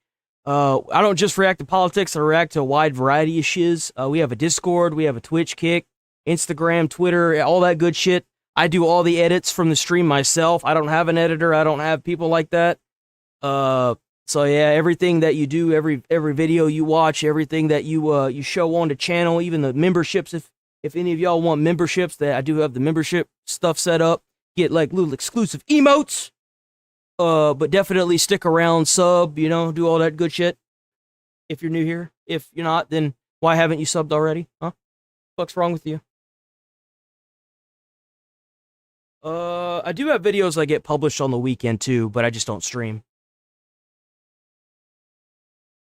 I don't just react to politics, I react to a wide variety of shiz. We have a Discord, we have a Twitch, Kick, Instagram, Twitter, all that good shit. I do all the edits from the stream myself. I don't have an editor, I don't have people like that. So yeah, everything that you do, every video you watch, everything that you show on the channel, even the memberships, if any of y'all want memberships, that I do have the membership stuff set up. Get like little exclusive emotes. But definitely stick around, sub, do all that good shit. If you're new here. If you're not, then why haven't you subbed already? Huh? What's wrong with you? I do have videos that get published on the weekend too, but I just don't stream.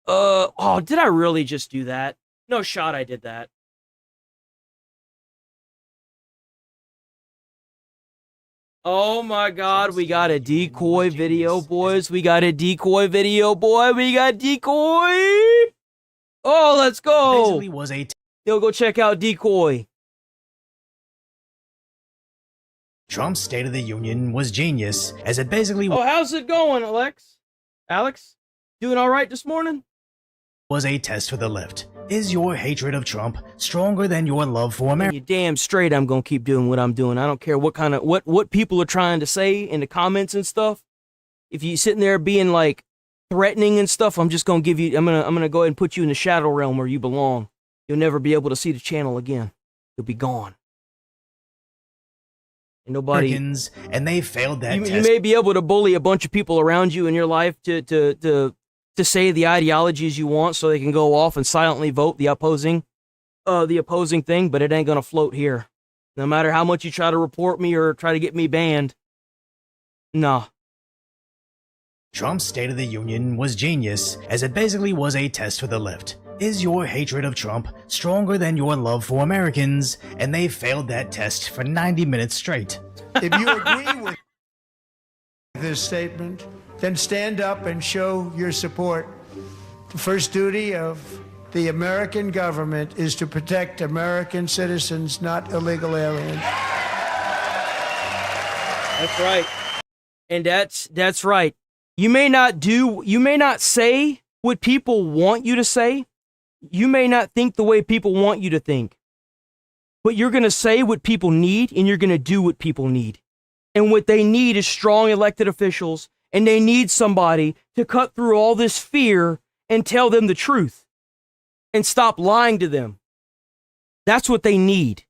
Oh, did I really just do that? No shot I did that. Oh my god, we got a decoy video, boys. We got a decoy video, boy. We got decoy. Oh, let's go. Yo, go check out decoy. Trump's State of the Union was genius, as it basically Oh, how's it going, Alex? Alex? Doing all right this morning? was a test for the left. Is your hatred of Trump stronger than your love for America? You damn straight I'm gonna keep doing what I'm doing. I don't care what kind of what people are trying to say in the comments and stuff. If you sitting there being like threatening and stuff, I'm just gonna give you I'm gonna go ahead and put you in the shadow realm where you belong. You'll never be able to see the channel again. You'll be gone. And nobody And they failed that you test. may be able to bully a bunch of people around you in your life to say the ideologies you want so they can go off and silently vote the opposing thing, but it ain't gonna float here. No matter how much you try to report me or try to get me banned. Nah. Trump's State of the Union was genius, as it basically was a test for the left. Is your hatred of Trump stronger than your love for Americans? And they failed that test for 90 minutes straight. If you agree with this statement, then stand up and show your support. The first duty of the American government is to protect American citizens, not illegal aliens. That's right. And that's right. You may not say what people want you to say. You may not think the way people want you to think. But you're going to say what people need, and you're going to do what people need. And what they need is strong elected officials, and they need somebody to cut through all this fear and tell them the truth and stop lying to them. That's what they need.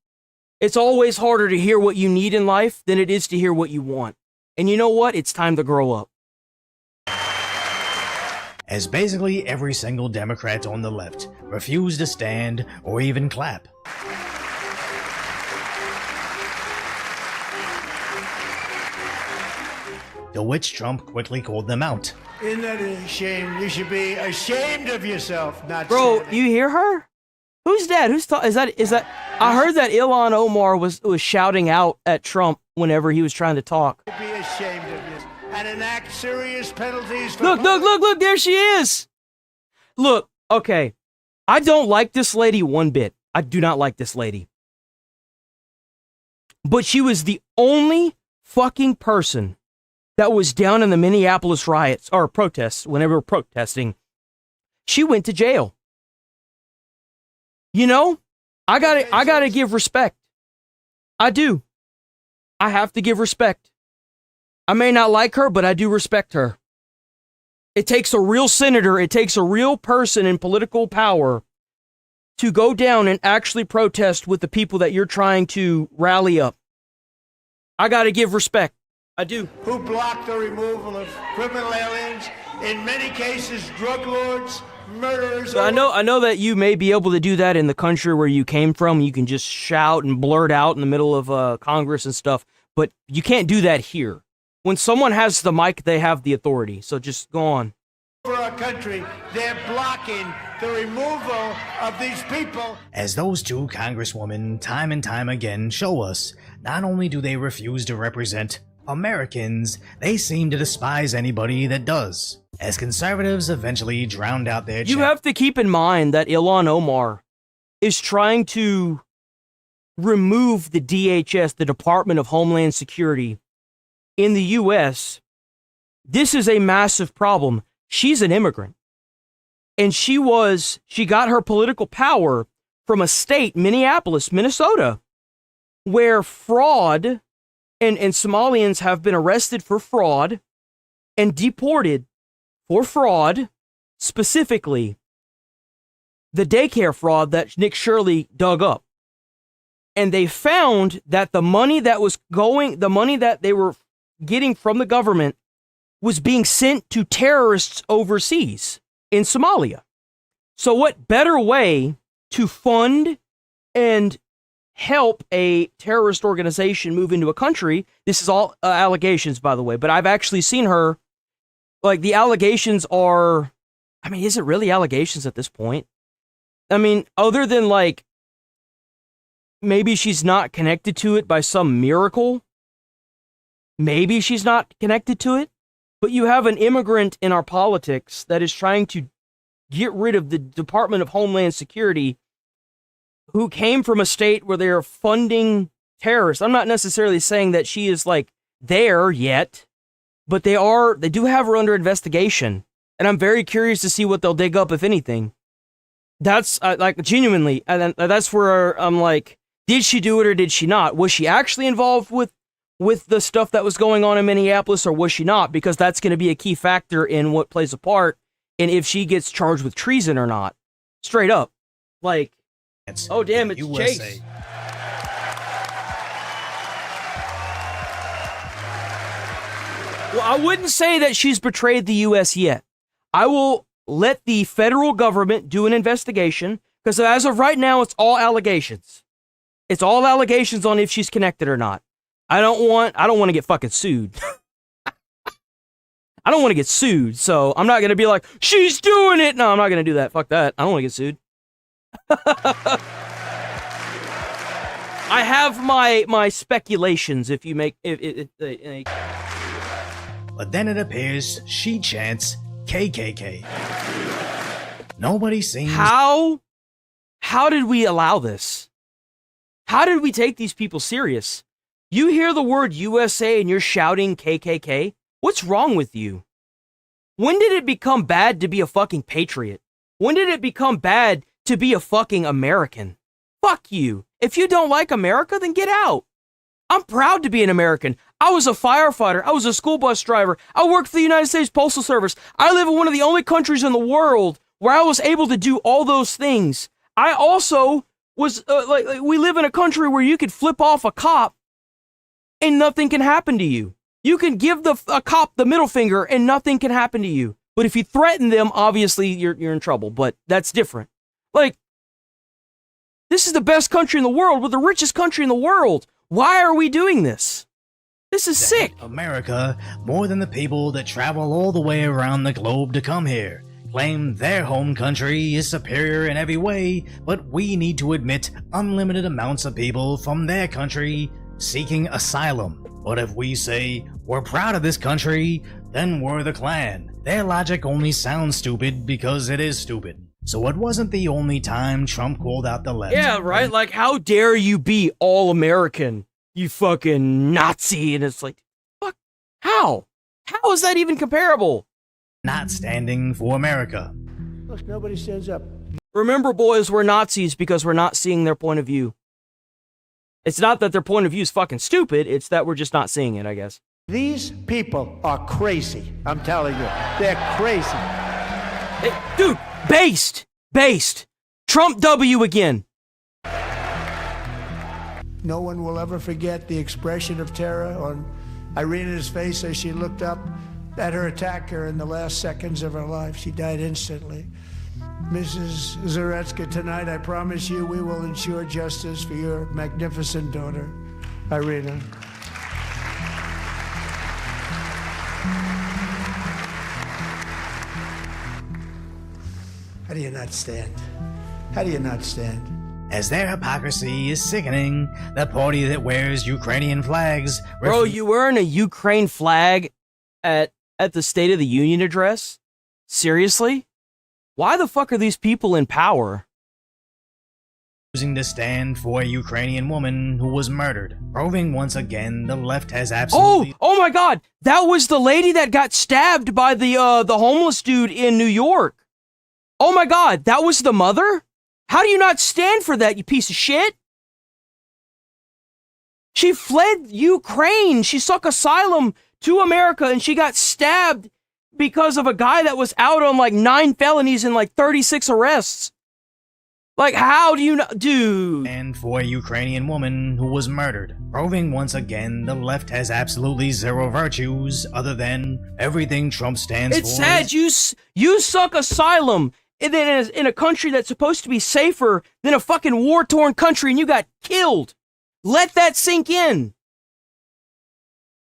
It's always harder to hear what you need in life than it is to hear what you want. And you know what? It's time to grow up. As basically every single Democrat on the left refused to stand or even clap. to which Trump quickly called them out. Isn't that a shame? You should be ashamed of yourself, not Bro, saying it. you hear her? Who's that? Is that? I heard that Ilhan Omar was shouting out at Trump whenever he was trying to talk. Be ashamed of yourself and enact serious penalties for Look, there she is. Look, okay. I don't like this lady one bit. I do not like this lady. But she was the only fucking person that was down in the Minneapolis riots or protests, whenever protesting. She went to jail. You know, I gotta give respect. I do. I have to give respect. I may not like her, but I do respect her. It takes a real senator, it takes a real person in political power to go down and actually protest with the people that you're trying to rally up. I gotta give respect. I do. who blocked the removal of criminal aliens, in many cases drug lords, murderers. I know that you may be able to do that in the country where you came from. You can just shout and blurt out in the middle of Congress and stuff, but you can't do that here. When someone has the mic, they have the authority. So just go on. For our country, they're blocking the removal of these people. As those two congresswomen time and time again show us, not only do they refuse to represent Americans, they seem to despise anybody that does. As conservatives eventually drowned out their You have to keep in mind that Ilhan Omar is trying to remove the DHS, the Department of Homeland Security, in the U.S. This is a massive problem. She's an immigrant. And she got her political power from a state, Minneapolis, Minnesota, where fraud and Somalians have been arrested for fraud and deported for fraud, specifically the daycare fraud that Nick Shirley dug up. And they found that the money that they were getting from the government was being sent to terrorists overseas in Somalia. So what better way to fund and help a terrorist organization move into a country? This is all allegations, by the way, but I've actually seen her, like, the allegations are, I mean, is it really allegations at this point? I mean, other than, like, maybe she's not connected to it by some miracle. Maybe she's not connected to it. But you have an immigrant in our politics that is trying to get rid of the Department of Homeland Security, who came from a state where they're funding terrorists. I'm not necessarily saying that she is, like, there yet, but they do have her under investigation. And I'm very curious to see what they'll dig up, if anything. That's, like, genuinely, and that's where I'm like, did she do it or did she not? Was she actually involved with the stuff that was going on in Minneapolis, or was she not? Because that's going to be a key factor in what plays a part in if she gets charged with treason or not. Straight up. Like, oh damn, it's USA. Chase. Well, I wouldn't say that she's betrayed the U.S. yet. I will let the federal government do an investigation, because as of right now, it's all allegations. It's all allegations on if she's connected or not. I don't want to get fucking sued. I don't want to get sued, so I'm not going to be like, she's doing it. No, I'm not going to do that. Fuck that. I don't want to get sued. I have my speculations, if you make... But then it appears she chants KKK. Nobody seems... How did we allow this? How did we take these people serious? You hear the word USA and you're shouting KKK? What's wrong with you? When did it become bad to be a fucking patriot? When did it become bad to be a fucking American? Fuck you. If you don't like America, then get out. I'm proud to be an American. I was a firefighter. I was a school bus driver. I worked for the United States Postal Service. I live in one of the only countries in the world where I was able to do all those things. I also was, we live in a country where you could flip off a cop and nothing can happen to you. You can give a cop the middle finger and nothing can happen to you. But if you threaten them, obviously you're in trouble. But that's different. Like, this is the best country in the world. We're the richest country in the world. Why are we doing this? This is sick. America more than the people that travel all the way around the globe to come here. Claim their home country is superior in every way, but we need to admit unlimited amounts of people from their country seeking asylum. But if we say we're proud of this country, then we're the Klan. Their logic only sounds stupid because it is stupid. So it wasn't the only time Trump called out the left. Yeah, right? Like, how dare you be all American, you fucking Nazi? And it's like, fuck, how? How is that even comparable? Not standing for America. Look, nobody stands up. Remember, boys, we're Nazis because we're not seeing their point of view. It's not that their point of view is fucking stupid, it's that we're just not seeing it, I guess. These people are crazy. I'm telling you, they're crazy. Hey, dude, based. Trump W again. No one will ever forget the expression of terror on Irina's face as she looked up at her attacker in the last seconds of her life. She died instantly. Mrs. Zaretska, tonight I promise you we will ensure justice for your magnificent daughter, Irina. How do you not stand? How do you not stand? As their hypocrisy is sickening, the party that wears Ukrainian flags... Bro, you wearing a Ukraine flag at the State of the Union address? Seriously? Why the fuck are these people in power? Choosing to stand for a Ukrainian woman who was murdered, proving once again the left has absolutely... Oh my god! That was the lady that got stabbed by the homeless dude in New York. Oh my god, that was the mother? How do you not stand for that, you piece of shit? She fled Ukraine. She sought asylum to America and she got stabbed because of a guy that was out on like 9 felonies and like 36 arrests. Like, how do you not, dude? And for a Ukrainian woman who was murdered, proving once again the left has absolutely zero virtues other than everything Trump stands for. It's sad you suck asylum and then in a country that's supposed to be safer than a fucking war-torn country and you got killed. Let that sink in.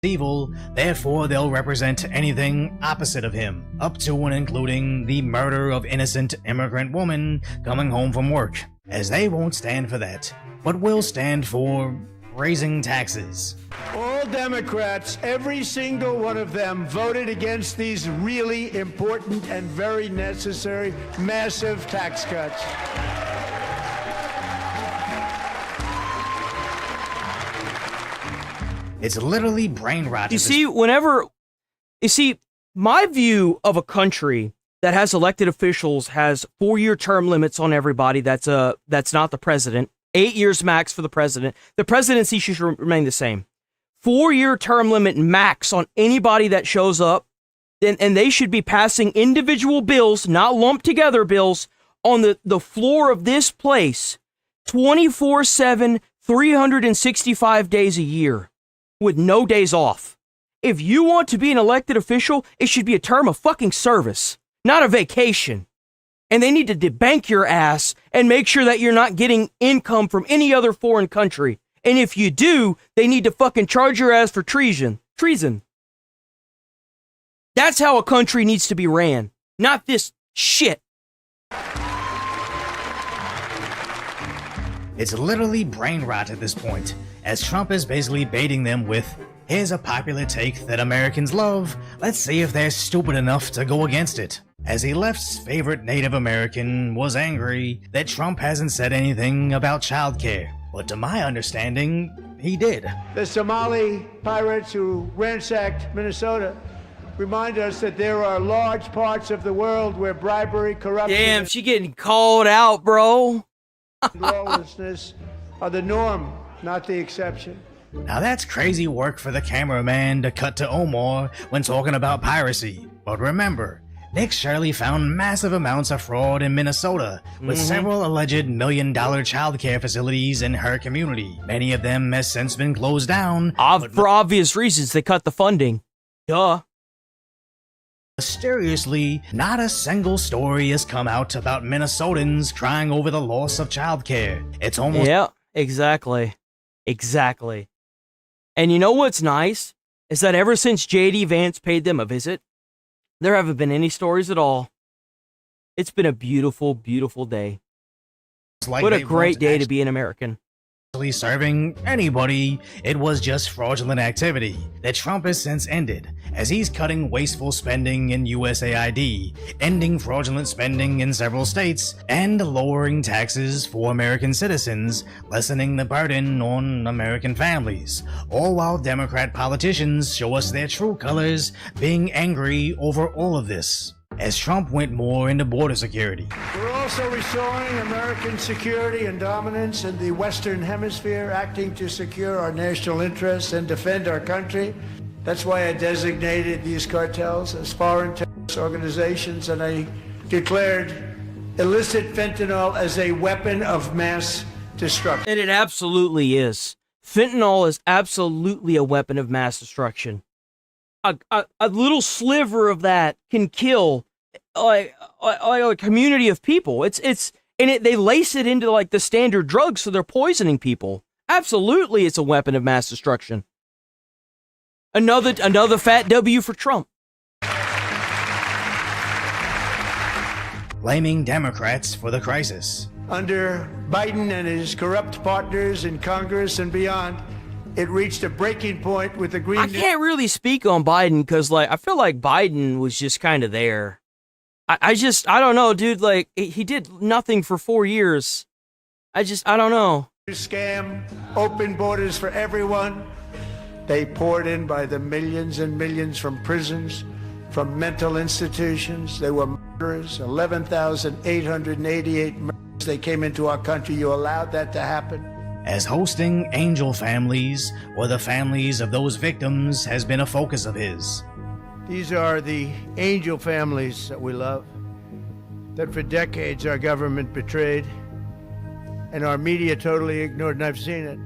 Evil, therefore they'll represent anything opposite of him, up to and including the murder of innocent immigrant woman coming home from work, as they won't stand for that, but will stand for raising taxes. All Democrats, every single one of them, voted against these really important and very necessary massive tax cuts. It's literally brain rot. You see, my view of a country that has elected officials has 4-year term limits on everybody. That's not the president. 8 years max for the president. The presidency should remain the same. 4-year term limit max on anybody that shows up. And they should be passing individual bills, not lumped together bills, on the floor of this place 24/7, 365 days a year. With no days off. If you want to be an elected official, it should be a term of fucking service, not a vacation. And they need to debank your ass and make sure that you're not getting income from any other foreign country. And if you do, they need to fucking charge your ass for treason. That's how a country needs to be ran, not this shit. It's literally brain rot at this point, as Trump is basically baiting them with, here's a popular take that Americans love, let's see if they're stupid enough to go against it. As the left's favorite Native American was angry that Trump hasn't said anything about childcare, but to my understanding, he did. The Somali pirates who ransacked Minnesota remind us that there are large parts of the world where bribery, corruption... Damn, she getting called out, bro. lawlessness are the norm, not the exception. Now that's crazy work for the cameraman to cut to Omar when talking about piracy. But remember, Nick Shirley found massive amounts of fraud in Minnesota, with several alleged $1 million childcare facilities in her community. Many of them has since been closed down. For obvious reasons, they cut the funding. Duh. Mysteriously, not a single story has come out about Minnesotans crying over the loss of childcare. It's almost... Yeah, exactly. And you know what's nice? is that ever since J.D. Vance paid them a visit, there haven't been any stories at all. It's been a beautiful, beautiful day. Like what a great day to be an American. Serving anybody, it was just fraudulent activity that Trump has since ended, as he's cutting wasteful spending in USAID, ending fraudulent spending in several states, and lowering taxes for American citizens, lessening the burden on American families, all while Democrat politicians show us their true colors, being angry over all of this, as Trump went more into border security. We're also restoring American security and dominance in the Western Hemisphere, acting to secure our national interests and defend our country. That's why I designated these cartels as foreign terrorist organizations, and I declared illicit fentanyl as a weapon of mass destruction. And it absolutely is. Fentanyl is absolutely a weapon of mass destruction. A little sliver of that can kill like a community of people. They lace it into like the standard drugs, so they're poisoning people. Absolutely, it's a weapon of mass destruction. Another fat W for Trump. Blaming Democrats for the crisis. Under Biden and his corrupt partners in Congress and beyond, it reached a breaking point with the Green. I can't really speak on Biden because, like, I feel like Biden was just kind of there. I don't know, dude. Like, he did nothing for 4 years. I don't know. Scam, open borders for everyone. They poured in by the millions and millions from prisons, from mental institutions. They were murderers. 11,888 murders. They came into our country. You allowed that to happen. As hosting angel families, or the families of those victims, has been a focus of his. These are the angel families that we love, that for decades our government betrayed, and our media totally ignored, and I've seen it.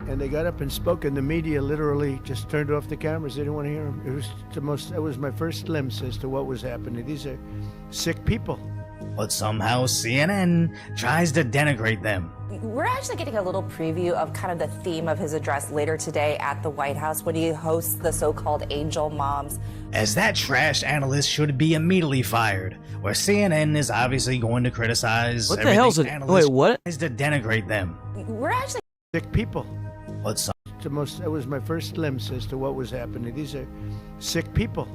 And they got up and spoke, and the media literally just turned off the cameras. They didn't want to hear them. That was my first glimpse as to what was happening. These are sick people. But somehow CNN tries to denigrate them. We're actually getting a little preview of kind of the theme of his address later today at the White House when he hosts the so-called angel moms. As that trash analyst should be immediately fired, where CNN is obviously going to criticize. What the hell's it? Wait, what? Tries to denigrate them. We're actually sick people. But that was my first glimpse as to what was happening. These are sick people.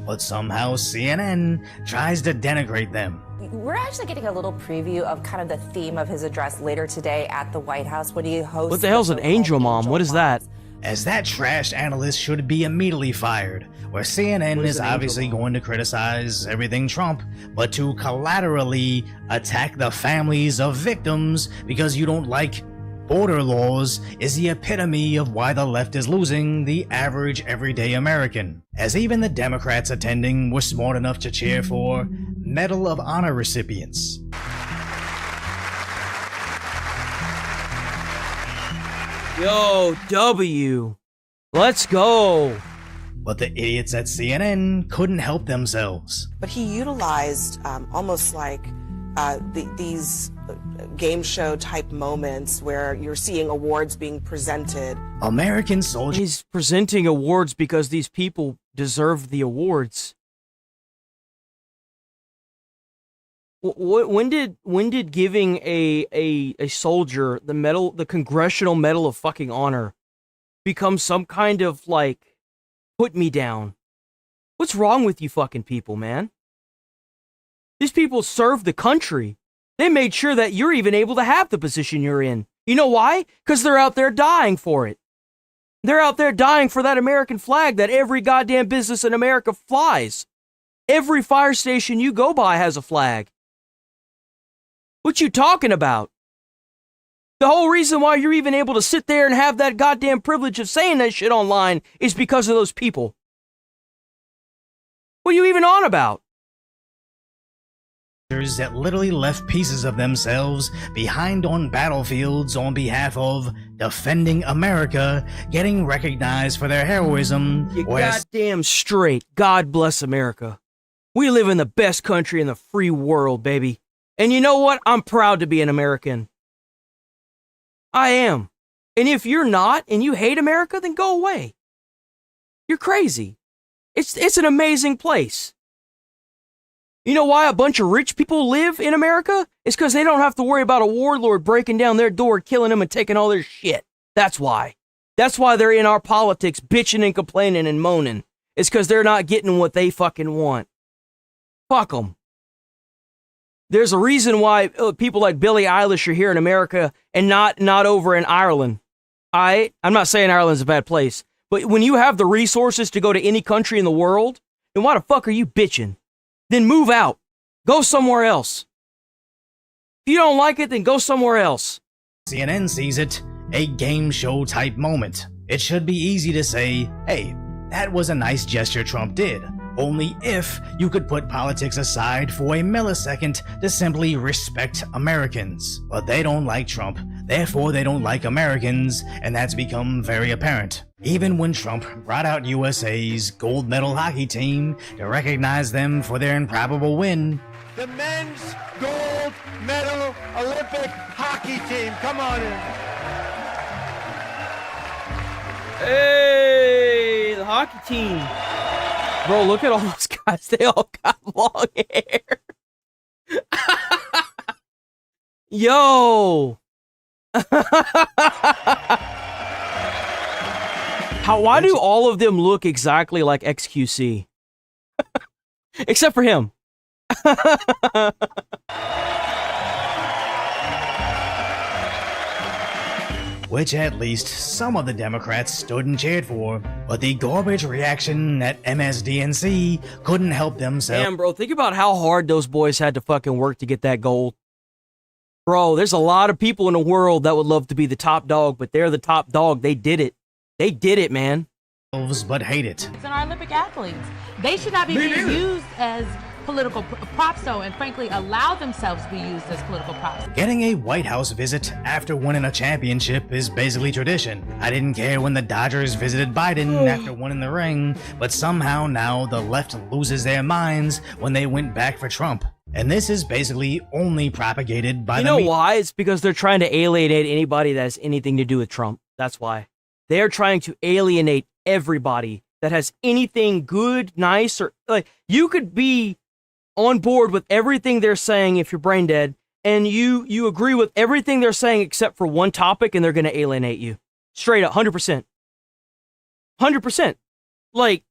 But somehow CNN tries to denigrate them. We're actually getting a little preview of kind of the theme of his address later today at the White House when he hosts. What the hell's an angel mom? What is that? As that trash analyst should be immediately fired, where CNN is obviously going to criticize everything Trump, but to collaterally attack the families of victims because you don't like border laws is the epitome of why the left is losing the average everyday American, as even the Democrats attending were smart enough to cheer for Medal of Honor recipients. Yo, W. Let's go. But the idiots at CNN couldn't help themselves. But he utilized almost like these game show type moments where you're seeing awards being presented. American soldiers. He's presenting awards because these people deserve the awards. When did giving a soldier the Congressional Medal of fucking Honor become some kind of like put me down? What's wrong with you fucking people, man? These people served the country. They made sure that you're even able to have the position you're in. You know why? Because they're out there dying for it. They're out there dying for that American flag that every goddamn business in America flies. Every fire station you go by has a flag. What you talking about? The whole reason why you're even able to sit there and have that goddamn privilege of saying that shit online is because of those people. What are you even on about? That literally left pieces of themselves behind on battlefields on behalf of defending America, getting recognized for their heroism. You goddamn straight. God bless America. We live in the best country in the free world, baby. And you know what? I'm proud to be an American. I am. And if you're not and you hate America, then go away. You're crazy. It's an amazing place. You know why a bunch of rich people live in America? It's because they don't have to worry about a warlord breaking down their door, killing them, and taking all their shit. That's why. That's why they're in our politics, bitching and complaining and moaning. It's because they're not getting what they fucking want. Fuck them. There's a reason why people like Billie Eilish are here in America and not over in Ireland. I'm not saying Ireland's a bad place, but when you have the resources to go to any country in the world, then why the fuck are you bitching? Then move out. Go somewhere else. If you don't like it, then go somewhere else. CNN sees it, a game show type moment. It should be easy to say, hey, that was a nice gesture Trump did. Only if you could put politics aside for a millisecond to simply respect Americans. But they don't like Trump, therefore they don't like Americans, and that's become very apparent. Even when Trump brought out USA's gold medal hockey team to recognize them for their improbable win. The men's gold medal Olympic hockey team. Come on in. Hey, the hockey team. Bro, look at all those guys. They all got long hair. Yo. Why do all of them look exactly like XQC? Except for him. Which at least some of the Democrats stood and cheered for, but the garbage reaction at MSDNC couldn't help themselves. Damn, bro, think about how hard those boys had to fucking work to get that gold. Bro, there's a lot of people in the world that would love to be the top dog, but they're the top dog. They did it. They did it, man. But hate it. And our Olympic athletes. They should not be being used as political props, though, and frankly allow themselves to be used as political props. Getting a White House visit after winning a championship is basically tradition. I didn't care when the Dodgers visited Biden after winning the ring, but somehow now the left loses their minds when they went back for Trump. And this is basically only propagated by You know why? It's because they're trying to alienate anybody that has anything to do with Trump. That's why. They're trying to alienate everybody that has anything good, nice, or like you could be on board with everything they're saying if you're brain dead, and you agree with everything they're saying except for one topic, and they're going to alienate you. Straight up, 100%. 100%. Like,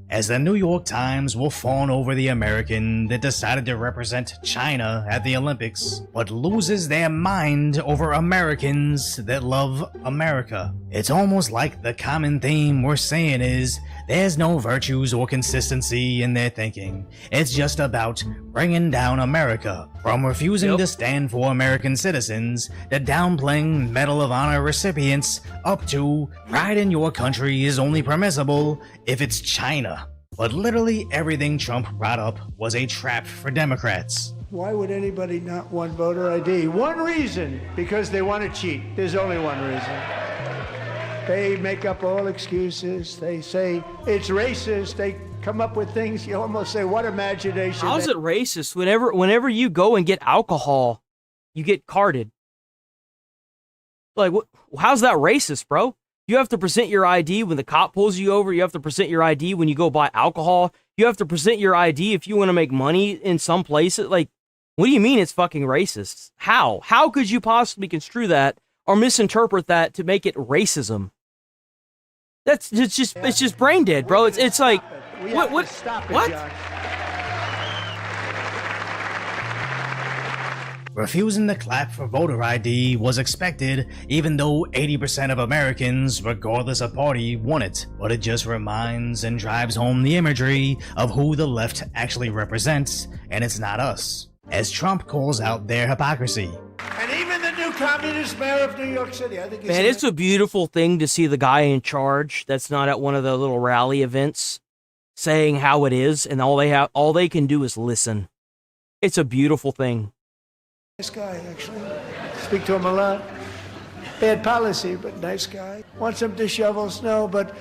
as the New York Times will fawn over the American that decided to represent China at the Olympics, but loses their mind over Americans that love America. It's almost like the common theme we're saying is, there's no virtues or consistency in their thinking. It's just about bringing down America, from refusing to stand for American citizens, to downplaying Medal of Honor recipients, up to pride in your country is only permissible if it's China. But literally everything Trump brought up was a trap for Democrats. Why would anybody not want voter ID? One reason, because they want to cheat. There's only one reason. They make up all excuses. They say it's racist. They come up with things you almost say, what imagination. How's it racist? Whenever you go and get alcohol, you get carded. Like, how's that racist, bro? You have to present your ID when the cop pulls you over. You have to present your ID when you go buy alcohol. You have to present your ID if you want to make money in some places. Like, what do you mean it's fucking racist? How? How could you possibly construe that or misinterpret that to make it racism? It's just brain dead, bro. It's like, what? Refusing to clap for voter ID was expected, even though 80% of Americans, regardless of party, want it. But it just reminds and drives home the imagery of who the left actually represents, and it's not us. As Trump calls out their hypocrisy. And even the new communist mayor of New York City, I think he's... Man, it's a beautiful thing to see the guy in charge that's not at one of the little rally events saying how it is, and all they can do is listen. It's a beautiful thing. Nice guy, actually. Speak to him a lot. Bad policy, but nice guy. Wants him to shovel snow, but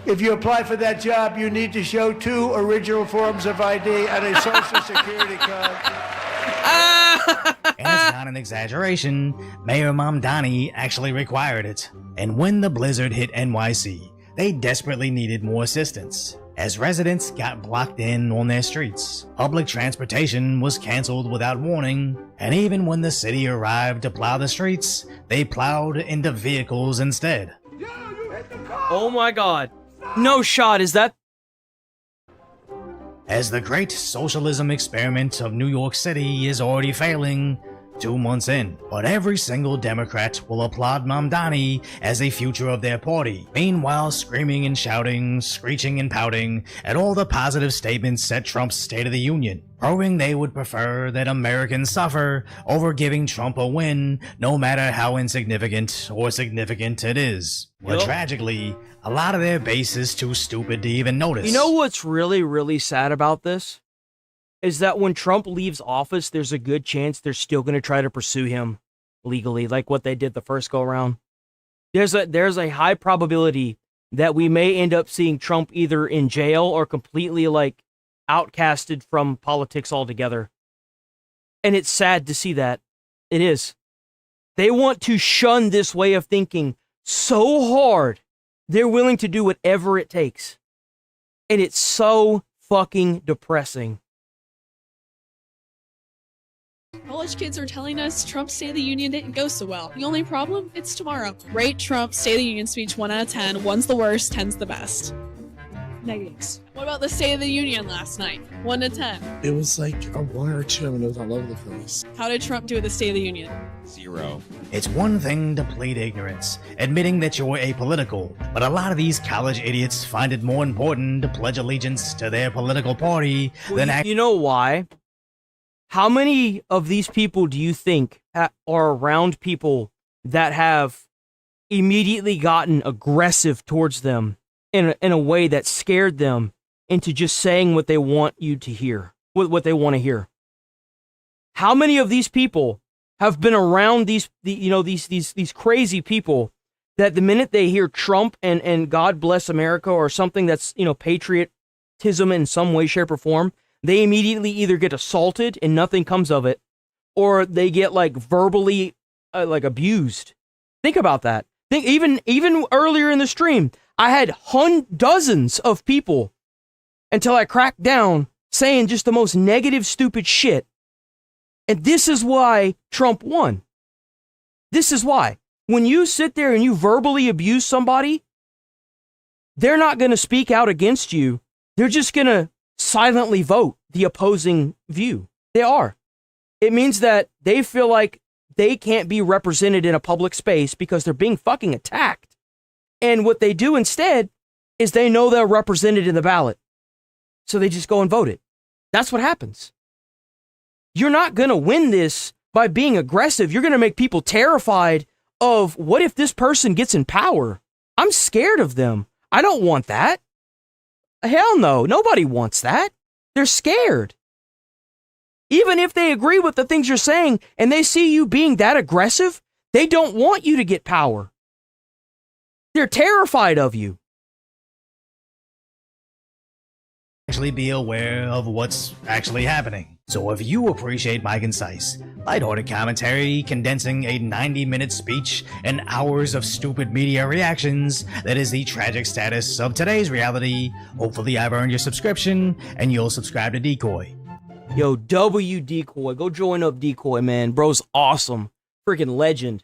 if you apply for that job, you need to show 2 original forms of ID and a social security card. And it's not an exaggeration, Mayor Mamdani actually required it. And when the blizzard hit NYC, they desperately needed more assistance, as residents got blocked in on their streets. Public transportation was canceled without warning, and even when the city arrived to plow the streets, they plowed into vehicles instead. Oh my god. No shot, is that... As the great socialism experiment of New York City is already failing 2 months in, but every single Democrat will applaud Mamdani as a future of their party, meanwhile screaming and shouting, screeching and pouting at all the positive statements at Trump's State of the Union, proving they would prefer that Americans suffer over giving Trump a win, no matter how insignificant or significant it is. But tragically, a lot of their base is too stupid to even notice. You know what's really, really sad about this? Is that when Trump leaves office, there's a good chance they're still going to try to pursue him legally, like what they did the first go around. There's a high probability that we may end up seeing Trump either in jail or completely like outcasted from politics altogether. And it's sad to see that. It is. They want to shun this way of thinking so hard, they're willing to do whatever it takes. And it's so fucking depressing. College kids are telling us Trump's State of the Union didn't go so well. The only problem? It's tomorrow. Rate Trump's State of the Union speech 1 out of 10. 1's the worst, 10's the best. Negatives. What about the State of the Union last night? 1 to 10. It was like a 1 or 2, and it was all over the place. How did Trump do at the State of the Union? 0. It's one thing to plead ignorance, admitting that you're apolitical, but a lot of these college idiots find it more important to pledge allegiance to their political party than You know why? How many of these people do you think are around people that have immediately gotten aggressive towards them in a way that scared them into just saying what they want you to hear, what they want to hear? How many of these people have been around these crazy people that the minute they hear Trump and God bless America or something that's, patriotism in some way, shape, or form, they immediately either get assaulted and nothing comes of it, or they get like verbally abused. Think about that. Think even earlier in the stream, I had dozens of people until I cracked down saying just the most negative, stupid shit. And this is why Trump won. This is why. When you sit there and you verbally abuse somebody, they're not going to speak out against you. They're just going to silently vote the opposing view. They are. It means that they feel like they can't be represented in a public space because they're being fucking attacked. And what they do instead is they know they're represented in the ballot. So they just go and vote it. That's what happens. You're not going to win this by being aggressive. You're going to make people terrified of what if this person gets in power? I'm scared of them. I don't want that. Hell no. Nobody wants that. They're scared. Even if they agree with the things you're saying and they see you being that aggressive, they don't want you to get power. They're terrified of you. Actually be aware of what's actually happening. So if you appreciate my concise, lighthearted commentary condensing a 90-minute speech and hours of stupid media reactions, that is the tragic status of today's reality, hopefully I've earned your subscription and you'll subscribe to Decoy. Yo, W Decoy. Go join up Decoy, man. Bro's awesome. Freaking legend.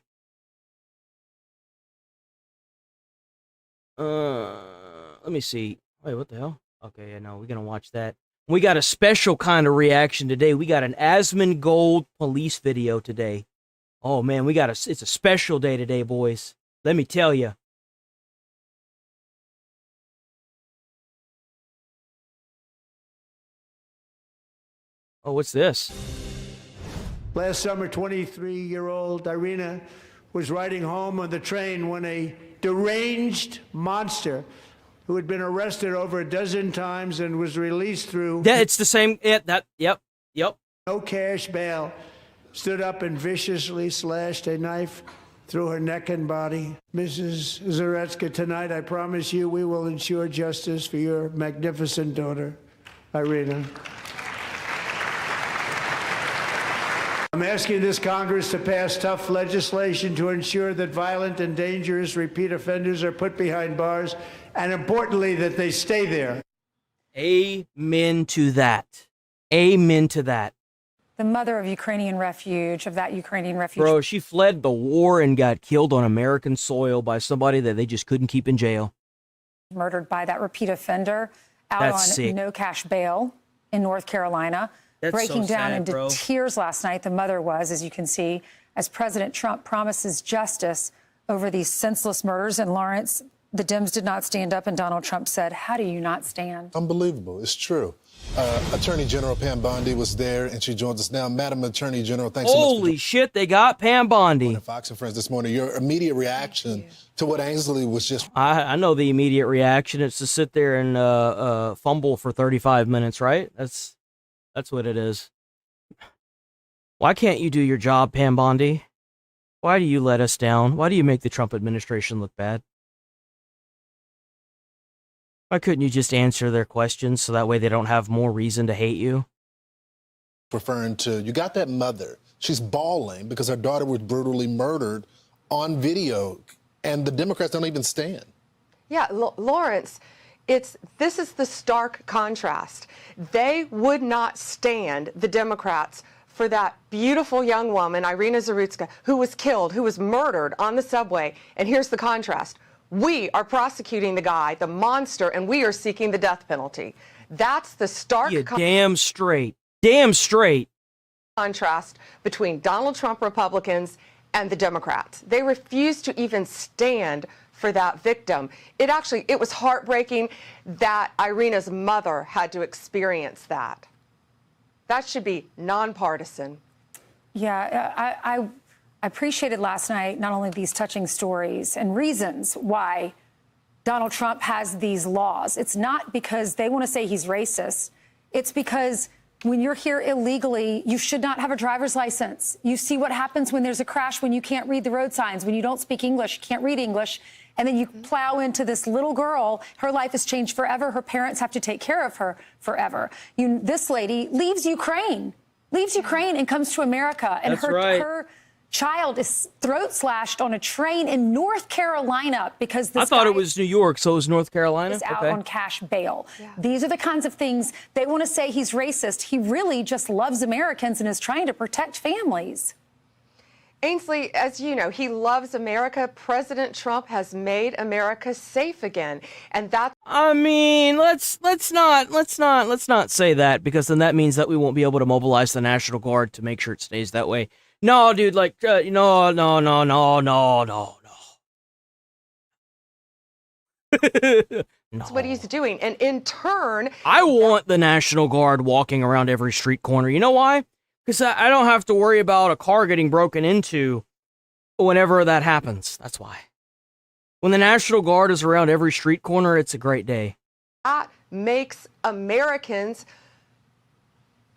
Let me see. Wait, what the hell? Okay, yeah, no, we're gonna watch that. We got a special kind of reaction today. We got an Asmongold police video today. Oh man, it's a special day today, boys. Let me tell you. Oh, what's this? Last summer, 23-year-old Irina was riding home on the train when a deranged monster who had been arrested over a dozen times and was released through... Yeah, it's the same... Yep. No cash bail, stood up and viciously slashed a knife through her neck and body. Mrs. Zaretska, tonight I promise you we will ensure justice for your magnificent daughter, Irina. I'm asking this Congress to pass tough legislation to ensure that violent and dangerous repeat offenders are put behind bars and importantly, that they stay there. Amen to that. Amen to that. The mother of Ukrainian refuge, of that Ukrainian refuge. Bro, she fled the war and got killed on American soil by somebody that they just couldn't keep in jail. Murdered by that repeat offender out That's on sick. no cash bail in North Carolina. That's breaking so down sad, into bro. tears last night. The mother was, as you can see, as President Trump promises justice over these senseless murders. And Lawrence, the Dems did not stand up, and Donald Trump said, how do you not stand? Unbelievable. It's true. Attorney General Pam Bondi was there, and she joins us now. Madam Attorney General, thanks so much. Holy shit, they got Pam Bondi. Fox and Friends this morning. Your immediate reaction to what Ainsley was just... I know the immediate reaction. It's to sit there and fumble for 35 minutes, right? That's what it is. Why can't you do your job, Pam Bondi? Why do you let us down? Why do you make the Trump administration look bad? Why couldn't you just answer their questions so that way they don't have more reason to hate you? Referring to, you got that mother. She's bawling because her daughter was brutally murdered on video, and the Democrats don't even stand. Yeah, Lawrence, this is the stark contrast. They would not stand, the Democrats, for that beautiful young woman, Irina Zarutska, who was killed, who was murdered on the subway. And here's the contrast. We are prosecuting the guy, the monster, and we are seeking the death penalty. That's the stark damn straight. Damn straight. Contrast between Donald Trump Republicans and the Democrats. They refuse to even stand for that victim. It was heartbreaking that Irina's mother had to experience that. That should be nonpartisan. Yeah, I appreciated last night not only these touching stories and reasons why Donald Trump has these laws. It's not because they want to say he's racist. It's because when you're here illegally, you should not have a driver's license. You see what happens when there's a crash, when you can't read the road signs, when you don't speak English, can't read English, and then you plow into this little girl. Her life has changed forever. Her parents have to take care of her forever. This lady leaves Ukraine and comes to America, and her child is throat slashed on a train in North Carolina because this I thought it was New York, so it was North Carolina. Is out on cash bail. Yeah. These are the kinds of things they want to say he's racist. He really just loves Americans and is trying to protect families. Ainsley, as you know, he loves America. President Trump has made America safe again, and that's. I mean, let's not say that, because then that means that we won't be able to mobilize the National Guard to make sure it stays that way. No, dude, no. That's what he's doing, and in turn, I want the National Guard walking around every street corner. You know why? Because I don't have to worry about a car getting broken into whenever that happens. That's why. When the National Guard is around every street corner, it's a great day. That makes Americans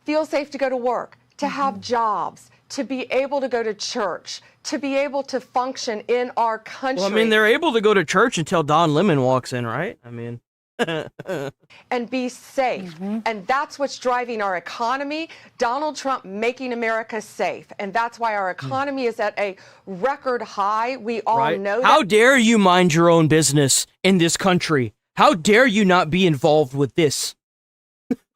feel safe to go to work, to have jobs, to be able to go to church, to be able to function in our country. Well, I mean, they're able to go to church until Don Lemon walks in, right? I mean... and be safe. And that's what's driving our economy. Donald Trump making America safe. And that's why our economy is at a record high. We all know that. How dare you mind your own business in this country? How dare you not be involved with this?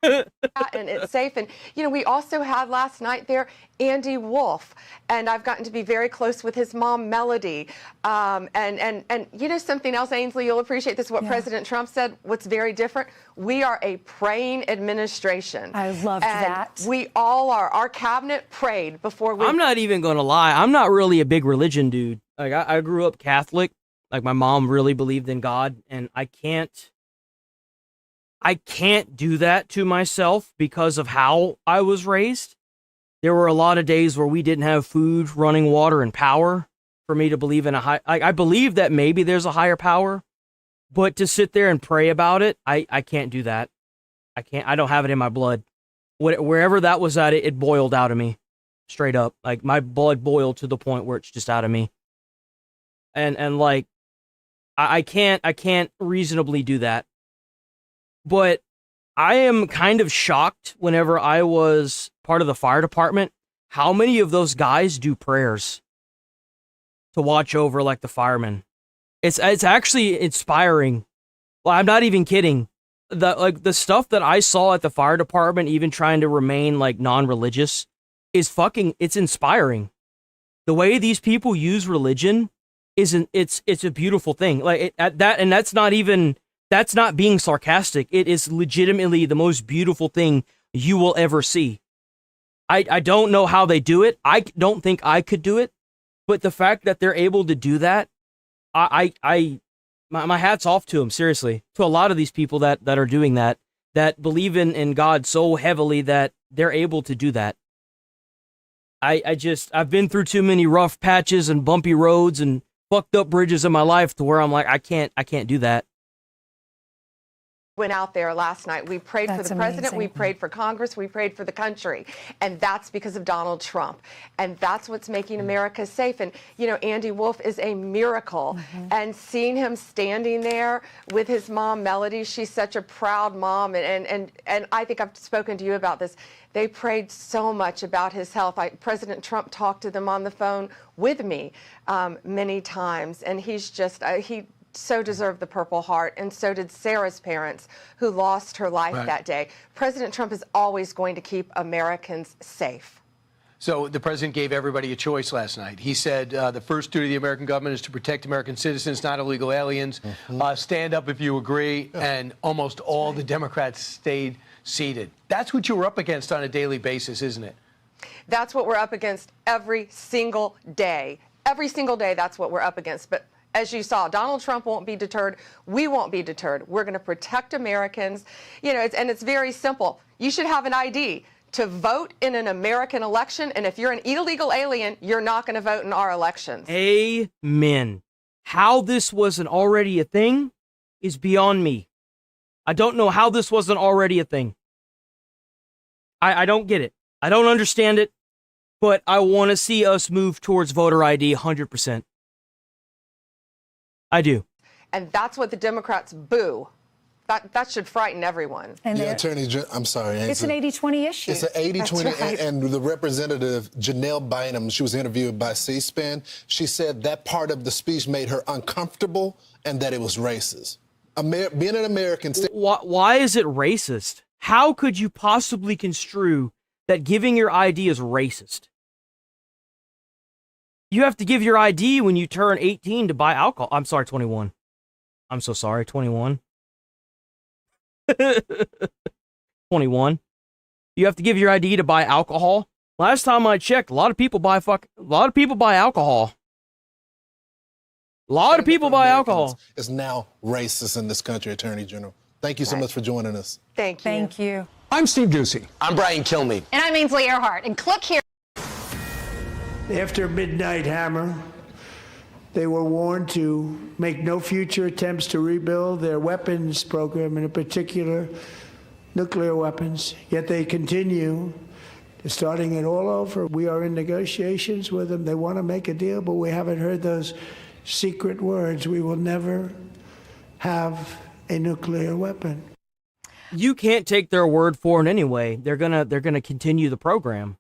And it's safe. And, you know, we also had last night there Andy Wolf, and I've gotten to be very close with his mom, Melody. And you know something else, Ainsley, you'll appreciate this, what President Trump said, what's very different. We are a praying administration. I loved that. We all are. Our cabinet prayed before we... I'm not even going to lie. I'm not really a big religion dude. Like, I grew up Catholic. Like, my mom really believed in God, and I can't do that to myself because of how I was raised. There were a lot of days where we didn't have food, running water, and power for me to believe in I believe that maybe there's a higher power, but to sit there and pray about it, I can't do that. I don't have it in my blood. Wherever that was at, it boiled out of me. Straight up. Like, my blood boiled to the point where it's just out of me. And like, I can't reasonably do that. But I am kind of shocked whenever I was part of the fire department, how many of those guys do prayers to watch over, like, the firemen. It's actually inspiring Well, I'm not even kidding. The stuff that I saw at the fire department, even trying to remain like non-religious, is it's inspiring. The way these people use religion it's a beautiful thing. Like that's not being sarcastic. It is legitimately the most beautiful thing you will ever see. I don't know how they do it. I don't think I could do it, but the fact that they're able to do that, my hat's off to them, seriously. To a lot of these people that are doing that believe in God so heavily that they're able to do that. I've been through too many rough patches and bumpy roads and fucked up bridges in my life to where I'm like, I can't do that. Went out there last night. We prayed for the president. We prayed for Congress. We prayed for the country. And that's because of Donald Trump. And that's what's making America safe. And, you know, Andy Wolf is a miracle. And seeing him standing there with his mom, Melody, she's such a proud mom. And I think I've spoken to you about this. They prayed so much about his health. President Trump talked to them on the phone with me many times. And he's just, he so deserved the Purple Heart, and so did Sarah's parents, who lost her life that day. President Trump is always going to keep Americans safe. So the president gave everybody a choice last night. He said the first duty of the American government is to protect American citizens, not illegal aliens. Stand up if you agree. And almost all the Democrats stayed seated. That's what you were up against on a daily basis, isn't it? That's what we're up against every single day. Every single day, that's what we're up against. But as you saw, Donald Trump won't be deterred. We won't be deterred. We're going to protect Americans. You know, it's very simple. You should have an ID to vote in an American election. And if you're an illegal alien, you're not going to vote in our elections. Amen. How this wasn't already a thing is beyond me. I don't know how this wasn't already a thing. I don't get it. I don't understand it. But I want to see us move towards voter ID 100%. I do. And that's what the Democrats boo. That should frighten everyone. And Attorney, I'm sorry. It's an 80-20 issue. It's an 80-20, right. and the representative, Janelle Bynum, she was interviewed by C-SPAN. She said that part of the speech made her uncomfortable and that it was racist. Being an American... Why is it racist? How could you possibly construe that giving your ID is racist? You have to give your ID when you turn 18 to buy alcohol. I'm sorry, 21. I'm so sorry, 21. 21. You have to give your ID to buy alcohol. Last time I checked, a lot of people buy alcohol. A lot of people buy alcohol. Is now racist in this country, Attorney General. Thank you so much for joining us. Thank you. Thank you. I'm Steve Doocy. I'm Brian Kilmeade. And I'm Ainsley Earhart. And click here. After Midnight Hammer, they were warned to make no future attempts to rebuild their weapons program, and in particular, nuclear weapons. Yet they continue, starting it all over. We are in negotiations with them. They want to make a deal, but we haven't heard those secret words. We will never have a nuclear weapon. You can't take their word for it anyway. They're gonna continue the program.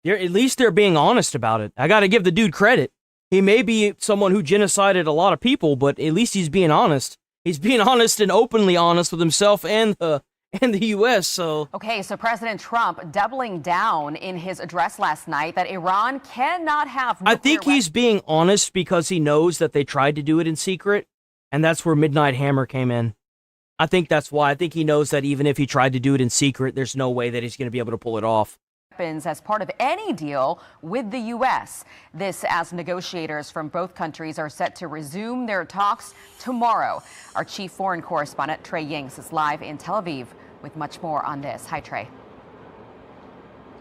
At least they're being honest about it. I got to give the dude credit. He may be someone who genocided a lot of people, but at least he's being honest. He's being honest and openly honest with himself and the U.S. So okay, so President Trump doubling down in his address last night that Iran cannot have nuclear I think he's being honest because he knows that they tried to do it in secret, and that's where Midnight Hammer came in. I think that's why. I think he knows that even if he tried to do it in secret, there's no way that he's going to be able to pull it off. As part of any deal with the U.S. This as negotiators from both countries are set to resume their talks tomorrow. Our chief foreign correspondent, Trey Yingst, is live in Tel Aviv with much more on this. Hi, Trey.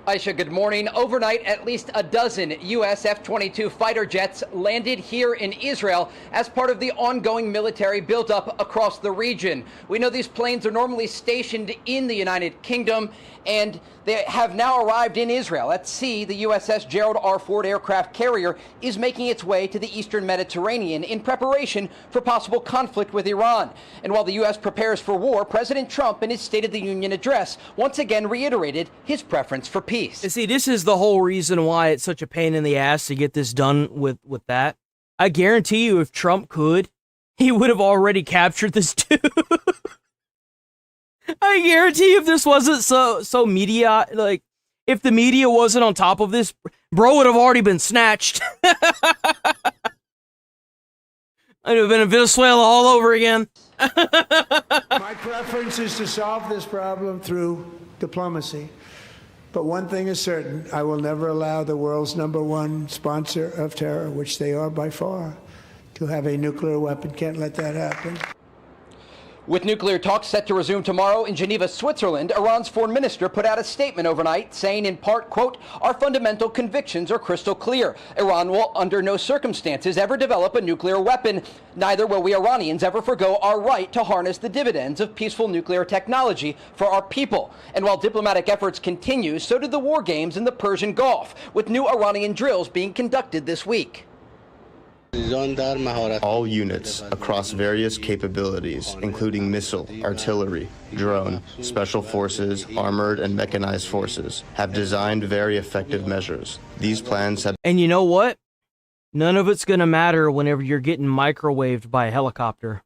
Aisha, good morning. Overnight, at least a dozen U.S. F-22 fighter jets landed here in Israel as part of the ongoing military buildup across the region. We know these planes are normally stationed in the United Kingdom, and they have now arrived in Israel. At sea, the USS Gerald R. Ford aircraft carrier is making its way to the eastern Mediterranean in preparation for possible conflict with Iran. And while the U.S. prepares for war, President Trump in his State of the Union address once again reiterated his preference for peace. You see, this is the whole reason why it's such a pain in the ass to get this done with that. I guarantee you if Trump could, he would have already captured this dude. I guarantee if this wasn't so media, like, if the media wasn't on top of this, bro would have already been snatched. I'd have been in Venezuela all over again. My preference is to solve this problem through diplomacy. But one thing is certain, I will never allow the world's #1 sponsor of terror, which they are by far, to have a nuclear weapon. Can't let that happen. With nuclear talks set to resume tomorrow in Geneva, Switzerland, Iran's foreign minister put out a statement overnight saying in part, quote, "Our fundamental convictions are crystal clear. Iran will under no circumstances ever develop a nuclear weapon. Neither will we Iranians ever forgo our right to harness the dividends of peaceful nuclear technology for our people." And while diplomatic efforts continue, so did the war games in the Persian Gulf, with new Iranian drills being conducted this week. All units across various capabilities, including missile, artillery, drone, special forces, armored and mechanized forces, have designed very effective measures. These plans have... And you know what? None of it's gonna matter whenever you're getting microwaved by a helicopter.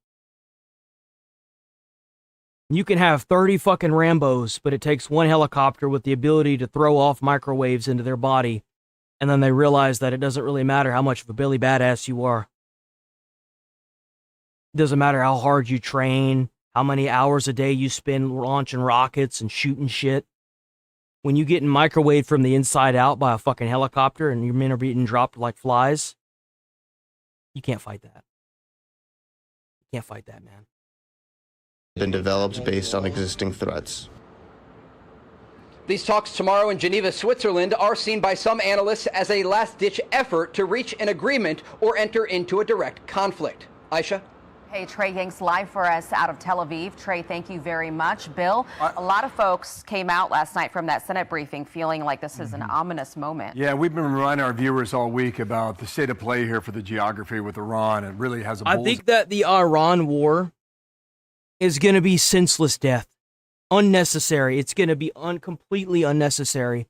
You can have 30 fucking Rambos, but it takes one helicopter with the ability to throw off microwaves into their body. And then they realize that it doesn't really matter how much of a Billy Badass you are. It doesn't matter how hard you train, how many hours a day you spend launching rockets and shooting shit. When you get microwaved from the inside out by a fucking helicopter and your men are being dropped like flies, you can't fight that. You can't fight that, man. Been developed based on existing threats. These talks tomorrow in Geneva, Switzerland, are seen by some analysts as a last-ditch effort to reach an agreement or enter into a direct conflict. Aisha? Hey, Trey Yanks live for us out of Tel Aviv. Trey, thank you very much. Bill, a lot of folks came out last night from that Senate briefing feeling like this is an ominous moment. Yeah, we've been reminding our viewers all week about the state of play here for the geography with Iran. It really has a I think that the Iran war is going to be senseless death. Unnecessary. It's going to be completely unnecessary.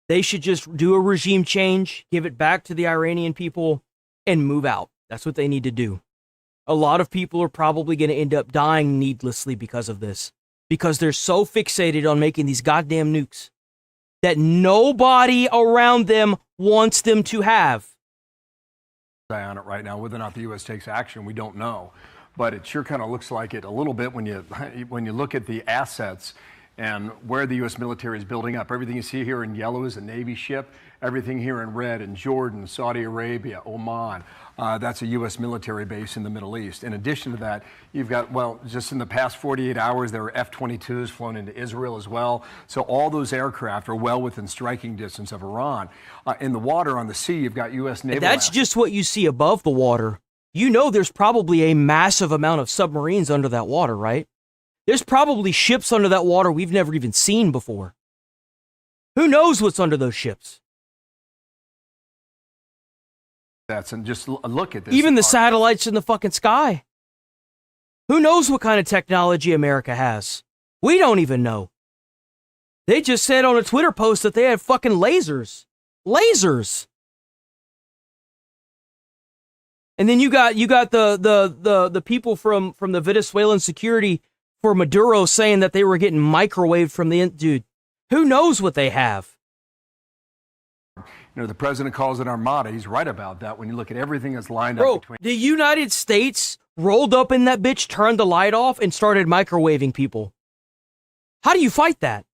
They should just do a regime change, give it back to the Iranian people, and move out. That's what they need to do. A lot of people are probably going to end up dying needlessly because of this. Because they're so fixated on making these goddamn nukes that nobody around them wants them to have. On it right now. Whether or not the U.S. takes action, we don't know. But it sure kind of looks like it a little bit when you look at the assets and where the U.S. military is building up. Everything you see here in yellow is a Navy ship. Everything here in red in Jordan, Saudi Arabia, Oman, that's a U.S. military base in the Middle East. In addition to that, you've got, well, just in the past 48 hours, there were F-22s flown into Israel as well. So all those aircraft are well within striking distance of Iran. In the water, on the sea, you've got U.S. naval. That's just what you see above the water. You know there's probably a massive amount of submarines under that water, right? There's probably ships under that water we've never even seen before. Who knows what's under those ships? And just look at this. Even the satellites in the fucking sky. Who knows what kind of technology America has? We don't even know. They just said on a Twitter post that they had fucking lasers. Lasers! And then you got the people from the Venezuelan security for Maduro saying that they were getting microwaved from the dude. Who knows what they have? You know, the president calls it armada. He's right about that when you look at everything that's lined up between. The United States rolled up in that bitch, turned the light off, and started microwaving people. How do you fight that?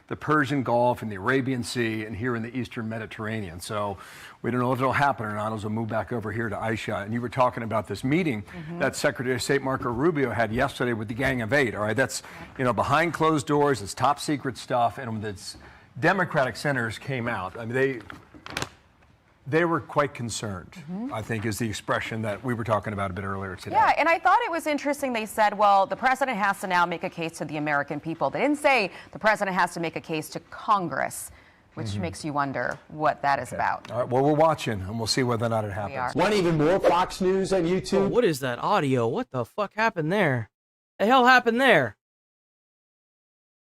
The Persian Gulf and the Arabian Sea and here in the Eastern Mediterranean. So we don't know if it'll happen or not as we'll move back over here to Aisha. And you were talking about this meeting that Secretary of State Marco Rubio had yesterday with the Gang of Eight. All right, that's, you know, behind closed doors, it's top secret stuff. And when the Democratic senators came out, I mean, they were quite concerned, I think, is the expression that we were talking about a bit earlier today. Yeah, and I thought it was interesting. They said, well, the president has to now make a case to the American people. They didn't say the president has to make a case to Congress, which makes you wonder what that is about. All right, well, we're watching, and we'll see whether or not it happens. Want even more Fox News on YouTube? Oh, what is that audio? What the fuck happened there? The hell happened there?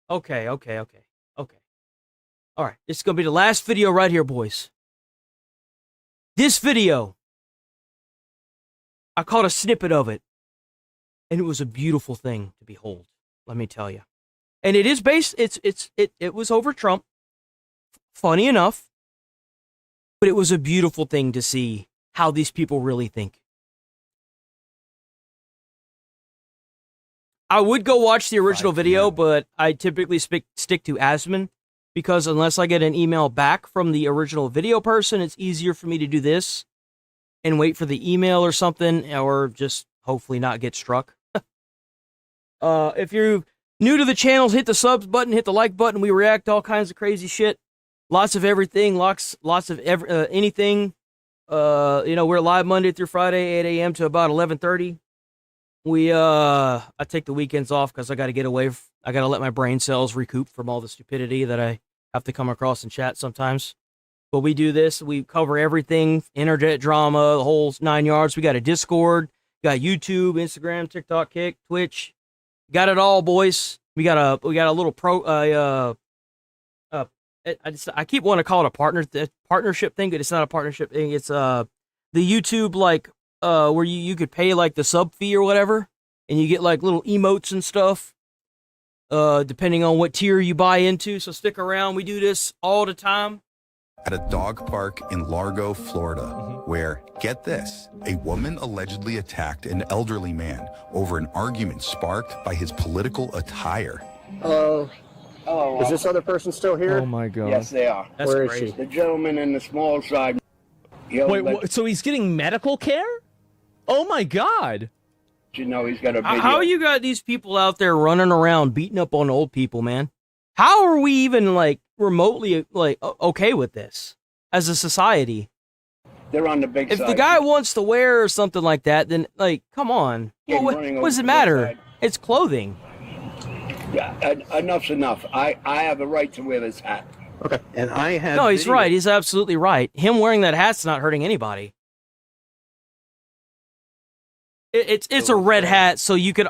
Okay. All right, this is going to be the last video right here, boys. This video I caught a snippet of it, and it was a beautiful thing to behold. Let me tell you. And it is based. It was over Trump. Funny enough, but it was a beautiful thing to see how these people really think. I would go watch the original video, but I typically stick to Asman because unless I get an email back from the original video person, it's easier for me to do this and wait for the email or something, or just hopefully not get struck. If you're new to the channel, hit the subs button, hit the like button. We react to all kinds of crazy shit. Lots of everything, lots of anything. We're live Monday through Friday, 8 a.m. to about 11:30. I take the weekends off because I got to get away. I got to let my brain cells recoup from all the stupidity that I have to come across in chat sometimes. But we do this. We cover everything, internet drama, the whole 9 yards. We got a Discord, got YouTube, Instagram, TikTok, Kick, Twitch. Got it all, boys. We got a little I keep wanting to call it a partnership thing, but it's not a partnership thing. It's the YouTube where you could pay like the sub fee or whatever, and you get like little emotes and stuff, depending on what tier you buy into. So stick around. We do this all the time. At a dog park in Largo, Florida, where, get this, a woman allegedly attacked an elderly man over an argument sparked by his political attire. Hello. Hello. Is this other person still here? Oh my God. Yes, they are. That's Where crazy. is she? The gentleman in the small side. Wait, so he's getting medical care? Oh my God. You know he's got a video. How you got these people out there running around beating up on old people, man? How are we even like remotely like okay with this as a society? They're on the big If side. the guy wants to wear something like that, then like, come on. Yeah, What does it matter? It's clothing. Yeah, enough's enough. I have a right to wear this hat. Okay. And I have. No, he's video. right. He's absolutely right. Him wearing that hat's not hurting anybody. It's a red hat, so you could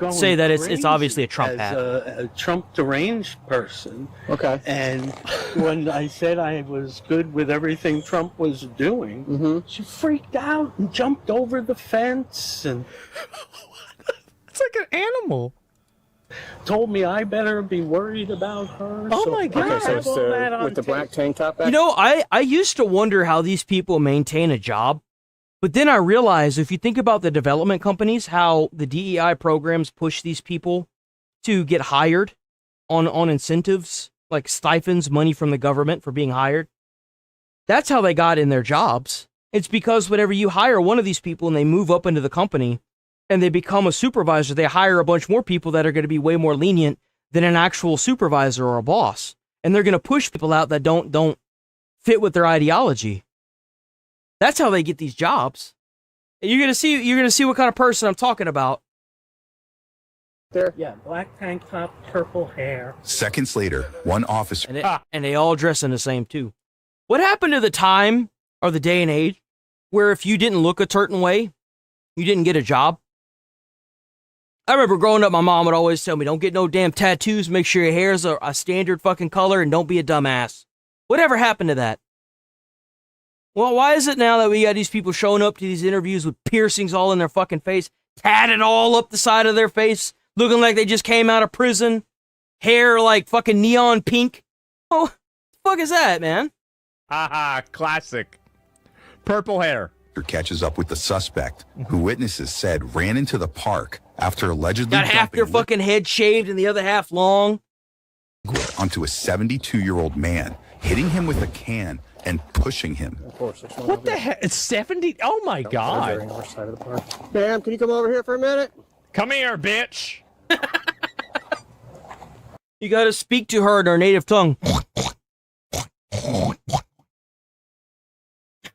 say that it's obviously a Trump hat. A Trump deranged person. Okay. And when I said I was good with everything Trump was doing, she freaked out and jumped over the fence and it's like an animal. Told me I better be worried about her. Oh my God. Okay, so it's with the black tank top back? You know, I used to wonder how these people maintain a job. But then I realized if you think about the development companies, how the DEI programs push these people to get hired on incentives, like stipends, money from the government for being hired. That's how they got in their jobs. It's because whenever you hire one of these people and they move up into the company and they become a supervisor, they hire a bunch more people that are going to be way more lenient than an actual supervisor or a boss. And they're going to push people out that don't fit with their ideology. That's how they get these jobs. And you're gonna see what kind of person I'm talking about. there. Yeah, black tank top, purple hair. Seconds later, one officer... And they all dress in the same too. What happened to the time or the day and age where if you didn't look a certain way, you didn't get a job? I remember growing up, my mom would always tell me, don't get no damn tattoos, make sure your hair's a standard fucking color, and don't be a dumbass. Whatever happened to that? Well, why is it now that we got these people showing up to these interviews with piercings all in their fucking face, tatted all up the side of their face, looking like they just came out of prison, hair like fucking neon pink? Oh, what the fuck is that, man? Haha, classic. Purple hair. catches up with the suspect, who witnesses said ran into the park after allegedly Got half their fucking head shaved and the other half long. onto a 72-year-old man, hitting him with a can and pushing him. Of course. What the heck? It's 70? Oh my God. Ma'am, can you come over here for a minute? Come here, bitch. You gotta speak to her in her native tongue.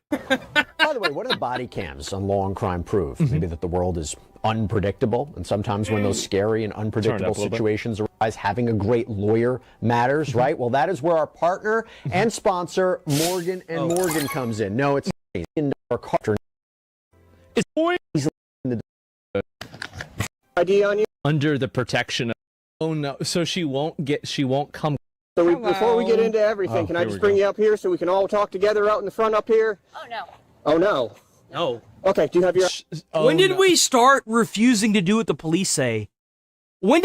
By the way, what do the body cams on Law and Crime prove? Maybe that the world is unpredictable, and sometimes when those scary and unpredictable situations arise, having a great lawyer matters, right? Well, that is where our partner and sponsor, Morgan & Morgan, comes in. No, it's in our car. It's ID on you? Under the protection of... Oh, no. So she won't come... So before we get into everything, can I just bring you up here so we can all talk together out in the front up here? Oh, no. Oh, no. No. Okay, do you have your... When did we start refusing to do what the police say? When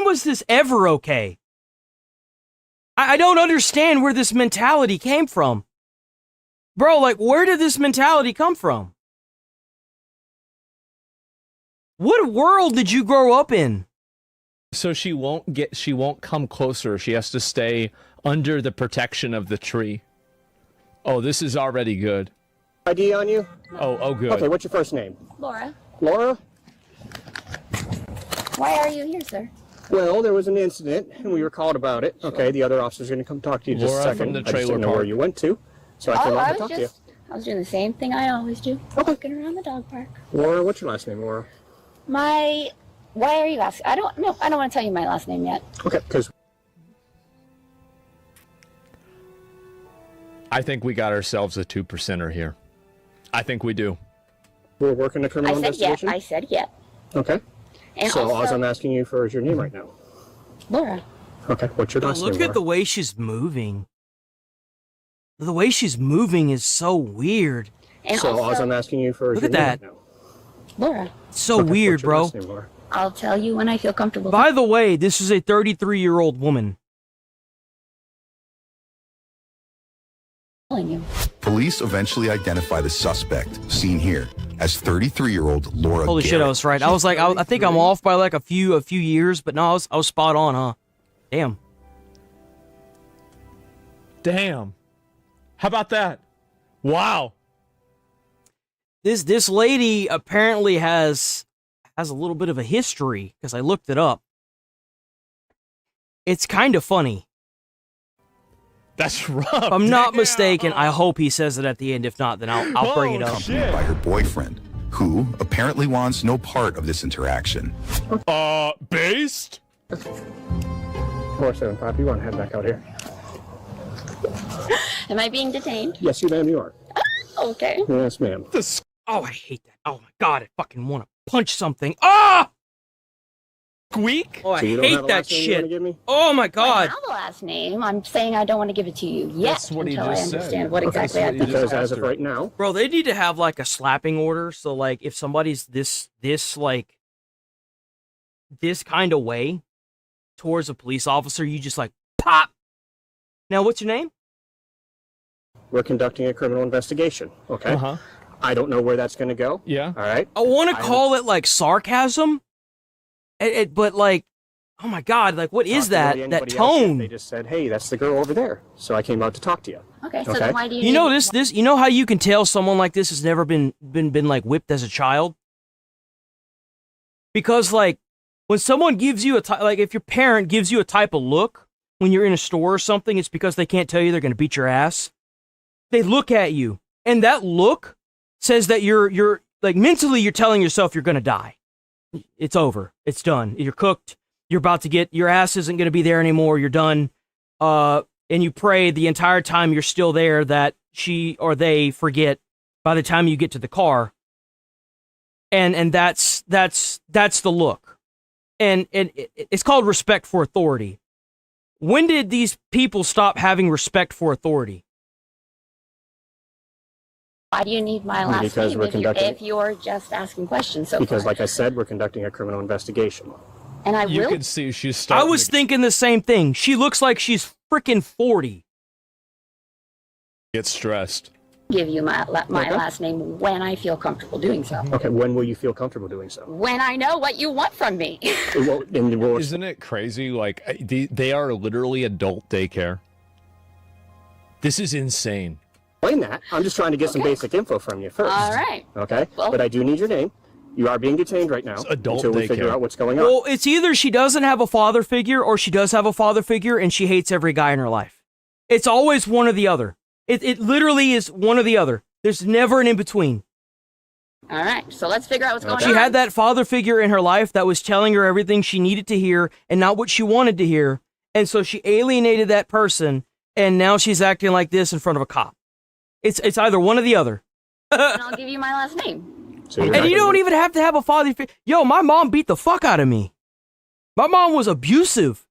was this ever okay? I don't understand where this mentality came from. Bro, like, where did this mentality come from? What world did you grow up in? So she won't come closer. She has to stay under the protection of the tree. Oh, this is already good. ID on you? Oh, good. Okay, what's your first name? Laura, Laura? why are you here, sir? Well, there was an incident, and we were called about it. Okay, the other officer's going to come talk to you in just Laura a second. from the I just trailer didn't know where park. you went to, so I came out to talk to you. I was doing the same thing I always do. Walking around the dog park. Laura, what's your last name, Laura? Why are you asking? I don't want to tell you my last name yet. Okay, because... I think we got ourselves a 2%er here. I think we do. We're working the criminal investigation? I said yeah. Okay. And so all also, I'm asking you for is your name right now. Laura. Okay, what's your last name, Look Laura? at the way she's moving. The way she's moving is so weird. And so also, all I'm asking you for is Look your at name that. right now. Laura. So Okay, weird, what's your bro. last name, Laura? I'll tell you when I feel comfortable. By the way, this is a 33-year-old woman. Telling you. Police eventually identify the suspect, seen here, as 33-year-old Laura Holy shit, I Garrett. was right. I was like, I think I'm off by like a few years, but no, I was spot on, huh? Damn. Damn. How about that? Wow. This lady apparently has a little bit of a history, because I looked it up. It's kind of funny. That's rough. If I'm not mistaken, I hope he says it at the end. If not, then I'll bring it up. Accompanied by her boyfriend, who apparently wants no part of this interaction. Based? 475, you want to head back out here? Am I being detained? Yes, you ma'am, you are. Okay. Yes, ma'am. Oh, I hate that. Oh my god, I fucking want to punch something. Ah! Squeak? Oh, I So you don't have hate a that last name you wanna shit. give me? Oh my I god. have the last name. I'm saying I don't want to give it to you yet That's what he until I just said. understand what Okay, exactly so I you think. Because as of right now, Bro, they need to have like a slapping order. So like if somebody's this kind of way towards a police officer, you just like pop. Now, what's your name? we're conducting a criminal investigation, okay? Uh-huh. I don't know where that's going to go. Yeah. All right? I want to call it like sarcasm, but like, oh my god, like what is that? That tone. They just said, hey, that's the girl over there. So I came out to talk to you. Okay, so then why do you You know need- this you know how you can tell someone like this has never been like whipped as a child? Because like when someone gives you like if your parent gives you a type of look when you're in a store or something, it's because they can't tell you they're going to beat your ass. They look at you and that look says that you're like mentally you're telling yourself you're going to die. It's over. It's done. You're cooked. You're about to get your ass isn't going to be there anymore. You're done. And you pray the entire time you're still there that she or they forget by the time you get to the car. And that's the look. And it's called respect for authority. When did these people stop having respect for authority? Why do you need my last Because name we're if conducting- you're just asking questions so Because, far? like I said, we're conducting a criminal investigation. And I You will can see she's I starting was to thinking the same thing. She looks like she's freaking 40. get stressed. give you my last name when I feel comfortable doing so. Okay, when will you feel comfortable doing so? When I know what you want from me. Isn't it crazy? Like, they are literally adult daycare. This is insane. Explain that. I'm just trying to get some basic info from you first. All right. Okay? Well- But I do need your name. You are being detained right now adult until we figure daycare. out what's going on. Well, it's either she doesn't have a father figure or she does have a father figure and she hates every guy in her life. It's always one or the other. It literally is one or the other. There's never an in-between. All right. So let's figure out what's going on. She had that father figure in her life that was telling her everything she needed to hear and not what she wanted to hear. And so she alienated that person and now she's acting like this in front of a cop. It's either one or the other. And I'll give you my last name. And you don't even have to have a father figure. Yo, my mom beat the fuck out of me. My mom was abusive.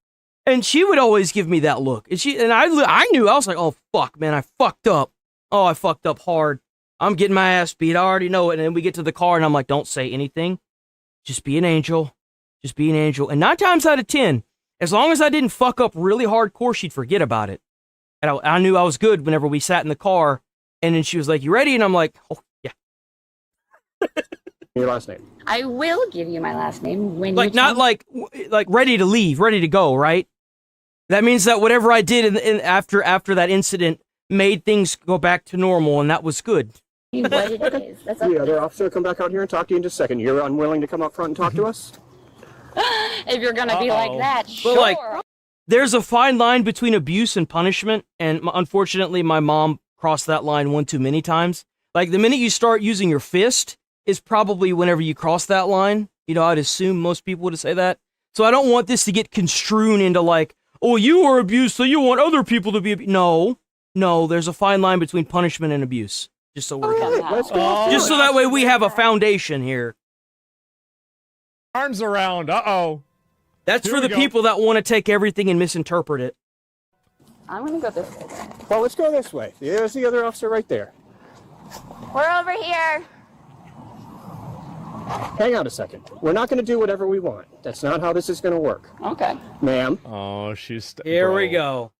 And she would always give me that look. And I knew, I was like, oh, fuck, man, I fucked up. Oh, I fucked up hard. I'm getting my ass beat. I already know it. And then we get to the car, and I'm like, don't say anything. Just be an angel. Just be an angel. And 9 times out of 10, as long as I didn't fuck up really hardcore, she'd forget about it. And I knew I was good whenever we sat in the car. And then she was like, you ready? And I'm like, oh, yeah. Your last name. I will give you my last name when Like, you not like ready to leave, ready to go, right? That means that whatever I did after that incident made things go back to normal, and that was good. what it is. That's The other officer will come back out here and talk to you in just a second. You're unwilling to come up front and talk to us? If you're gonna be like that, But sure. like, there's a fine line between abuse and punishment, and unfortunately, my mom crossed that line one too many times. Like, the minute you start using your fist is probably whenever you cross that line. You know, I'd assume most people would say that. So I don't want this to get construed into like, oh, you were abused, so you want other people to be abused. No, there's a fine line between punishment and abuse. Just so we're just so that way we have a foundation here. Arms around. Uh-oh. That's Here for we the go. people that want to take everything and misinterpret it. I'm gonna go this way. Well, let's go this way. There's the other officer right there. We're over here. Hang on a second. We're not going to do whatever we want. That's not how this is going to work. Okay. Ma'am. Oh, she's... Here we go.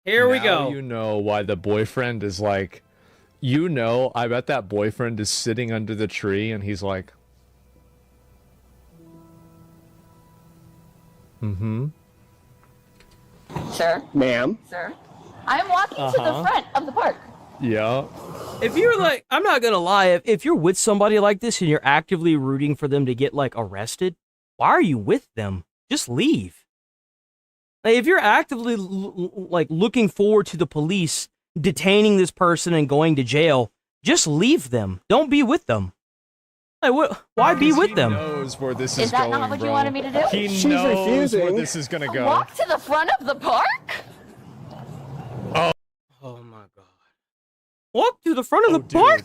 Here we Now go. you know why the boyfriend is like... You know, I bet that boyfriend is sitting under the tree and he's like... Mm-hmm. Sir. Ma'am. Sir. I'm walking to the front of the park. Yeah. If you're like, I'm not gonna lie, if you're with somebody like this and you're actively rooting for them to get like arrested, why are you with them? Just leave. Like, if you're actively like looking forward to the police detaining this person and going to jail, just leave them. Don't be with them. Like, why be with them? He knows where this Is is that going, not what bro. you wanted me to do? He She's knows refusing. where this is gonna go. Walk to the front of the park? Oh my god. Walk to the front of the park?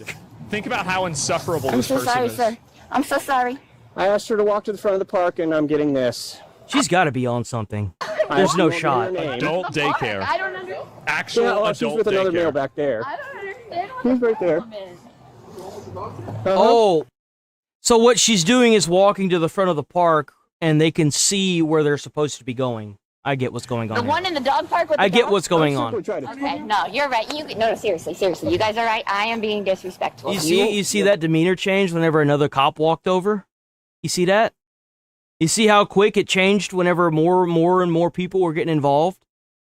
Think about how insufferable I'm this so person sorry, is. sir. I'm so sorry. I asked her to walk to the front of the park, and I'm getting this. She's got to be on something. There's no shot. Adult daycare. I don't understand. Actual Yeah, adult she's with another daycare. male back there. I don't understand what Who's the right there? problem is. Oh, so what she's doing is walking to the front of the park, and they can see where they're supposed to be going. I get what's going on. The here. one in the dog park with the I get dog? what's going on. Okay, no, you're right. No, seriously. You guys are right. I am being disrespectful. You see that demeanor change whenever another cop walked over? You see that? You see how quick it changed whenever more and more people were getting involved?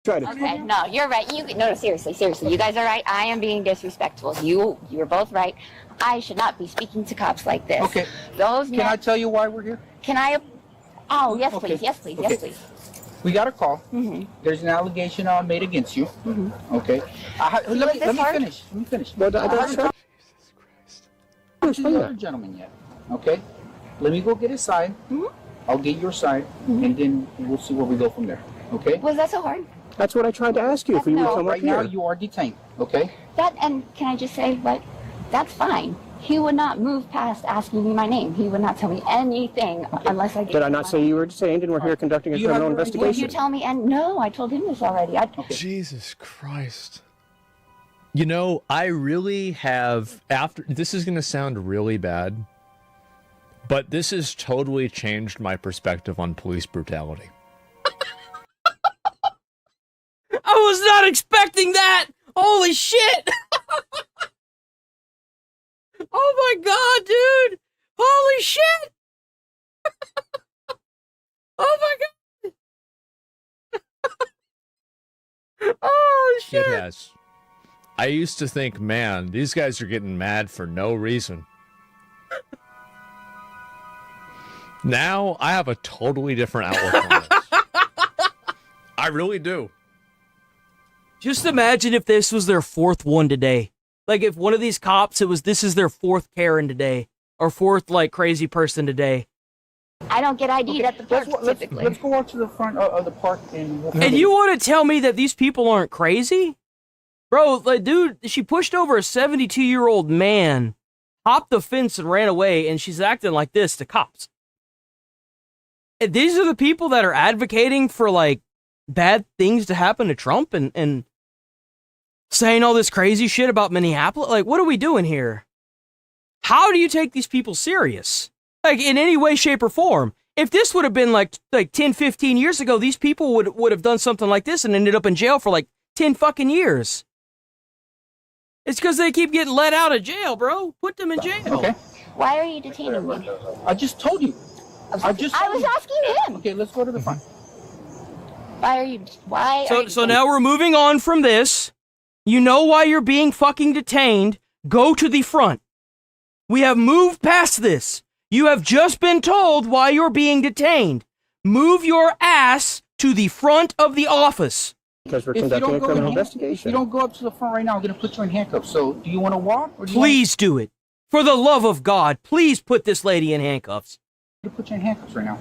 Okay, no, you're right. No, seriously. You guys are right. I am being disrespectful. You're both right. I should not be speaking to cops like this. Okay. Those Can I tell you why we're here? Can I? Oh, yes, Okay. please. Yes, please. Okay. Yes, please. We got a call. Mm-hmm. There's an allegation made against you. Mm-hmm. Okay. Let me finish. But I don't haven't talked to the other gentleman yet. Okay. Let me go get his side. Mm-hmm. I'll get your side, and then we'll see where we go from there. Okay. Was that so hard? That's what I tried to ask you. If you would come up Right now, here. you are detained. Okay. And can I just say, that's fine. He would not move past asking me my name. He would not tell me anything unless I get. Did I not say you were detained and we're here conducting a criminal Would investigation? you tell me? And no, I told him this already. Jesus Christ. You know, I really have, this is going to sound really bad, but this has totally changed my perspective on police brutality. I was not expecting that! Holy shit! Oh my god, dude! Holy shit! Oh my god! Oh shit! It has. I used to think, man, these guys are getting mad for no reason. Now, I have a totally different outlook on this. I really do. Just imagine if this was their fourth one today. Like, if one of these cops, this is their fourth Karen today. Or fourth, crazy person today. I don't get ID'd at the park typically. Let's go out to the front of the park and. And you want to tell me that these people aren't crazy? Bro, dude, she pushed over a 72-year-old man, hopped the fence and ran away, and she's acting like this to cops. And these are the people that are advocating for, bad things to happen to Trump and saying all this crazy shit about Minneapolis. Like, what are we doing here? How do you take these people serious? Like, in any way, shape, or form. If this would have been like 10, 15 years ago, these people would have done something like this and ended up in jail for like 10 fucking years. It's because they keep getting let out of jail, bro. Put them in jail. Okay. Why are you detaining me? I just told you. I was asking him. Okay, let's go to the front. Why are you? So now we're moving on from this. You know why you're being fucking detained. Go to the front. We have moved past this. You have just been told why you're being detained. Move your ass to the front of the office. Because we're conducting a criminal investigation. If you don't go up to the front right now, I'm going to put you in handcuffs. So, do you want to walk? Or Please do it. For the love of God, please put this lady in handcuffs. I'm going to put you in handcuffs right now.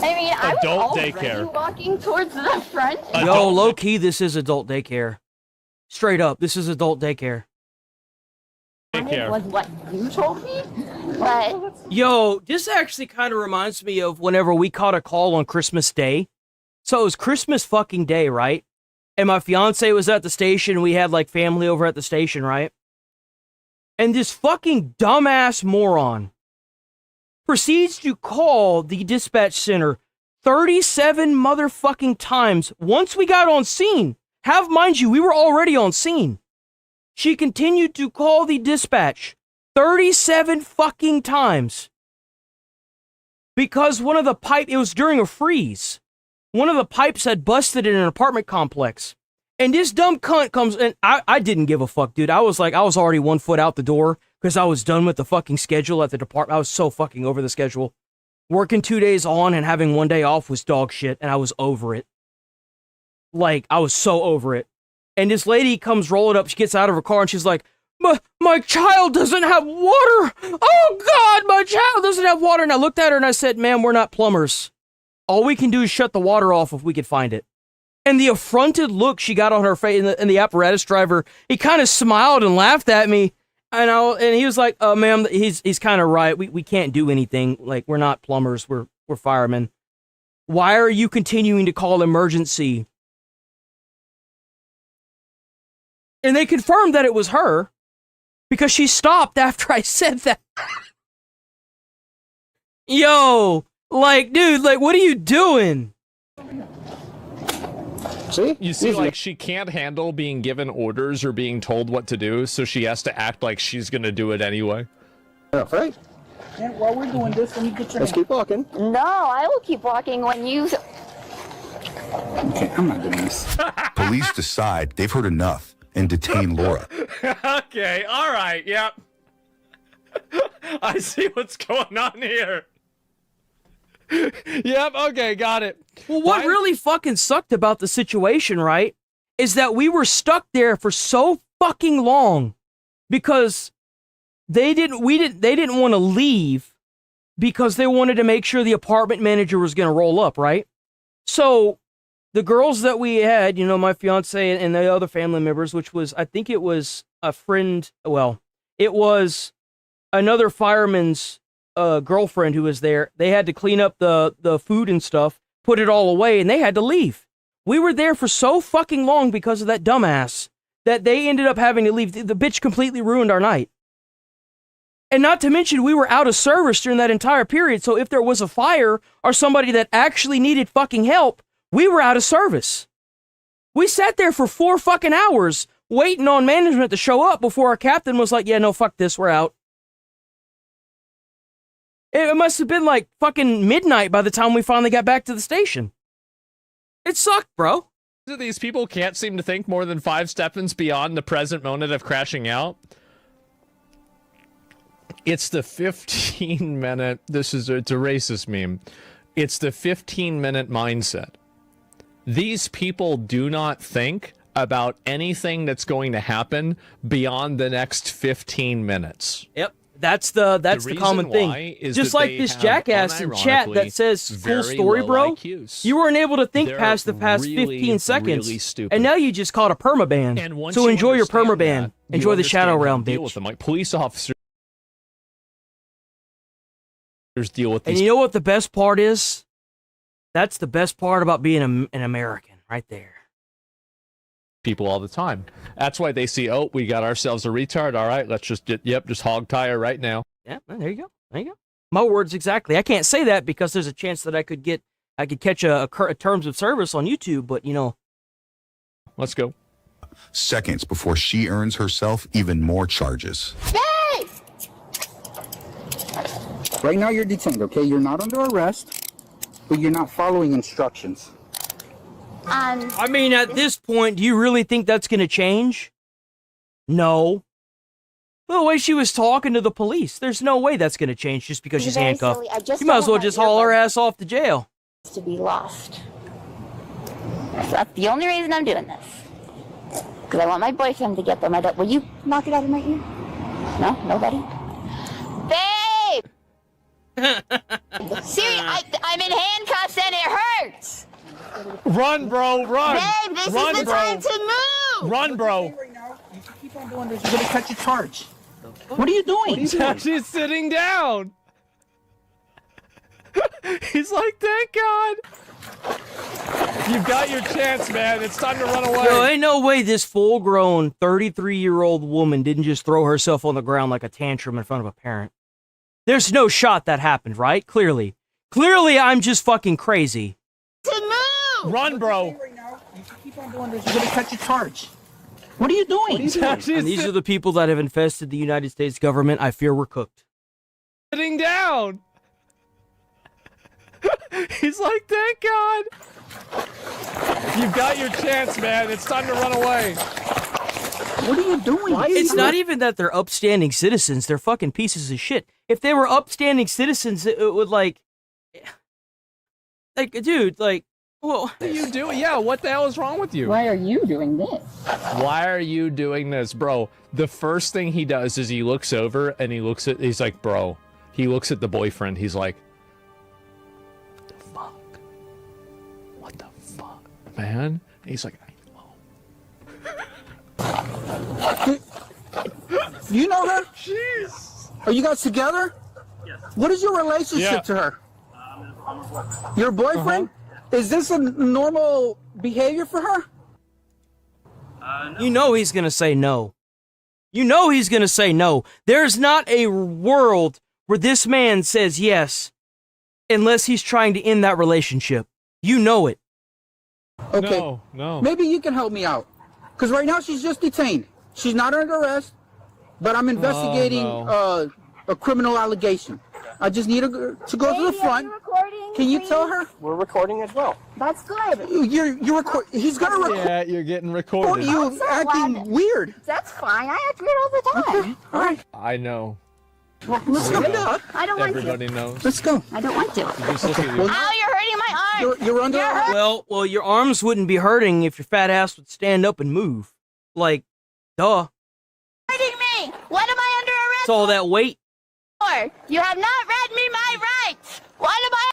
I mean, I was Adult already daycare. walking towards the front. Yo, low key, this is adult daycare. Straight up, this is adult daycare. It was what you told me, but Yo, this actually kind of reminds me of whenever we caught a call on Christmas Day. So it was Christmas fucking Day, right? And my fiance was at the station. We had like family over at the station, right? And this fucking dumbass moron proceeds to call the dispatch center 37 motherfucking times once we got on scene. Have mind you, we were already on scene. She continued to call the dispatch 37 fucking times. Because one of the it was during a freeze. One of the pipes had busted in an apartment complex. And this dumb cunt comes, and I didn't give a fuck, dude. I was already 1 foot out the door because I was done with the fucking schedule at the department. I was so fucking over the schedule. Working 2 days on and having 1 day off was dog shit, and I was over it. Like, I was so over it. And this lady comes rolling up, she gets out of her car, and she's like, my child doesn't have water! Oh, God, my child doesn't have water! And I looked at her and I said, ma'am, we're not plumbers. All we can do is shut the water off if we can find it. And the affronted look she got on her face, and the apparatus driver, he kind of smiled and laughed at me. And he was like, ma'am, he's kind of right. We can't do anything. Like, we're not plumbers. We're firemen. Why are you continuing to call emergency? And they confirmed that it was her because she stopped after I said that. Yo, like, dude, like, what are you doing? See? You see, like, she can't handle being given orders or being told what to do, so she has to act like she's gonna do it anyway. Right. And while we're doing this, let me get your Let's keep walking. no, I will keep walking when you. Okay, I'm not doing this. Police decide they've heard enough and detain Laura. Okay, all right, yep. I see what's going on here. Yep, okay, got it. Well, what really fucking sucked about the situation, right, is that we were stuck there for so fucking long because they didn't want to leave because they wanted to make sure the apartment manager was going to roll up, right? So the girls that we had, you know, my fiance and the other family members, which was, I think it was a friend, well, it was another fireman's girlfriend who was there. They had to clean up the food and stuff, put it all away, and they had to leave. We were there for so fucking long because of that dumbass that they ended up having to leave. The bitch completely ruined our night. And not to mention, we were out of service during that entire period, so if there was a fire or somebody that actually needed fucking help, we were out of service. We sat there for 4 fucking hours waiting on management to show up before our captain was like, yeah, no, fuck this, we're out. It must have been like fucking midnight by the time we finally got back to the station. It sucked, bro. These people can't seem to think more than 5 steps beyond the present moment of crashing out. It's the 15-minute, it's a racist meme. It's the 15-minute mindset. These people do not think about anything that's going to happen beyond the next 15 minutes. Yep. That's the common thing. Just like this jackass in chat that says, cool story, bro. You weren't able to think past the past 15 seconds. Really and now you just caught a permaban. So enjoy your permaban. Enjoy the Shadow Realm, bitch. With them. Like, police officers deal with these. And you know what the best part is? That's the best part about being an American, right there. people all the time. That's why they see, oh, we got ourselves a retard. All right, let's just just hog tie her right now. Yeah, there you go. There you go. My words exactly. I can't say that because there's a chance that I could catch a terms of service on YouTube, but you know. Let's go. Seconds before she earns herself even more charges. Hey! Right now you're detained, okay? You're not under arrest, but you're not following instructions. I mean, at this point, do you really think that's going to change? No. The way she was talking to the police, there's no way that's going to change just because she's handcuffed. You might as well just haul her ass off to jail. To be lost. So that's the only reason I'm doing this. Because I want my boyfriend to get them. Will you knock it out of my ear? No? Nobody? Babe! Siri, I'm in handcuffs and it hurts! Run, bro, run! Babe, this run, is the bro. time to move! Run, bro! Right now, if you keep on doing this, you're going to catch a charge. What are you doing? She's sitting down. He's like, thank God. You've got your chance, man. It's time to run away. Yo, ain't no way this full-grown 33-year-old woman didn't just throw herself on the ground like a tantrum in front of a parent. There's no shot that happened, right? Clearly. Clearly, I'm just fucking crazy. To move! Run, bro. Right now, if you keep on doing this, you're going to catch a charge. What are you doing? And these are the people that have infested the United States government. I fear we're cooked. Sitting down. He's like, thank God. You've got your chance, man. It's time to run away. What are you doing? It's not even that they're upstanding citizens. They're fucking pieces of shit. If they were upstanding citizens, it would like, dude, like, well, What are you doing? Yeah, what the hell is wrong with you? Why are you doing this? Why are you doing this, bro? The first thing he does is he looks over and he's like, bro. He looks at the boyfriend. He's like, what the fuck, man? And he's like, You know her? Jeez. Are you guys together? Yes. What is your relationship to her? Your boyfriend? Is this a normal behavior for her? No. You know he's gonna say no. You know he's gonna say no. There's not a world where this man says yes unless he's trying to end that relationship. You know it. Okay. No. Maybe you can help me out. Because right now she's just detained. She's not under arrest, but I'm investigating a criminal allegation. I just need her to go to the front. Can you tell her? We're recording as well. That's good. You're record. He's gonna record. Yeah, you're getting recorded. You acting weird. That's fine. I act weird all the time. Okay. All right. I know. Well, let's go. I don't want to. Everybody knows. Let's go. I don't want to. Just look at you. Ow, you're hurting my arm. You're under arrest. Well, your arms wouldn't be hurting if your fat ass would stand up and move. Like, duh. Hurting me. What am I under arrest It's all that weight. for? You have not read me my rights. What am I?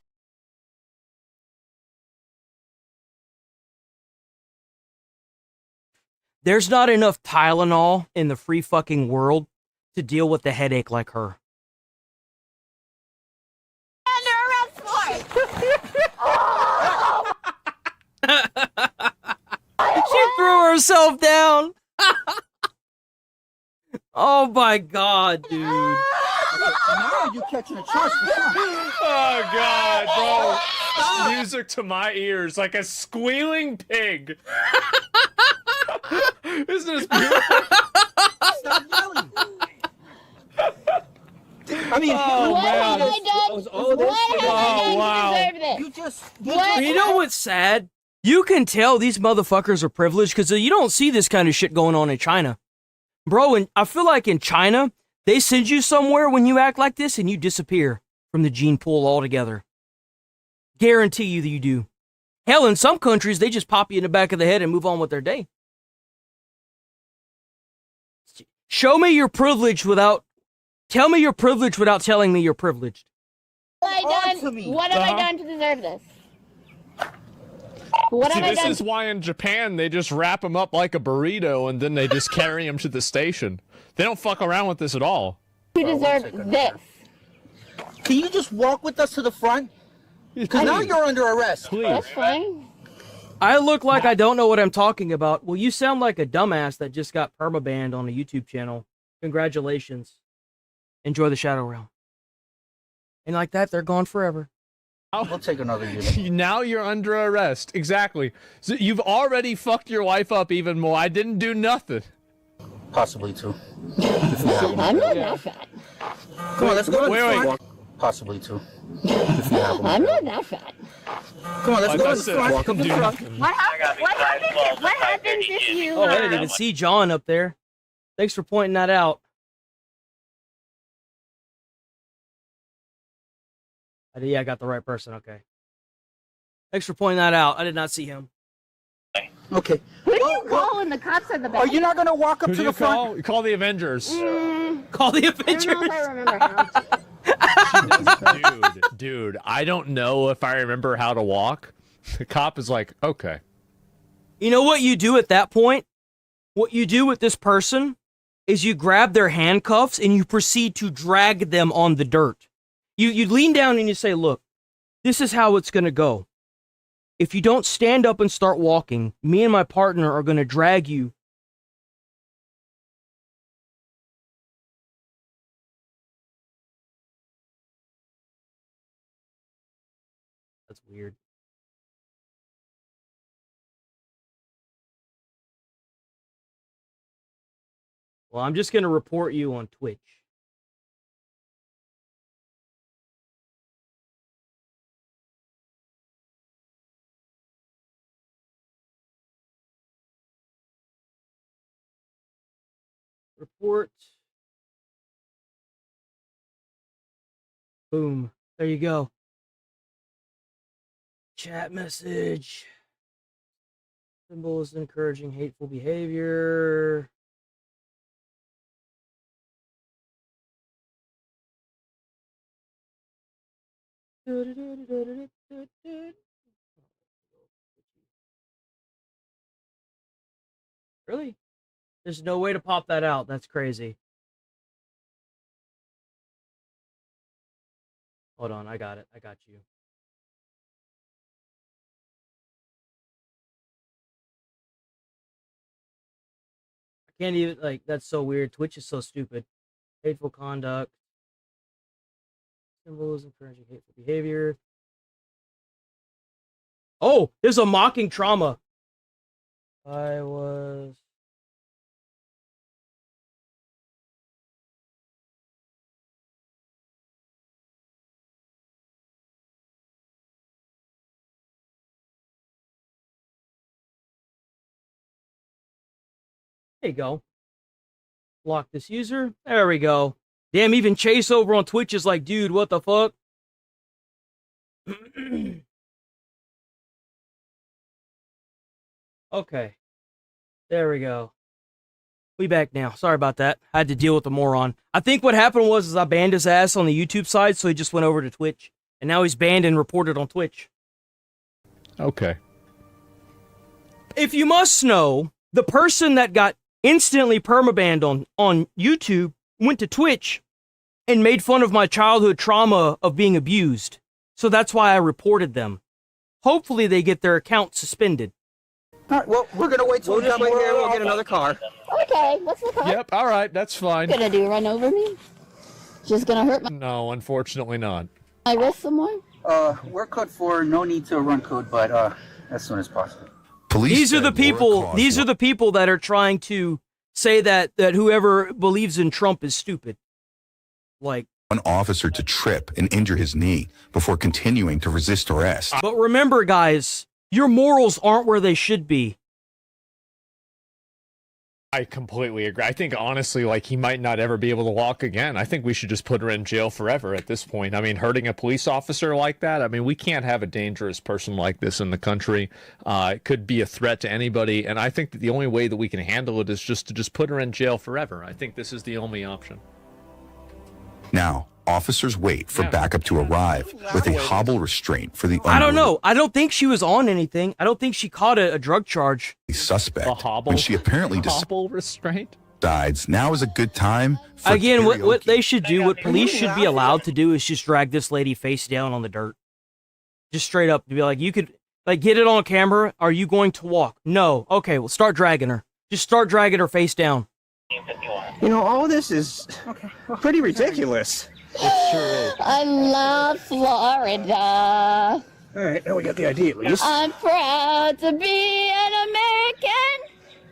There's not enough Tylenol in the free fucking world to deal with a headache like her. Under arrest for? She threw herself down. Oh my God, dude. Now you're catching a charge. Oh God, bro. Music to my ears like a squealing pig. Isn't this beautiful? Stop yelling. I mean, What have I done? What have I wow. done to deserve this? you just. What? You know what's sad? You can tell these motherfuckers are privileged because you don't see this kind of shit going on in China. Bro, and I feel like in China, they send you somewhere when you act like this and you disappear from the gene pool altogether. Guarantee you that you do. Hell, in some countries, they just pop you in the back of the head and move on with their day. Show me your privilege without... Tell me you're privileged without telling me you're privileged. What have I done? What have I done to deserve this? What have I This done? is why in Japan they just wrap them up like a burrito and then they just carry them to the station. They don't fuck around with this at all. To deserve this? Can you just walk with us to the front? Because now you're under arrest. Please. That's fine. I look like I don't know what I'm talking about. Well, you sound like a dumbass that just got permabanned on a YouTube channel. Congratulations. Enjoy the Shadow Realm. And like that, they're gone forever. We'll take another unit. Now you're under arrest. Exactly. So you've already fucked your wife up even more. I didn't do nothing. Possibly two. I'm not that fat. Come on, let's go to the Wait. front. Possibly two. I'm not that fat. Come on, let's go to the front. Walk up to the front. What happens if you... Oh, I didn't even see John up there. Thanks for pointing that out. Yeah, I got the right person. Okay. Thanks for pointing that out. I did not see him. Okay. Who do you call when the cops are the back? Are you not going to walk up Who to do the you front? call? You call the Avengers. Call the I don't Avengers. know if I remember how to. Dude, I don't know if I remember how to walk. The cop is like, okay. You know what you do at that point? What you do with this person is you grab their handcuffs and you proceed to drag them on the dirt. You lean down and you say, look, this is how it's going to go. If you don't stand up and start walking, me and my partner are going to drag you. That's weird. Well, I'm just going to report you on Twitch. Report. Boom. There you go. Chat message. Symbols encouraging hateful behavior. Really? There's no way to pop that out. That's crazy. Hold on, I got it. I got you. I can't even, like, that's so weird. Twitch is so stupid. Hateful conduct. Symbols encouraging hateful behavior. Oh, there's a mocking trauma. I was... There you go. Block this user. There we go. Damn, even Chase over on Twitch is like, dude, what the fuck? Okay. There we go. We back now. Sorry about that. I had to deal with the moron. I think what happened was I banned his ass on the YouTube side, so he just went over to Twitch. And now he's banned and reported on Twitch. Okay. If you must know, the person that got instantly permabanned on YouTube went to Twitch and made fun of my childhood trauma of being abused. So that's why I reported them. Hopefully they get their account suspended. All right, well, we're going to wait till we come in here. We'll get another car. Okay, what's the car? Yep, all right, that's fine. Gonna do? Run over me? Just gonna hurt No, unfortunately not. my wrist some more? We're code 4. No need to run code, but as soon as possible. Police These are the said Laura people. caused These are the people that are trying to say that whoever believes in Trump is stupid. Like, one officer to trip and injure his knee before continuing to resist arrest. but remember, guys, your morals aren't where they should be. I completely agree. I think honestly, like, he might not ever be able to walk again. I think we should just put her in jail forever at this point. I mean, hurting a police officer like that, I mean, we can't have a dangerous person like this in the country. It could be a threat to anybody, and I think that the only way that we can handle it is just to put her in jail forever. I think this is the only option. Now, officers wait for backup to arrive with a hobble restraint for the I don't know. I don't think she was on anything. I don't think she caught a drug charge. suspect A hobble? when she apparently Hobble restraint? decides now is a good time for Again, what karaoke. they should do, what police should be allowed to do, is just drag this lady face down on the dirt. Just straight up to be like, you could. Like, get it on camera. Are you going to walk? No. Okay, well, start dragging her. Just start dragging her face down. You know, all this is pretty ridiculous. It sure is. I love Florida. All right, now we got the idea at least. I'm proud to be an American,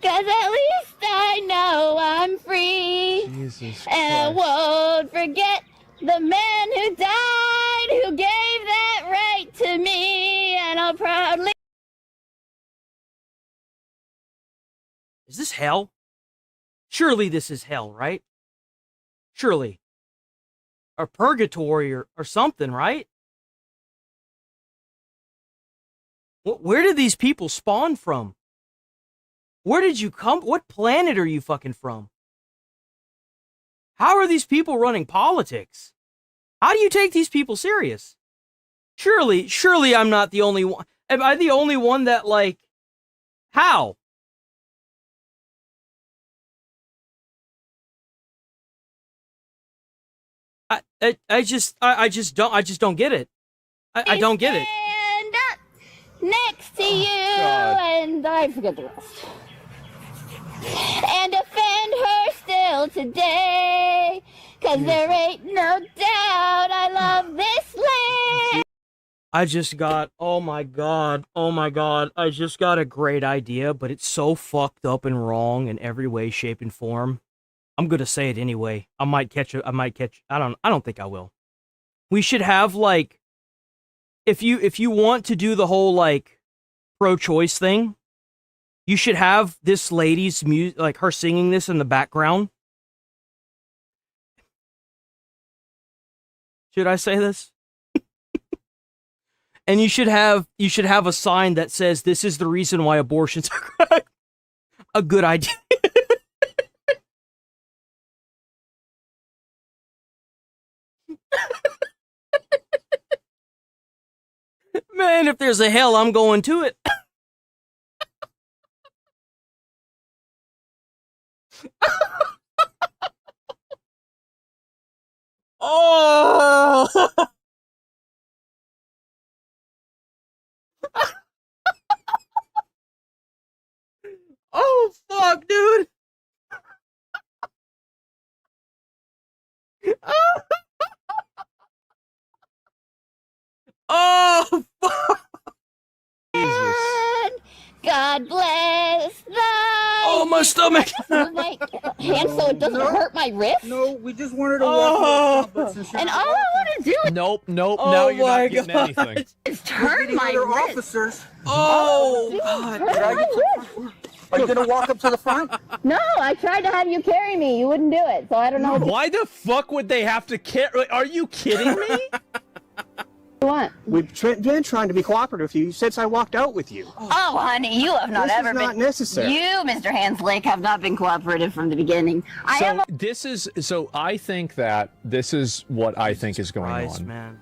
cause at least I know I'm free. Jesus and I won't forget the man who died, who gave that right to me, and I'll proudly... Is this hell? Surely this is hell, right? Surely. Or purgatory or something, right? Where did these people spawn from? Where did you come? What planet are you fucking from? How are these people running politics? How do you take these people serious? Surely I'm not the only one. Am I the only one that, like, how? I just don't get it. I don't get it. Stand up next to you, and I forget the rest. And defend her still today, cause there ain't no doubt I love this land. I just got, oh my god, I just got a great idea, but it's so fucked up and wrong in every way, shape, and form. I'm gonna say it anyway. I don't think I will. We should have, like, if you want to do the whole, like, pro-choice thing, you should have this lady's music, like her singing this in the background. Should I say this? And you should have a sign that says, "This is the reason why abortions are a good idea." Man, if there's a hell, I'm going to it. Oh! Oh, fuck, dude. Oh, fuck. Jesus. God bless thy... Oh, my stomach. My hand so it doesn't hurt my wrist. No, we just wanted to walk and all I want to do Nope. Oh Now you're my not getting God. anything. is turn my wrist. officers. Oh, God. Are you gonna walk up to the front? No, I tried to have you carry me. You wouldn't do it, so I don't know. Why the fuck would they have to carry? Are you kidding me? What? We've been trying to be cooperative with you since I walked out with you. Oh, honey, you have not This ever is been. not necessary. You, Mr. Hanslake, have not been cooperative from the beginning. I think that this is what I think is going on. Man.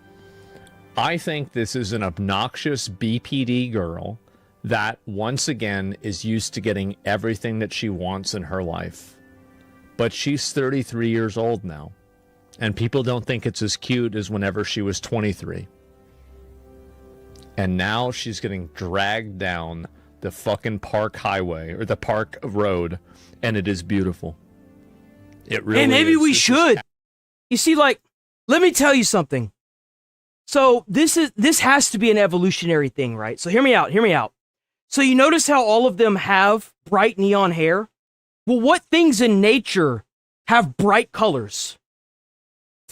I think this is an obnoxious BPD girl that once again is used to getting everything that she wants in her life. But she's 33 years old now, and people don't think it's as cute as whenever she was 23. And now she's getting dragged down the fucking park highway or the park road, and it is beautiful. It really Hey, maybe is. we should. You see, like, let me tell you something. So this has to be an evolutionary thing, right? So hear me out. So you notice how all of them have bright neon hair? Well, what things in nature have bright colors?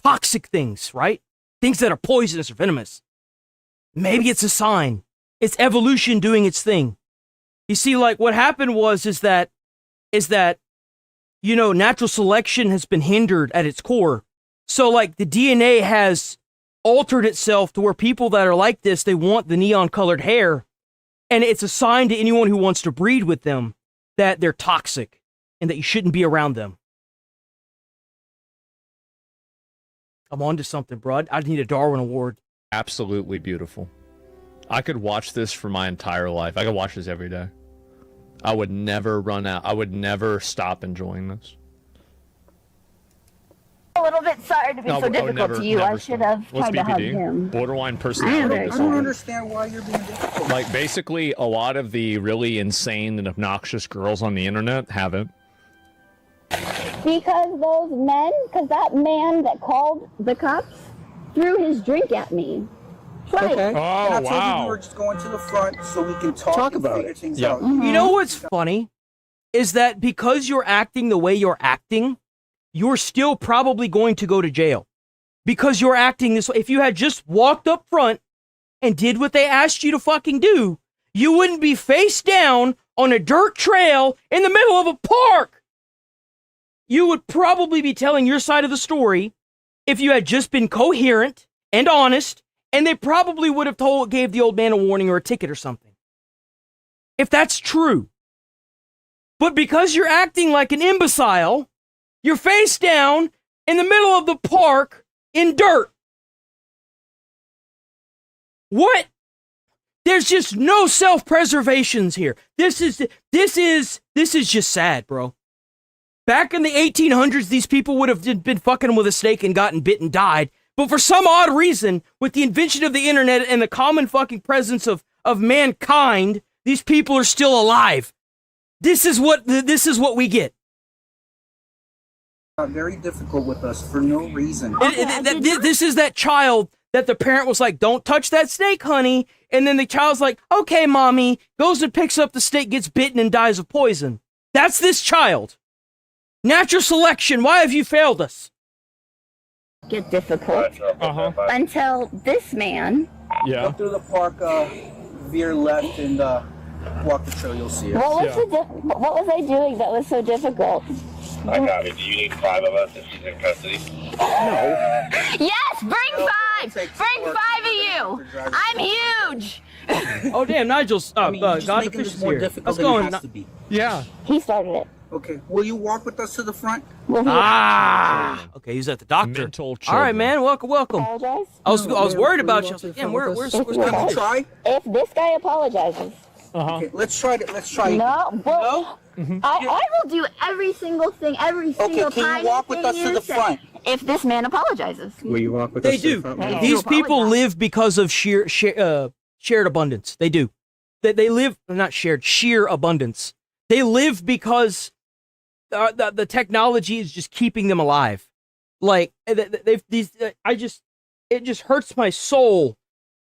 Toxic things, right? Things that are poisonous or venomous. Maybe it's a sign. It's evolution doing its thing. You see, like, what happened is that, you know, natural selection has been hindered at its core. So, like, the DNA has altered itself to where people that are like this, they want the neon colored hair. And it's a sign to anyone who wants to breed with them that they're toxic and that you shouldn't be around them. I'm on to something, bro. I need a Darwin Award. Absolutely beautiful. I could watch this for my entire life. I could watch this every day. I would never run out. I would never stop enjoying this. a little bit sorry to be so difficult to you. I should have tried to hug him. Borderline personality I don't understand why you're being difficult. Like, basically, a lot of the really insane and obnoxious girls on the internet have it. Because that man that called the cops threw his drink at me. Right. Okay. Oh, and I told you wow. we were just going to the front so we can talk and about figure it. things Yeah. out. You know what's funny? Is that because you're acting the way you're acting, you're still probably going to go to jail. Because you're acting this way. If you had just walked up front and did what they asked you to fucking do, you wouldn't be face down on a dirt trail in the middle of a park. You would probably be telling your side of the story if you had just been coherent and honest, and they probably would have gave the old man a warning or a ticket or something. If that's true. But because you're acting like an imbecile, you're face down in the middle of the park in dirt. What? There's just no self-preservations here. This is just sad, bro. Back in the 1800s, these people would have been fucking with a snake and gotten bit and died. But for some odd reason, with the invention of the internet and the common fucking presence of mankind, these people are still alive. This is what we get. Very difficult with us for no reason. This is that child that the parent was like, "Don't touch that snake, honey." And then the child's like, "Okay, mommy," goes and picks up the snake, gets bitten, and dies of poison. That's this child. Natural selection, why have you failed us? Get difficult until this man. Yeah. Go through the park, veer left, and walk the trail. You'll see it. What was I doing that was so difficult? I got it. Do you need 5 of us if she's in custody? No. Yes, bring 5. Bring 5 of you. I'm huge. Oh damn, Nigel's I mean, you're just God the making Fish this is more here. difficult How's it than it going? has to be. Yeah. He started it. Okay. Will you walk with us to the front? Okay, he's at the doctor. All right, man. Welcome. Apologize? I was worried about you. Damn, where's try? If this guy apologizes. Okay, let's try it. Let's try it. No. Well, I will do every single thing, every single can time. you walk with us to the front? If this man apologizes. Will you walk with They us to do. the front? These people live because of shared abundance. They do. They live not sheer abundance. They live because the technology is just keeping them alive. Like it just hurts my soul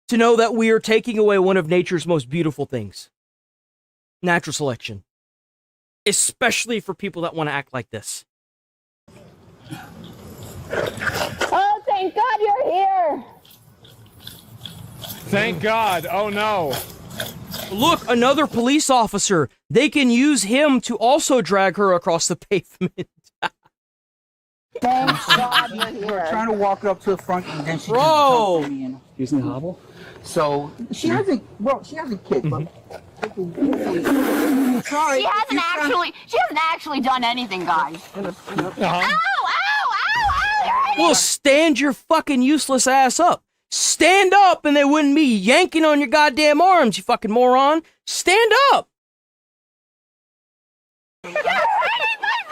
to know that we are taking away one of nature's most beautiful things. Natural selection. Especially for people that want to act like this. Oh, thank God you're here. Thank God. Oh no. Look, another police officer. They can use him to also drag her across the pavement. Thank God you're here. We're trying to walk her up to the front, and then she Bro! just me. Using the hobble? So she hasn't kicked, but She hasn't actually done anything, guys. Ow! Well, stand your fucking useless ass up. Stand up and they wouldn't be yanking on your goddamn arms, you fucking moron. Stand up.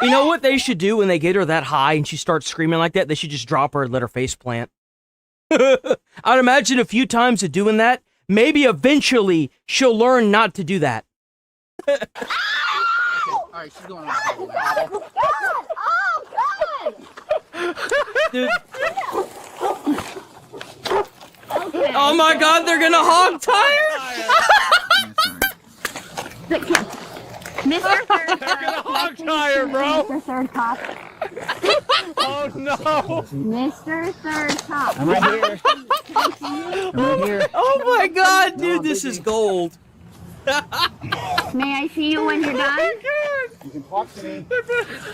You know what they should do when they get her that high and she starts screaming like that? They should just drop her and let her face plant. I'd imagine a few times of doing that, maybe eventually she'll learn not to do that. all right, she's going on. Oh, God! Dude. Oh my God, they're gonna hog tie her? Mr. Third Hog tire, bro. Mr. Third Cop. Oh no. Mr. Third Cop. I'm right here. I'm right here. Oh my God, dude, this is gold. May I see you when you're done? You can talk to me.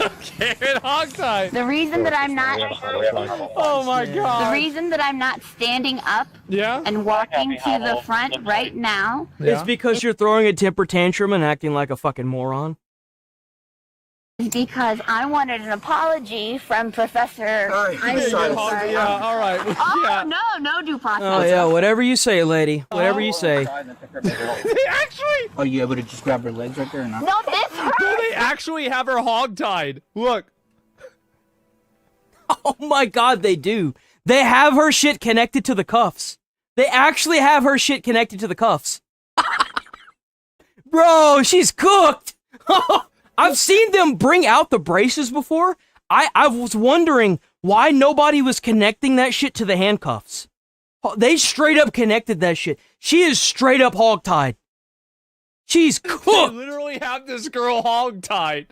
Okay, hog tie. The reason that I'm not Oh my God. the reason that I'm not standing up Yeah? and walking to the front right now It's because you're throwing a temper tantrum and acting like a fucking moron. is because I wanted an apology from Professor Eisenberg. Yeah, all right. Oh, Yeah. no due process. Oh yeah, whatever you say, lady. Whatever you say. They actually Are you able to just grab her legs right there or not? No, this hurts. they actually have her hog tied. Look. Oh my God, they do. They have her shit connected to the cuffs. They actually have her shit connected to the cuffs. Bro, she's cooked. I've seen them bring out the braces before. I was wondering why nobody was connecting that shit to the handcuffs. They straight up connected that shit. She is straight up hogtied. She's cooked. They literally have this girl hogtied.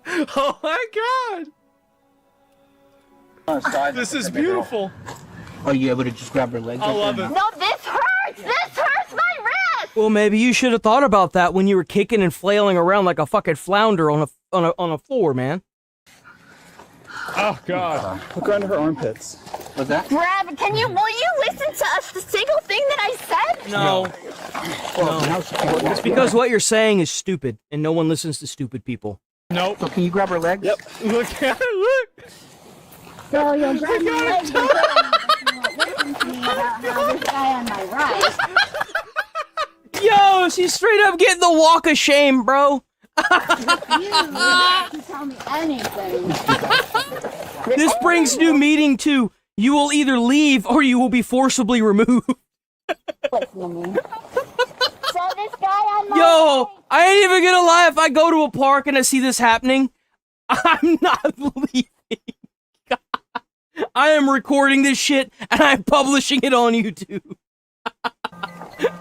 Oh my God. This is beautiful. Are you able to just grab her legs? I love it. No, this hurts! This hurts my wrist! Well, maybe you should have thought about that when you were kicking and flailing around like a fucking flounder on a floor, man. Oh God. Hook her under her armpits. What's that? Grab, will you listen to the single thing that I said? No. It's because what you're saying is stupid, and no one listens to stupid people. Nope. So can you grab her legs? Yep. Look at it, look. So you'll grab my legs and listen to me about how this guy on my right. Yo, she's straight up getting the walk of shame, bro. You have to tell me anything. This brings new meaning to you will either leave or you will be forcibly removed. Listen to me. So this guy on my Yo, I ain't even gonna lie, if I go to a park and I see this happening, I'm not leaving. I am recording this shit and I'm publishing it on YouTube.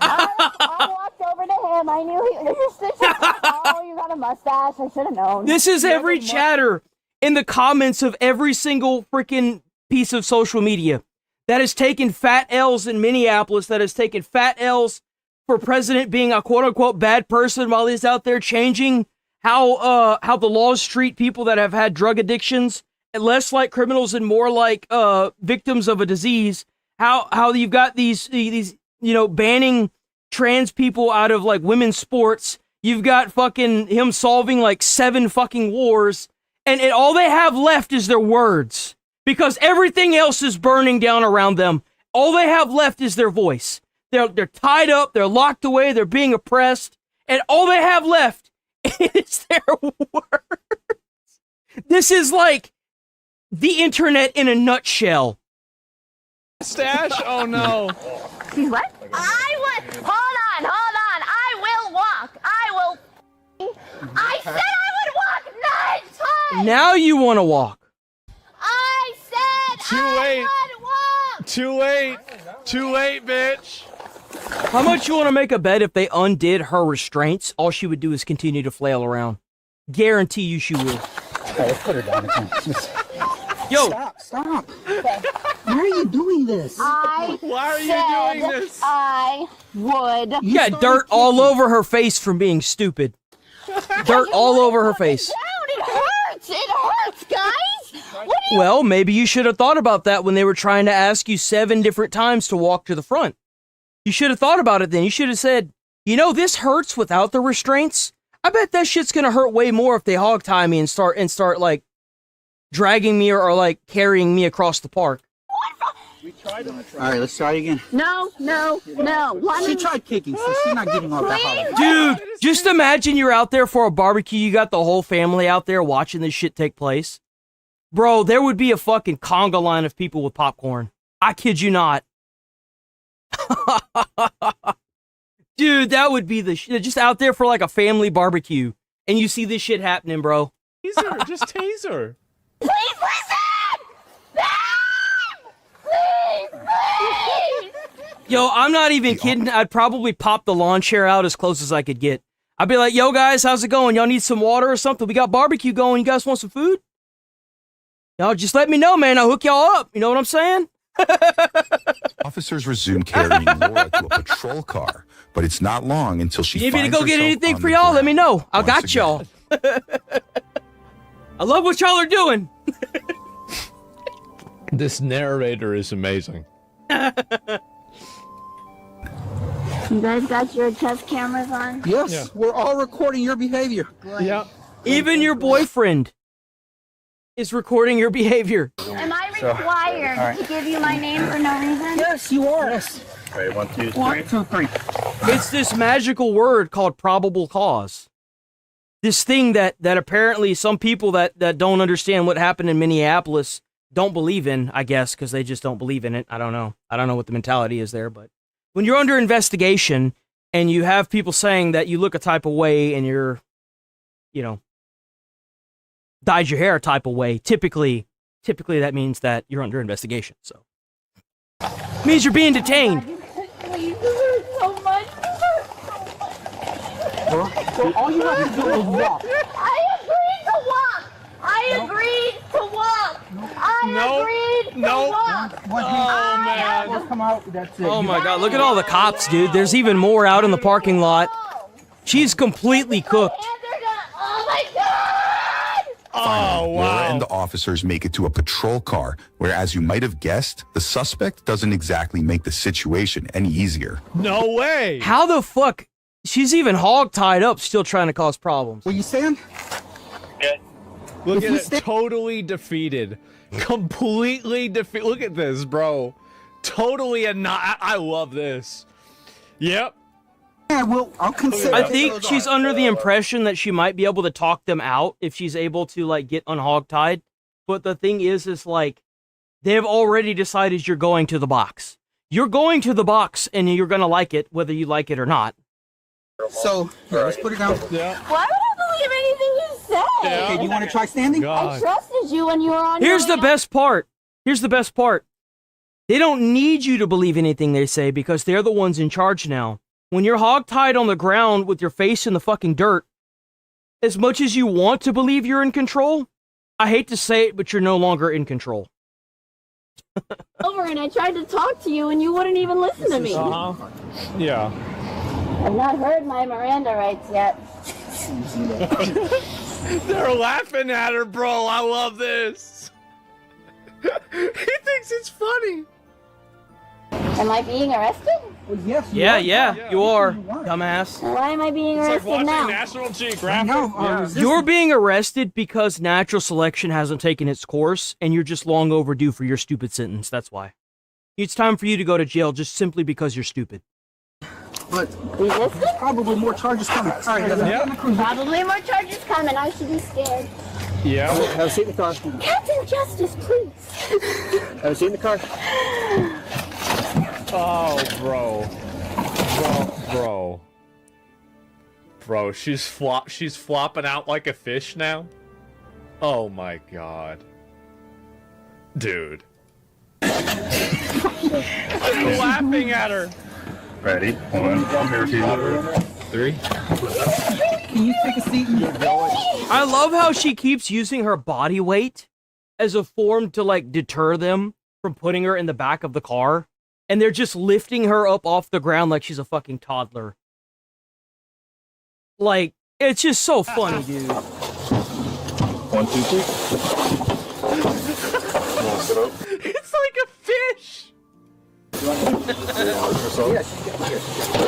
I walked over to him. I knew he was oh, you got a mustache. I should have known. This is every chatter in the comments of every single freaking piece of social media that has taken fat L's in Minneapolis, that has taken fat L's for president being a quote-unquote bad person while he's out there changing how the laws treat people that have had drug addictions, and less like criminals and more like victims of a disease. How you've got these banning trans people out of like women's sports. You've got fucking him solving like 7 fucking wars, and all they have left is their words because everything else is burning down around them. All they have left is their voice. They're tied up, they're locked away, they're being oppressed, and all they have left is their words. This is like the internet in a nutshell. Stash? Oh no. She's what? Hold on. I will walk. I said I would walk 9 times. Now you want to walk. I said I would walk. Too late, bitch. How much you want to make a bet if they undid her restraints, all she would do is continue to flail around? Guarantee you she would. Okay, let's put her down again. Yo. Stop. Okay. Why are you doing this? Why are you doing this? I would. You got dirt all over her face from being stupid. Dirt all over her face. It hurts. It hurts, guys. Well, maybe you should have thought about that when they were trying to ask you 7 different times to walk to the front. You should have thought about it then. You should have said, this hurts without the restraints. I bet that shit's gonna hurt way more if they hog tie me and start like dragging me or like carrying me across the park. All right, let's try again. No. She tried kicking, so she's not getting all that hard. Dude, just imagine you're out there for a barbecue. You got the whole family out there watching this shit take place. Bro, there would be a fucking conga line of people with popcorn. I kid you not. Dude, that would be the shit. Just out there for like a family barbecue. And you see this shit happening, bro. Taser, just taser. Please listen! Please! Yo, I'm not even kidding. I'd probably pop the lawn chair out as close as I could get. I'd be like, yo, guys, how's it going? Y'all need some water or something? We got barbecue going. You guys want some food? Y'all just let me know, man. I'll hook y'all up. You know what I'm saying? Officers resume carrying Laura to a patrol car, but it's not long until she Need me to finds go get herself anything on for the y'all? Let ground me know. I once got again. y'all. I love what y'all are doing. This narrator is amazing. You guys got your test cameras on? Yes, we're all recording your behavior. Yeah. Even your boyfriend is recording your behavior. Am I required to give you my name for no reason? Yes, you are. Okay, 1, 2, 3. 1, 2, 3. It's this magical word called probable cause. this thing that apparently some people that don't understand what happened in Minneapolis don't believe in, I guess, because they just don't believe in it. I don't know. I don't know what the mentality is there, but when you're under investigation and you have people saying that you look a type of way and you're, you know, dyed your hair a type of way, typically that means that you're under investigation. So means you're being detained. You hurt so much. So all you have to do is walk. I agreed to walk. I agreed to walk. I agreed to walk. Oh, man. Come out, that's it. Oh my God, look at all the cops, dude. There's even more out in the parking lot. She's completely cooked. Oh my God! Finally, Laura and the officers make it to a patrol car where, as you might have guessed, the suspect doesn't exactly make the situation any easier. No way! How the fuck? She's even hog tied up, still trying to cause problems. What you saying? Look at it, totally defeated. Completely defeated. Look at this, bro. Totally I love this. Yep. Yeah, well, I'll consider. I think she's under the impression that she might be able to talk them out if she's able to, like, get unhogtied. But the thing is like, they've already decided you're going to the box. You're going to the box, and you're going to like it, whether you like it or not. So, yeah, let's put it down. Yeah. Why would I believe anything you say? Okay, do you want to try standing? I trusted you when you were on Here's your the best part. Here's the best part. They don't need you to believe anything they say because they're the ones in charge now. When you're hogtied on the ground with your face in the fucking dirt, as much as you want to believe you're in control, I hate to say it, but you're no longer in control. over and I tried to talk to you and you wouldn't even listen to me. Yeah. I've not heard my Miranda rights yet. They're laughing at her, bro. I love this. He thinks it's funny. Am I being arrested? Well, yes. Yeah, you are, dumbass. Why am I being It's like arrested watching now? National Geographic. You're being arrested because natural selection hasn't taken its course, and you're just long overdue for your stupid sentence. That's why. It's time for you to go to jail just simply because you're stupid. But there's probably more charges coming. All right, Probably more charges coming. I should be scared. Yeah. Have a seat in the car. Captain Justice, please. Have a seat in the car. Oh, bro, she's flopping out like a fish now. Oh my God, dude. They're laughing at her. Ready? 1, 2, 3. Can you take a seat? I love how she keeps using her body weight as a form to, like, deter them from putting her in the back of the car. And they're just lifting her up off the ground like she's a fucking toddler. Like, it's just so funny, dude. 1, 2, 3. It's like a fish. I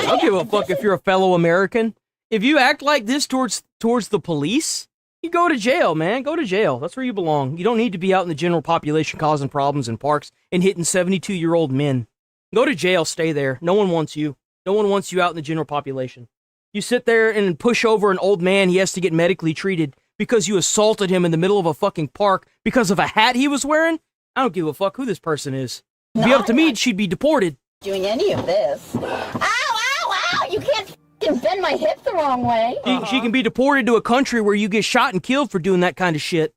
don't give a fuck if you're a fellow American. If you act like this towards the police, you go to jail, man. Go to jail. That's where you belong. You don't need to be out in the general population causing problems in parks and hitting 72-year-old men. Go to jail, stay there. No one wants you. No one wants you out in the general population. You sit there and push over an old man, he has to get medically treated because you assaulted him in the middle of a fucking park because of a hat he was wearing? I don't give a fuck who this person is. If be up to me, she'd be deported. Doing any of this. Ow, ow, ow! You can't bend my hip the wrong way. She can be deported to a country where you get shot and killed for doing that kind of shit.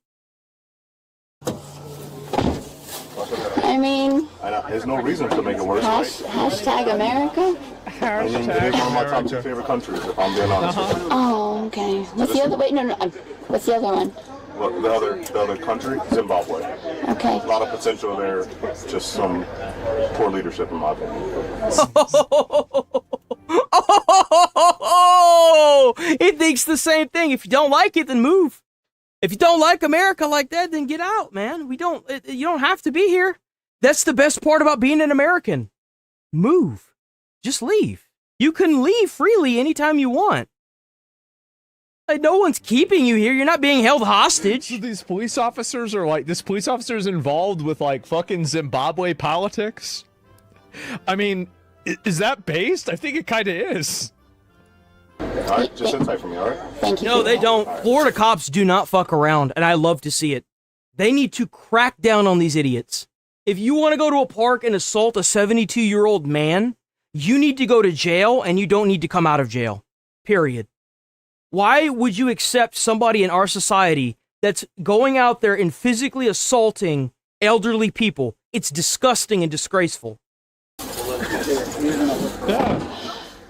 I mean, There's no reason to make it worse, right? hashtag America. I mean, it's one of my top 2 favorite countries, if I'm being honest with you. Oh, okay. What's the other? Wait, no. What's the other one? Well, the other country, Zimbabwe. Okay. A lot of potential there, just some poor leadership, in my opinion. Oh, it thinks the same thing. If you don't like it, then move. If you don't like America like that, then get out, man. You don't have to be here. That's the best part about being an American. Move. Just leave. You can leave freely anytime you want. Like, no one's keeping you here. You're not being held hostage. So these police officers are like, this police officer is involved with like fucking Zimbabwe politics. I mean, is that based? I think it kind of is. All right, just sit tight for me, all right? Thank you. No, they don't. Florida cops do not fuck around, and I love to see it. They need to crack down on these idiots. If you want to go to a park and assault a 72-year-old man, you need to go to jail, and you don't need to come out of jail. Period. Why would you accept somebody in our society that's going out there and physically assaulting elderly people? It's disgusting and disgraceful.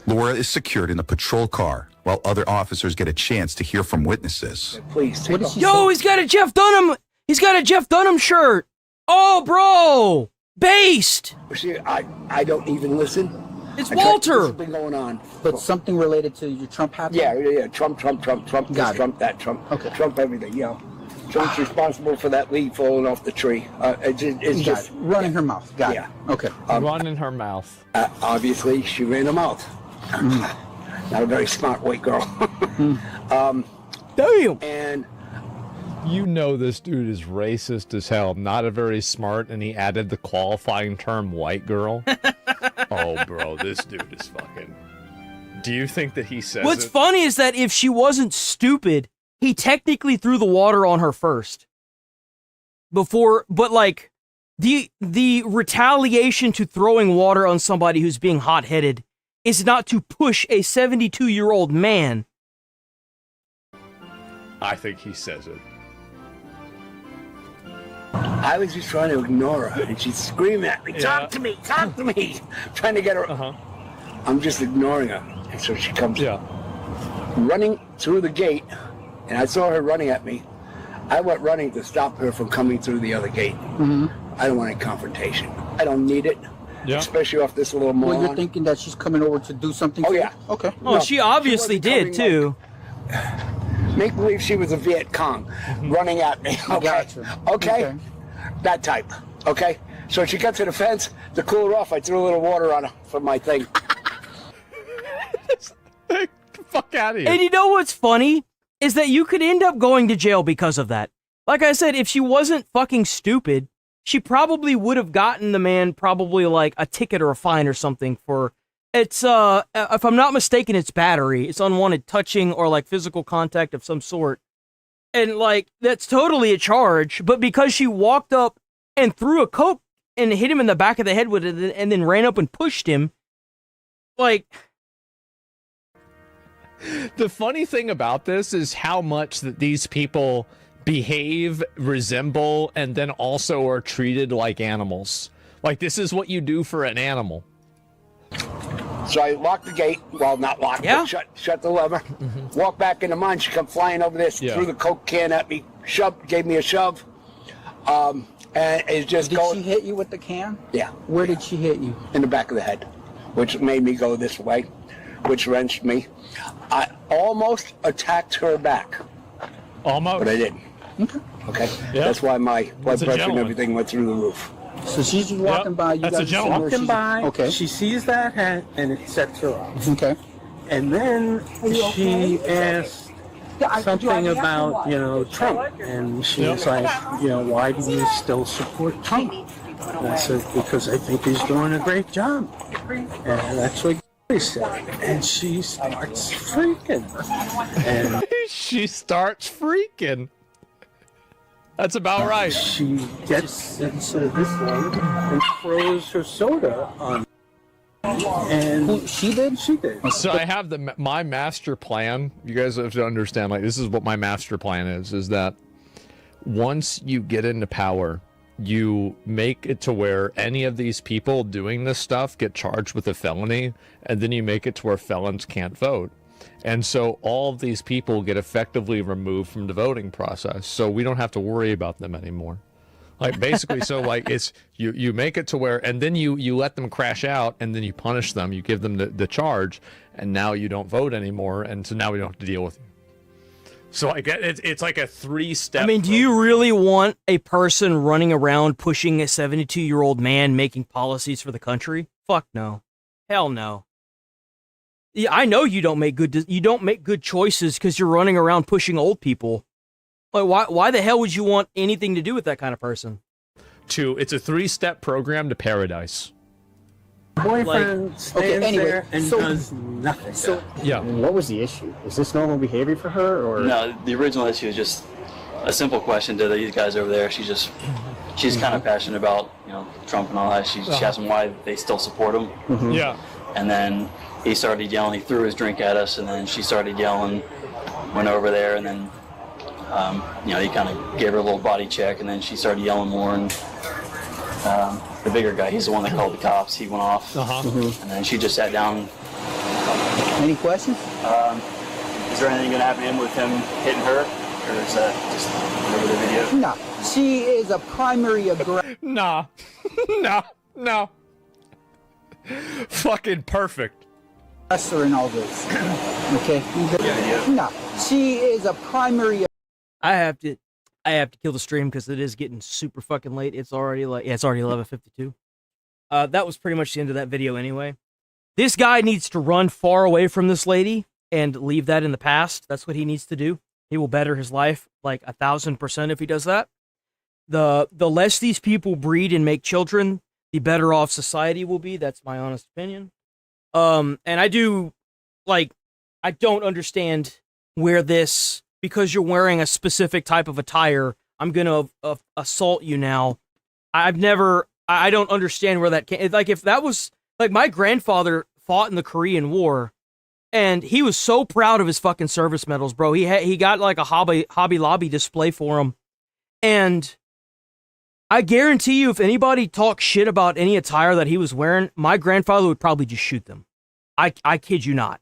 Laura is secured in a patrol car while other officers get a chance to hear from witnesses. Please. Yo, he's got a Jeff Dunham. He's got a Jeff Dunham shirt. Oh, bro, based. See, I don't even listen. It's Walter. What's been going on? But something related to your Trump happening? Yeah. Trump, this, Got it. Trump, that, Trump. Okay. Trump, everything, you know. Trump's responsible for that leaf falling off the tree. It's just running her mouth. Got yeah. it. Okay. Run in her mouth. Obviously, she ran her mouth. Not a very smart white girl. Damn. And You know this dude is racist as hell, not a very smart, and he added the qualifying term white girl. Oh, bro, this dude is fucking... Do you think that he says What's it? funny is that if she wasn't stupid, he technically threw the water on her first. Before, but like, the retaliation to throwing water on somebody who's being hot-headed is not to push a 72-year-old man. I think he says it. I was just trying to ignore her, and she's screaming at me, talk to me, trying to get her. I'm just ignoring her, and so she comes running through the gate, and I saw her running at me. I went running to stop her from coming through the other gate. I don't want any confrontation. I don't need it, especially off this little moron. Well, you're thinking that she's coming over to do something? Oh, yeah. Okay. Oh, she obviously did, too. Make believe she was a Viet Cong running at me. Okay. Gotcha. Okay? That type. Okay? So she got to the fence. To cool her off, I threw a little water on her for my thing. Fuck out of here. And you know what's funny? Is that you could end up going to jail because of that. Like I said, if she wasn't fucking stupid, she probably would have gotten the man probably like a ticket or a fine or something for... It's, if I'm not mistaken, it's battery. It's unwanted touching or, like, physical contact of some sort. And, like, that's totally a charge. But because she walked up and threw a Coke and hit him in the back of the head with it and then ran up and pushed him, like... The funny thing about this is how much that these people behave, resemble, and then also are treated like animals. Like, this is what you do for an animal. So I locked the gate. Well, not locked, but shut the lever. Walked back into mine. She come flying over this, threw the Coke can at me, gave me a shove. And it's just Did she hit you with the can? Yeah. Where did she hit you? In the back of the head, which made me go this way, which wrenched me. I almost attacked her back. Almost? But I didn't. Okay? That's why my blood pressure and everything went through the roof. So she's walking by. You That's guys a gentleman. see where Walking by, Okay. she sees that hat and it sets her off. Okay. And then she asked something about, Trump. And she was like, why do you still support Trump? And I said, because I think he's doing a great job. And that's what he said. And she starts freaking. And she starts freaking. That's about right. She gets into this one and throws her soda on. And she did? She did. So I have my master plan. You guys have to understand, like, this is what my master plan is that once you get into power, you make it to where any of these people doing this stuff get charged with a felony, and then you make it to where felons can't vote. And so all of these people get effectively removed from the voting process, so we don't have to worry about them anymore. Like, basically, so like it's you make it to where, and then you let them crash out, and then you punish them, you give them the charge, and now you don't vote anymore, and so now we don't have to deal with you. So like it's like a 3-step. I mean, do you really want a person running around pushing a 72-year-old man making policies for the country? Fuck no. Hell no. Yeah, I know you don't make good choices because you're running around pushing old people. Like, why the hell would you want anything to do with that kind of person? It's a 3-step program to paradise. Boyfriend stands anyway, there and does nothing. So, yeah. What was the issue? Is this normal behavior for her, or? No, the original issue is just a simple question to these guys over there. She's kind of passionate about, Trump and all that. She asked them why they still support him. Yeah. And then he started yelling. He threw his drink at us, and then she started yelling. Went over there, and then he kind of gave her a little body check, and then she started yelling more. And the bigger guy, he's the one that called the cops. He went off, and then she just sat down. Any questions? Is there anything going to happen with him hitting her, or is that just over the video? No, she is a primary aggressor. Nah. No. Fucking perfect. In all this. Okay? No, she is a primary. I have to kill the stream because it is getting super fucking late. It's already it's already 11:52. That was pretty much the end of that video anyway. This guy needs to run far away from this lady and leave that in the past. That's what he needs to do. He will better his life like 1,000% if he does that. The less these people breed and make children, the better off society will be. That's my honest opinion. And I don't understand where this, because you're wearing a specific type of attire, I'm gonna assault you now. I don't understand where that came. Like, if that was, like, my grandfather fought in the Korean War, and he was so proud of his fucking service medals, bro. He got like a Hobby Lobby display for him, and I guarantee you, if anybody talks shit about any attire that he was wearing, my grandfather would probably just shoot them. I kid you not.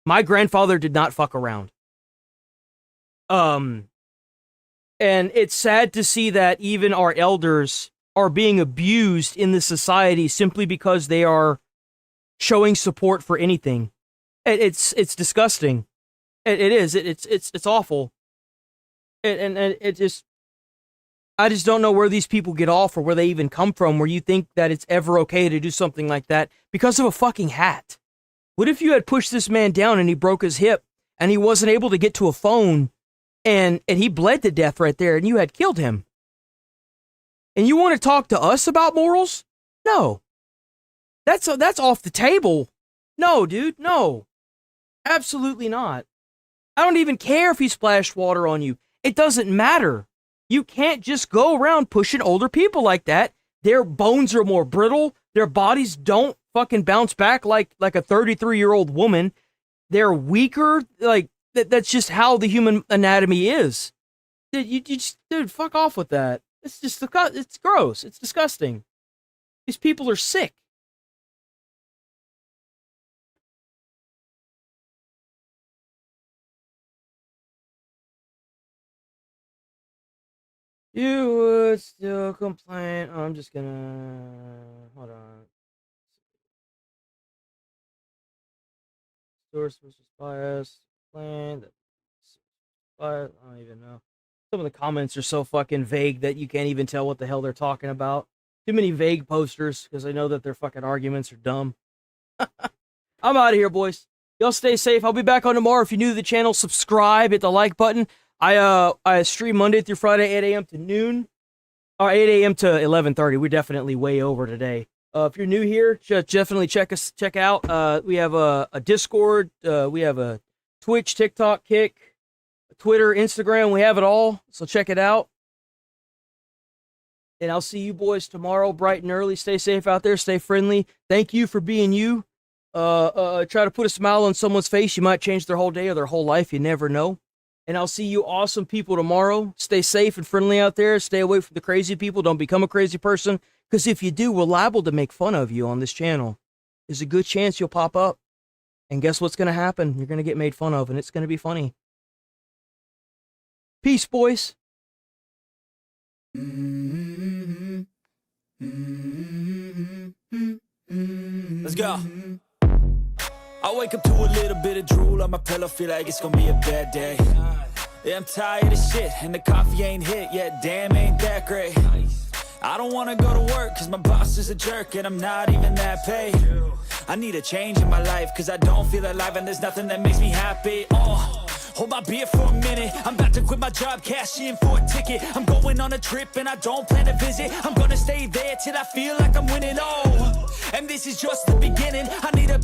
My grandfather did not fuck around. And it's sad to see that even our elders are being abused in this society simply because they are showing support for anything. It's disgusting. It is. It's awful. And it just, I just don't know where these people get off or where they even come from, where you think that it's ever okay to do something like that because of a fucking hat. What if you had pushed this man down and he broke his hip and he wasn't able to get to a phone and he bled to death right there and you had killed him? And you want to talk to us about morals? No. That's off the table. No, dude, no. Absolutely not. I don't even care if he splashed water on you. It doesn't matter. You can't just go around pushing older people like that. Their bones are more brittle. Their bodies don't fucking bounce back like a 33-year-old woman. They're weaker. Like, that's just how the human anatomy is. Dude, fuck off with that. It's just, it's gross. It's disgusting. These people are sick. You would still complain. Oh, I'm just gonna, hold on. Source versus bias. Plan that. I don't even know. Some of the comments are so fucking vague that you can't even tell what the hell they're talking about. Too many vague posters because I know that their fucking arguments are dumb. I'm out of here, boys. Y'all stay safe. I'll be back on tomorrow. If you're new to the channel, subscribe, hit the like button. I stream Monday through Friday, 8 a.m. to noon, or 8 a.m. to 11:30. We're definitely way over today. If you're new here, definitely check out. We have a Discord. We have a Twitch, TikTok, Kick, Twitter, Instagram. We have it all, so check it out. And I'll see you boys tomorrow, bright and early. Stay safe out there. Stay friendly. Thank you for being you. Try to put a smile on someone's face. You might change their whole day or their whole life. You never know. And I'll see you awesome people tomorrow. Stay safe and friendly out there. Stay away from the crazy people. Don't become a crazy person. Because if you do, we're liable to make fun of you on this channel. There's a good chance you'll pop up. And guess what's going to happen? You're going to get made fun of, and it's going to be funny. Peace, boys. Let's go. I wake up to a little bit of drool on my pillow, feel like it's gonna be a bad day. Yeah, I'm tired of shit, and the coffee ain't hit yet, damn, ain't that great. I don't wanna go to work, cause my boss is a jerk, and I'm not even that paid. I need a change in my life, cause I don't feel alive, and there's nothing that makes me happy. Hold my beer for a minute. I'm about to quit my job, cash in for a ticket. I'm going on a trip and I don't plan to visit. I'm gonna stay there till I feel like I'm winning. Oh, And this is just the beginning. I need a